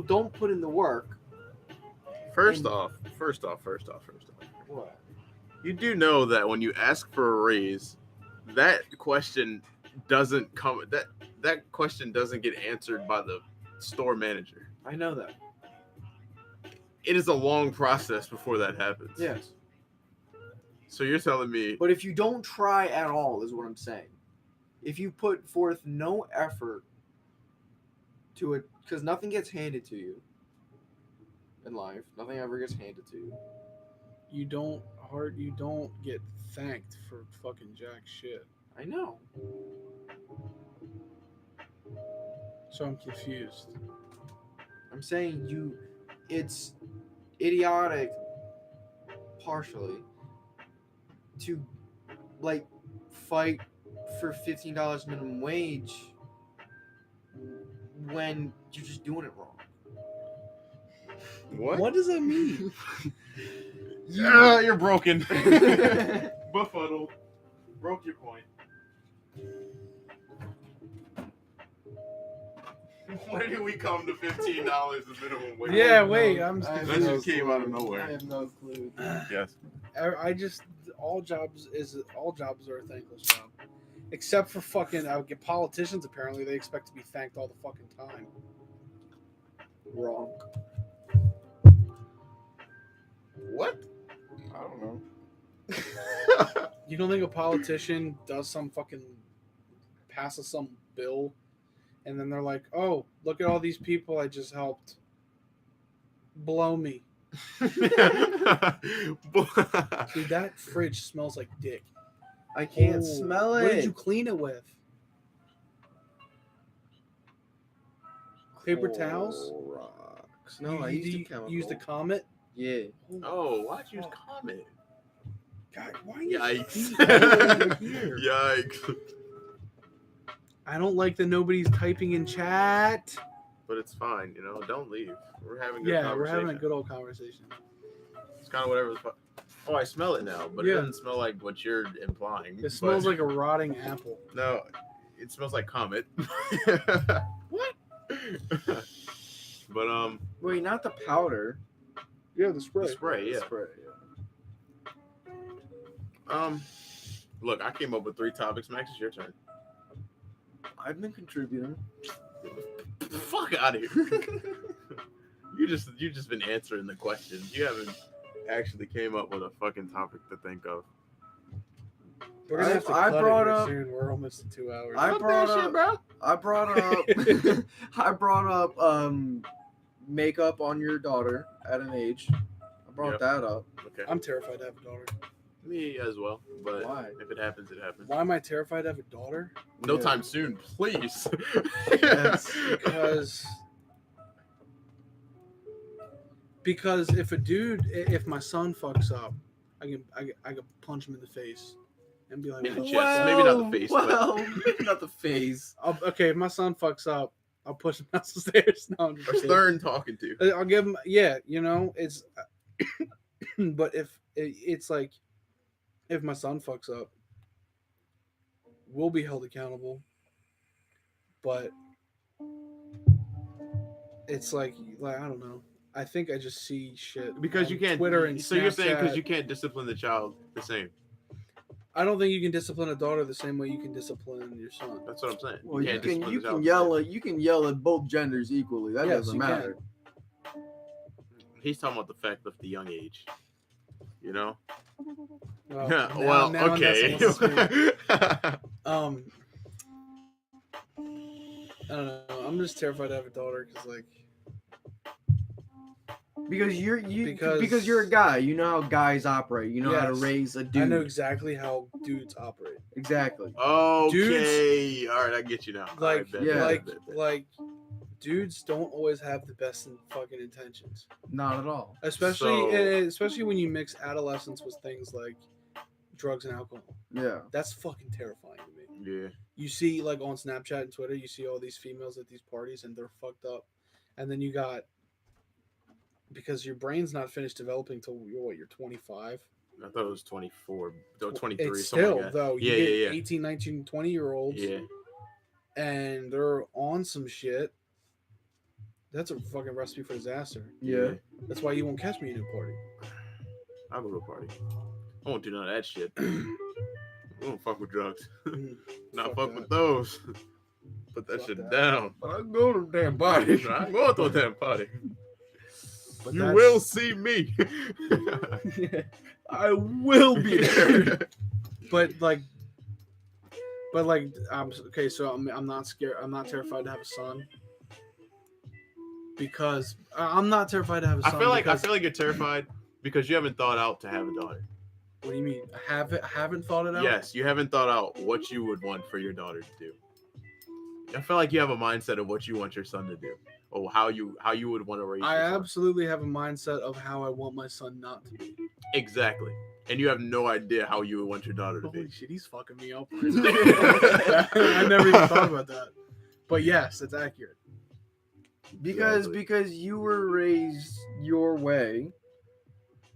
don't put in the work, First And- off, what? you do know that when you ask for a raise, that question doesn't come. That question doesn't get answered by the store manager. I know that. It is a long process before that happens. Yes. So you're telling me But if you don't try at all, is what I'm saying. If you put forth no effort to it, because nothing gets handed to you in life. Nothing ever gets handed to you. You don't get thanked for fucking jack shit. I know. So I'm confused. I'm saying it's idiotic, partially, to like fight for $15 minimum wage when you're just doing it wrong. what? What does that mean? Yeah, you're broken. Befuddled. Broke your point. Where did we come to $15 as minimum wage? Yeah, wait, I'm I have That no just came out of clue. nowhere. I have no clue. Yes. I just all jobs are a thankless job, except for fucking politicians. Apparently, they expect to be thanked all the fucking time. Wrong. What? I don't know. You don't think a politician does some fucking passes some bill, and then they're like, "Oh, look at all these people I just helped. Blow me." Dude, that fridge smells like dick. I can't Oh, smell it. What did you clean it with? Paper towels? Clorox. No, I You used a chemical. used a Comet. Yeah. Oh, why'd you use Comet? God, why are you Yikes. over here? Yikes. I don't like that nobody's typing in chat. But it's fine, you know. Don't leave. We're having a good Yeah, we're conversation. having a good old conversation. It's kind of whatever the fuck. Oh, I smell it now, but Yeah. it doesn't smell like what you're implying. It smells but- like a rotting apple. No, it smells like Comet. What? But Wait, not the powder. Yeah, the spray. the spray, yeah. The spray. Look, I came up with 3 topics. Max, it's your turn. I've been contributing. Fuck out of here. you just been answering the questions. You haven't actually came up with a fucking topic to think of. We're gonna have to I cut brought it here up- soon. We're almost at 2 hours. I Fuck brought that up. shit, bro. I brought up makeup on your daughter at an age. I brought Yep. that up. Okay. I'm terrified to have a daughter. Me as well. But Why? if it happens, it happens. Why am I terrified to have a daughter? No Yeah. time soon, please. Yes. Because if my son fucks up, I can punch him in the face and be like, In the "Well, chest. Maybe not the face, but- Well, maybe not the face. okay, if my son fucks up, I'll push him down the stairs." No, I'm just Or kidding. Stern talking to. I'll give him, yeah, you know, it's, but if it's like, if my son fucks up, we'll be held accountable. But it's like I don't know. I think I just see shit Because on you can't. Twitter and so you're saying because Snapchat. you can't discipline the child the same. I don't think you can discipline a daughter the same way you can discipline your son. That's what I'm saying. Well, you can't can discipline you the child can the yell same. at both genders equally. That Yes, doesn't you can. matter. He's talking about the fact of the young age. You know. Well, Yeah. now- Well. now Okay. Nessa wants to speak. I don't know. I'm just terrified to have a daughter because, like, Because you're Because- because you're a guy. You know how guys operate. You know how to Yes. raise a dude. I know exactly how dudes operate. Exactly. Okay. All right. I get you now. All right, Like, bet, yeah. bet, bet, bet. like, dudes don't always have the best in fucking intentions, Not at all. especially when you mix adolescence with things like drugs and alcohol. Yeah. That's fucking terrifying to me. Yeah. You see, like, on Snapchat and Twitter, you see all these females at these parties and they're fucked up, and then you got, because your brain's not finished developing till you're 25. I thought it was 24. No, 23. It's something still like that. though. You Yeah, get yeah, yeah. 18, 19, 20-year-olds, Yeah. and they're on some shit. That's a fucking recipe for disaster. Yeah. That's why you won't catch me at a party. I'll go to a party. I won't do none of that shit. I won't fuck with drugs. Not fuck Fuck with that. those. Put that Fuck shit that. down. But I go to the damn party. I'm going to a damn party. But You that's- will see me. I will be there. But like, okay. So I'm not scared. I'm not terrified to have a son. Because I'm not terrified to have a I son. feel like because, you're terrified because you haven't thought out to have a daughter. What do you mean? Haven't thought it out? Yes, you haven't thought out what you would want for your daughter to do. I feel like you have a mindset of what you want your son to do, or how you would want to raise. I your son. absolutely have a mindset of how I want my son not to be. Exactly, and you have no idea how you would want your daughter to Holy be. shit, he's fucking me up. Right now. I never even thought about that. But yes, it's accurate. Because Exactly. because you were raised your way.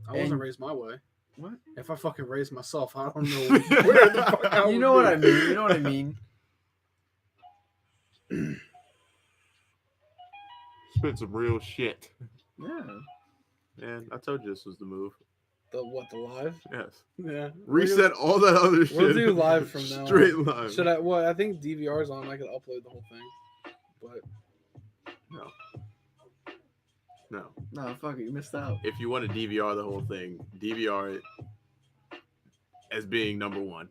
I wasn't And- raised my way. What? If I fucking raised myself, I don't know where the fuck I You would know what be. I mean. You know what I mean. Spit some real shit. Yeah. Man, I told you this was the move. The live? Yes. Yeah. Reset all that other shit. We'll do live from now on. Straight live. Should I? Well, I think DVR's on. I could upload the whole thing. But No. No, fuck it. You missed out. If you want to DVR the whole thing, DVR it as being number one.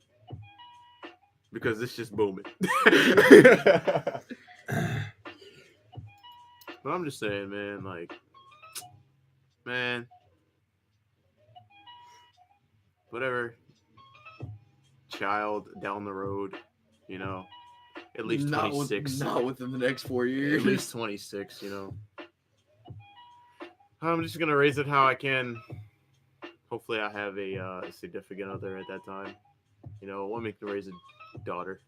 Because it's just booming. But I'm just saying, man, like, man, whatever child down the road, you know, at least Not 26. Not within the next 4 years. At least 26, you know. I'm just going to raise it how I can. Hopefully I have a significant other at that time. You know, a woman can raise a daughter.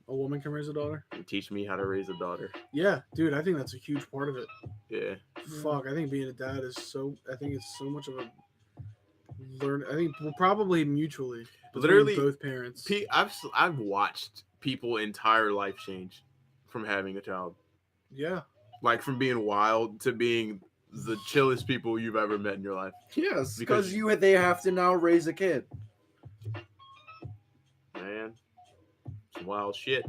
a woman can raise a daughter. And teach me how to raise a daughter. Yeah, dude, I think that's a huge part of it. Yeah. Fuck, I think being a dad is so. I think it's so much of a learn. I think we're probably mutually, between Literally, both parents. I've watched people entire life change from having a child. Yeah, Like from being wild to being the chillest people you've ever met in your life. Yes, Because- because they have to now raise a kid. Man, it's wild shit.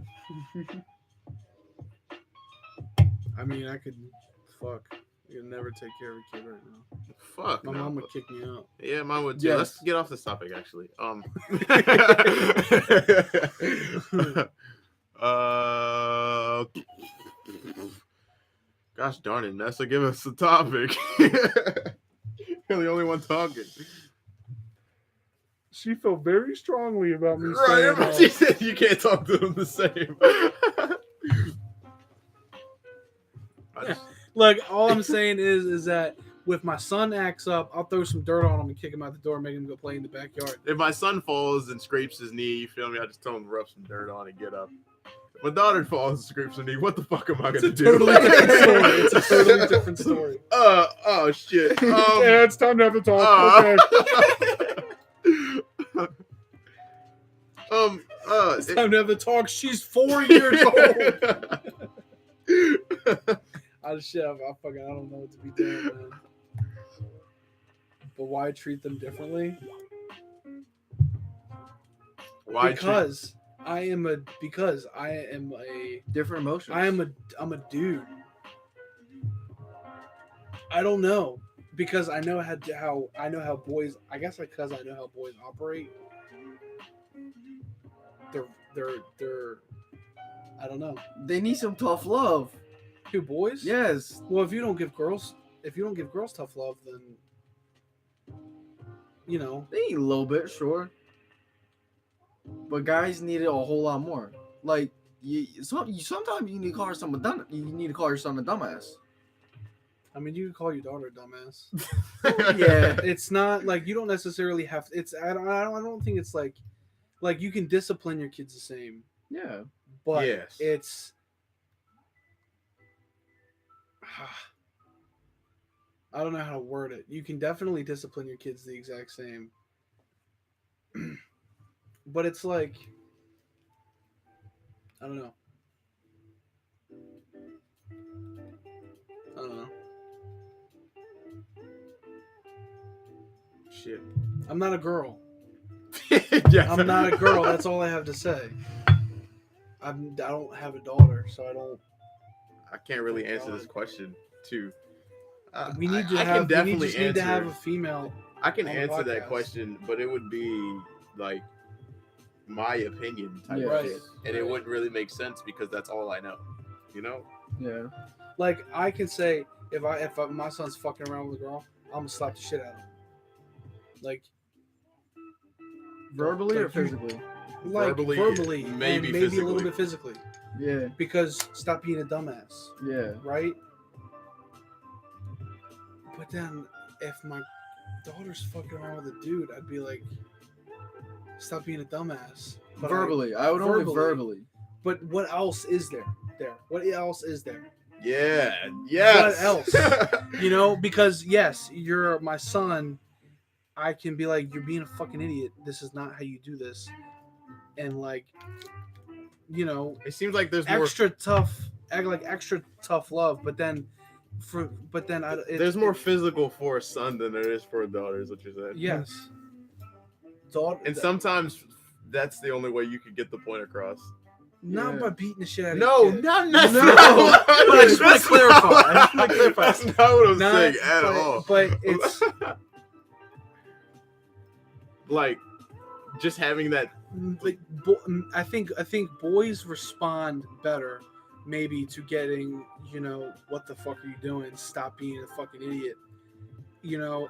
I mean, I could. Fuck, I could never take care of a kid right now. Fuck. My no, mom would but- kick me out. Yeah, mine would too. Yes. Let's get off this topic actually. Gosh darn it, Nessa, give us the topic. You're the only one talking. She felt very strongly about me Right, saying but she said you can't talk to them the same. I just- Look, all I'm saying is that if my son acts up, I'll throw some dirt on him and kick him out the door, and make him go play in the backyard. if my son falls and scrapes his knee, you feel me? I just tell him to rub some dirt on and get up. If my daughter falls and scrapes her knee, what the fuck am I It's gonna a do? totally different story. It's a totally different story. Oh shit. Yeah, it's time to have the talk. Okay. It's time to have the talk. She's 4 years old. I don't know what to be doing, man. But why treat them differently? Why Because I am a Different emotions. I'm a dude. I don't know because I know how boys. I guess because I know how boys operate. They're. I don't know. They need some tough love. Who, boys? Yes. Well, if you don't give girls tough love, then you know. They need a little bit, sure. But guys need it a whole lot more. Like sometimes you need to call her someone dumb. You need to call your son a dumbass. I mean, you can call your daughter a dumbass. Yeah. It's not like you don't necessarily have. It's I don't think it's like you can discipline your kids the same, Yeah. but Yes. it's. I don't know how to word it. You can definitely discipline your kids the exact same. But it's like, I don't know. Shit. I'm not a girl. Yes. I'm not a girl. That's all I have to say. I don't have a daughter, so I don't. I can't really answer this question too. We need to I have. can definitely We just need to answer. have a female. I can on the answer that podcast. question, but it would be like my opinion type Yeah. of Right. shit. And it wouldn't really make sense because that's all I know. You know? Yeah. Like I can say, if my son's fucking around with a girl, I'm gonna slap the shit out of him. Like Verbally or Like you- physically? Verbally, and maybe maybe a physically. little bit physically, Yeah. because stop being a dumbass, Yeah. right? But then, if my daughter's fucking around with a dude, I'd be like, stop being a dumbass. But Verbally. I would only verbally. But what else is there? What else is there? Yeah. Yes. What else? You know, because yes, you're my son, I can be like, you're being a fucking idiot. This is not how you do this. And like, you know, It seems like there's more. extra tough, extra tough love. But then, There's more physical for a son than there is for a daughter. Is what you said. Yes. And sometimes that's the only way you could get the point across. Not Yeah. by beating the shit out of No, your kid. not No. I just wanna clarify. I just wanna clarify. That's not what I'm Not- saying at all. But it's like just having that. like I think boys respond better maybe to getting, you know, what the fuck are you doing? Stop being a fucking idiot. You know,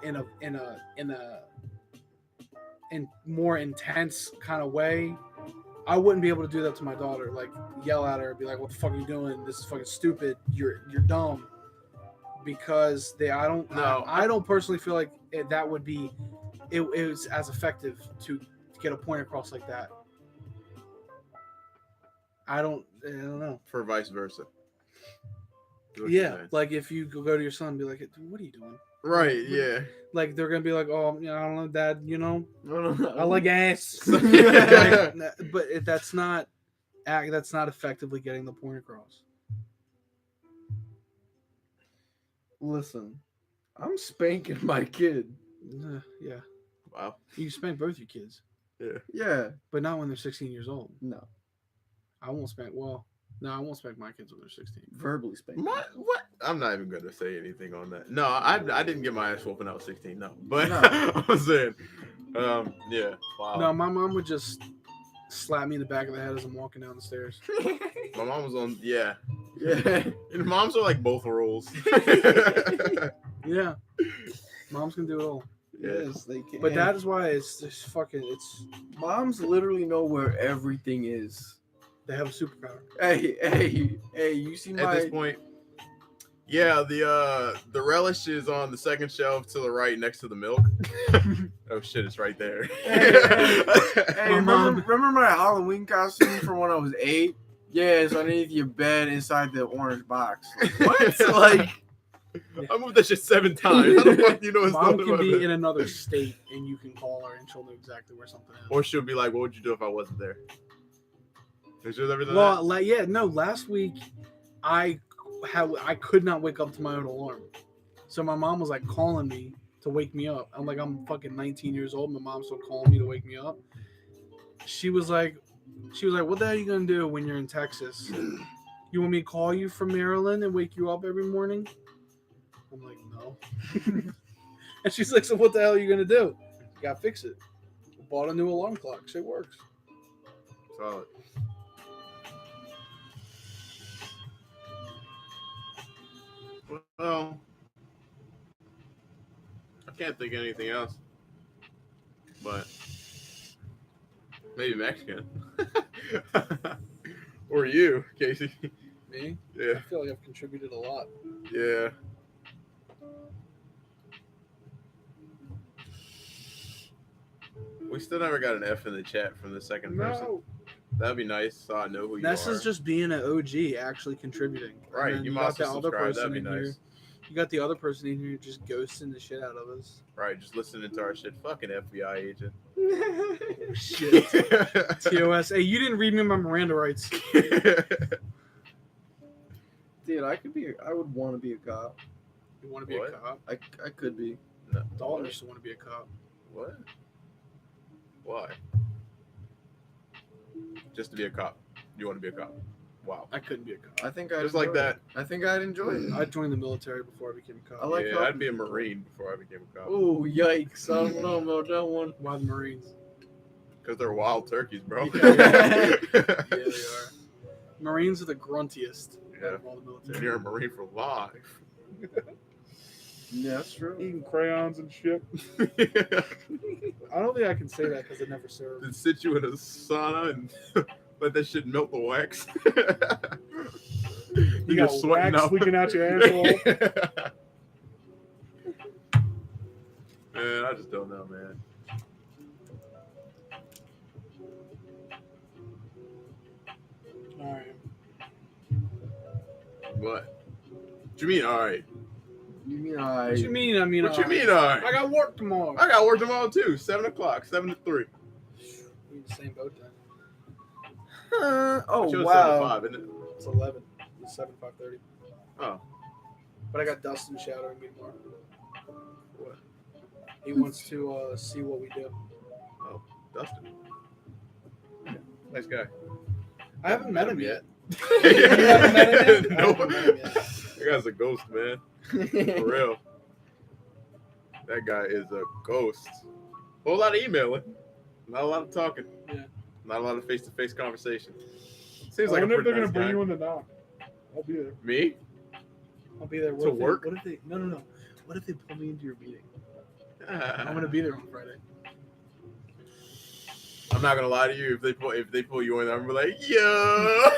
in more intense kind of way. I wouldn't be able to do that to my daughter. Like yell at her and be like, "What the fuck are you doing? This is fucking stupid. You're dumb." Because I don't personally feel like that would be it was as effective to get a point across like that. I don't know. For vice versa. Is what you're Yeah, saying. like if you go to your son and be like, "Dude, what are you doing?" Right. Yeah. Like they're gonna be like, "Oh, you know, I don't know, Dad. You know, No. I like ass." Yeah. But that's not effectively getting the point across. Listen, I'm spanking my kid. Yeah, Wow. you spank both your kids, Yeah. but not when they're 16 years old. No. I won't spank. Well, no, I won't spank my kids when they're 16. Verbally spanking. What? I'm not even gonna say anything on that. No, I didn't get my ass whooped when I was 16. No, but No. I'm saying, yeah. Wow. No, my mom would just slap me in the back of the head as I'm walking down the stairs. My mom was on. Yeah. Yeah. And moms are like both roles. Yeah, moms can do it all. Yes, they can. But that is why it's just fucking. It's moms literally know where everything is. they have a superpower. Hey! You see At my? this point, yeah, the relish is on the second shelf to the right next to the milk. Oh shit, it's right there. Hey, Mom. remember my Halloween costume from when I was 8? Yeah, it's underneath your bed inside the orange box. Like, what? Like, I moved that shit 7 times. How the fuck do you know it's Mom not can be bed? in another state and you can call her and she'll know exactly where something is. Or she'll be like, "What would you do if I wasn't there?" Is yours everything? Well, last week I could not wake up to my own alarm. So my mom was like calling me to wake me up. I'm like, I'm fucking 19 years old. My mom's still calling me to wake me up. She was like, what the hell are you gonna do when you're in Texas? You want me to call you from Maryland and wake you up every morning? I'm like, no. And she's like, so what the hell are you gonna do? You gotta fix it. Bought a new alarm clock. Shit works. Solid. Well, I can't think of anything else, but maybe Mexican. Or you, Casey. Me? Yeah, I feel like I've contributed a lot. yeah. We still never got an F in the chat from the second person. No. That'd be nice, so I know who you This are. is just being an OG, actually contributing. And Right, then you got must the have other subscribed. That'd person be in nice. here. You got the other person in here just ghosting the shit out of us. Right, just listening to our shit. Fucking FBI agent. Shit. TOS. Hey, you didn't read me my Miranda rights. dude, I would want to be a cop. You want to be What? a cop? I could be. No. Dalton used to want to be a cop. What? Why? Just to be a cop. You want to be a cop? Wow. I couldn't be a cop. I think I'd Just like enjoy that. it. I think I'd enjoy it. I joined the military before I became a cop. I like Yeah, helping I'd be a people. Marine before I became a cop. Oh, yikes. I don't know about that one. Why the Marines? Because they're wild turkeys, bro. Yeah, they are. Marines are the gruntiest Yeah. out of all the military. And you're a Marine for life. Yeah, that's true. Eating crayons and shit. I don't think I can say that because I never served. Then sit you in a sauna and let that shit melt the wax. You got wax leaking out your asshole. Man, I just don't know, man. All right. What? What you mean, all right? You mean What you mean? I mean, What you mean, all I right? got work tomorrow. I got work tomorrow too. 7 o'clock, 7 to 3. We in the same boat then. Oh It shows 7 to wow. 5, isn't it? It's 11. It's 7:5:30. Oh. But I got Dustin shadowing me tomorrow. What? He wants to see what we do. Oh, Dustin. Nice guy. I haven't met him yet. You haven't met him yet? I No. haven't met him yet. That guy's a ghost, man. For real. That guy is a ghost. Whole lot of emailing. Not a lot of talking. Yeah. Not a lot of face-to-face conversation. Seems I like a wonder if pretty they're nice gonna bring guy. you in the knock. I'll be there. Me? I'll be there. To What if they- work? What if they? No. What if they pull me into your meeting? I'm I'm gonna be there on Friday. not gonna lie to you. If they pull you in, I'm gonna be like, yo.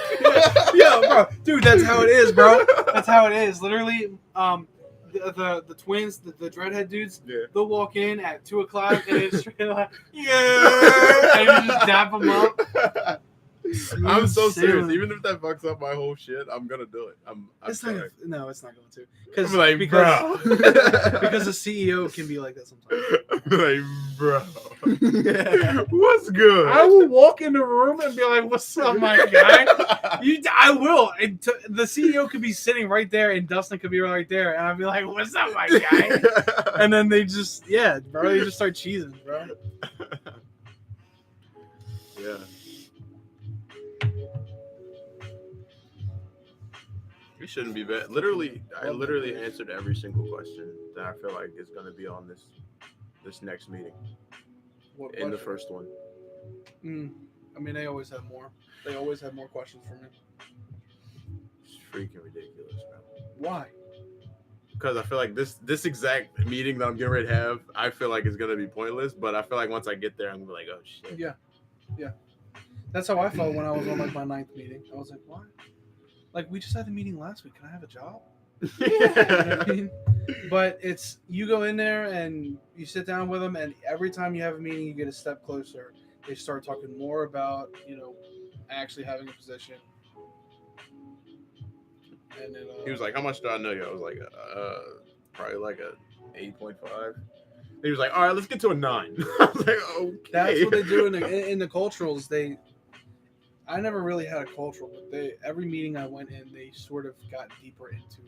Yeah, bro, dude, that's how it is, bro. That's how it is. Literally, the twins, the dreadhead dudes, Yeah. they'll walk in at 2:00 and it's straight like, yeah, and you just dap them up. I'm so serious. Sailing. Even if that fucks up my whole shit, I'm gonna do it. I'm It's sorry. not. No, it's not going to. I'm like, because bro. because the CEO can be like that sometimes. I'm like, bro. What's good? I will walk in the room and be like, "What's up, my guy?" I will. And the CEO could be sitting right there, and Dustin could be right there, and I'd be like, "What's up, my guy?" And then they just, yeah, bro, they just start cheesing, bro. Yeah. We shouldn't be bad. Literally, I literally answered every single question that I feel like is gonna be on this next meeting. What In the question? first one. I mean, they always have more. They always have more questions for me. It's freaking ridiculous, bro. Why? Because I feel like this exact meeting that I'm getting ready to have, I feel like is gonna be pointless. But I feel like once I get there, I'm gonna be like, oh shit. Yeah. That's how I felt when I was on like my 9th meeting. I was like, what? Like, we just had a meeting last week. Can I have a job? You know what I mean? But it's, you go in there and you sit down with them, and every time you have a meeting, you get a step closer. They start talking more about, actually having a position. And then He was like, how much do I know you? I was like, probably like a 8.5. He was like, all right, let's get to a 9. I was like, okay. that's what they do in the culturals. I never really had a cultural, but every meeting I went in, they sort of got deeper into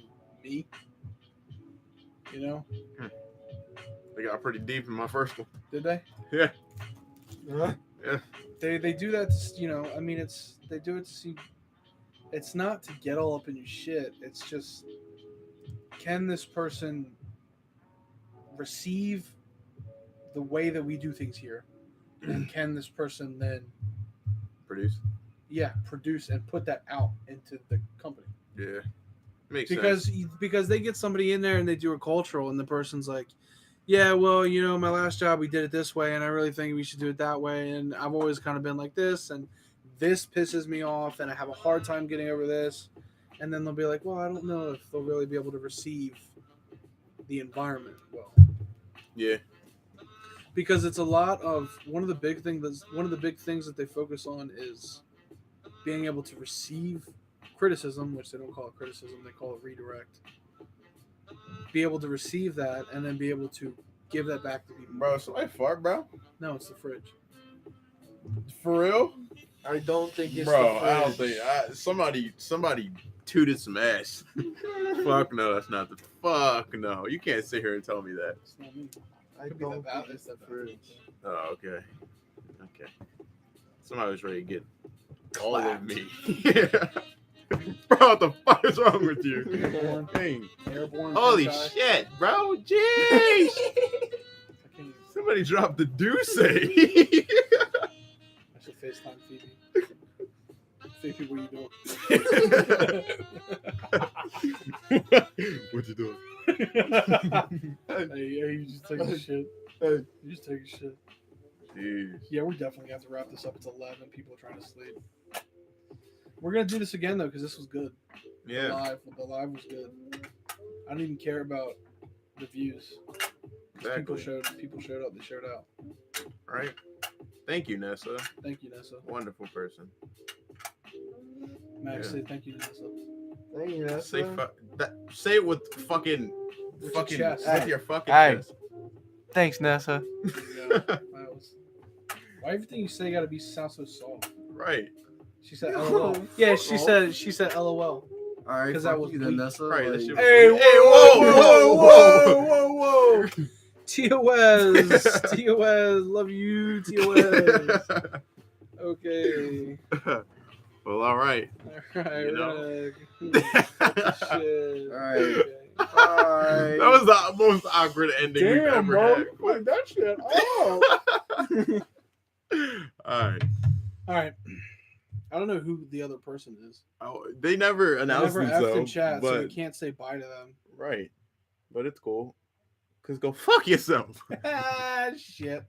me. You know? They got pretty deep in my first one. Did they? Yeah. Yeah. Yeah. They do that, I mean, they do it to see. It's not to get all up in your shit. It's just, can this person receive the way that we do things here? And can this person then, Produce. produce and put that out into the company? Yeah. Makes Because sense. because they get somebody in there and they do a cultural, and the person's like, yeah, well, my last job we did it this way, and I really think we should do it that way, and I've always kind of been like this, and this pisses me off, and I have a hard time getting over this. And then they'll be like, well, I don't know if they'll really be able to receive the environment well. Yeah. Because it's a lot of one of the big things that they focus on is being able to receive criticism, which they don't call it criticism, they call it redirect. Be able to receive that and then be able to give that back to people. Bro, somebody fart, bro? No, it's the fridge. For real? I don't think it's Bro, the I don't fridge. think somebody tooted some ass. Fuck no, that's not the fuck no. You can't sit here and tell me that. It's not me. I Could be don't the think valve, it's the the valve. fridge. Oh, okay. Okay. Somebody was ready to get all of Clapped. me. Bro, what the fuck is wrong with you? Airborne. Dang. Airborne. Holy guy. shit, bro. Jeez. I can't even. Somebody dropped the deuce. I should FaceTime Phoebe. Phoebe, what you doing? What you doing? Hey, you just taking a shit. Hey. You just taking a shit. Jeez. Yeah, we definitely have to wrap this up. It's 11. People are trying to sleep. We're gonna do this again though, because this was good. Yeah, The live was good. I don't even care about the views. exactly. People showed up. They showed out. Right. Thank you, Nessa. Thank you, Nessa. Wonderful person. Max, Yeah. say thank you, Nessa. Thank you, Say it with fucking With fucking your chest. with your fucking Hey. chest. Thanks, Nessa. Yeah, that was... Why everything you say gotta be sound so soft? Right. She said LOL. Yeah, she said LOL. All right, 'Cause fuck that was you then, weak. Nessa. Right, that like- shit was- Hey, Hey, whoa. TOS. TOS. Love you, TOS. Okay. Well, all right. All right, You we're know? gonna cut this That shit. All right. Okay. Bye. was the most awkward ending we've Damn, ever bro. had. Fuck that shit. Oh. All right. All right. I don't know who the other person is. Oh, they never They announced never effed themselves, in chat, so we but can't say bye to them. right. But it's cool. Cause go fuck yourself. Ah, shit.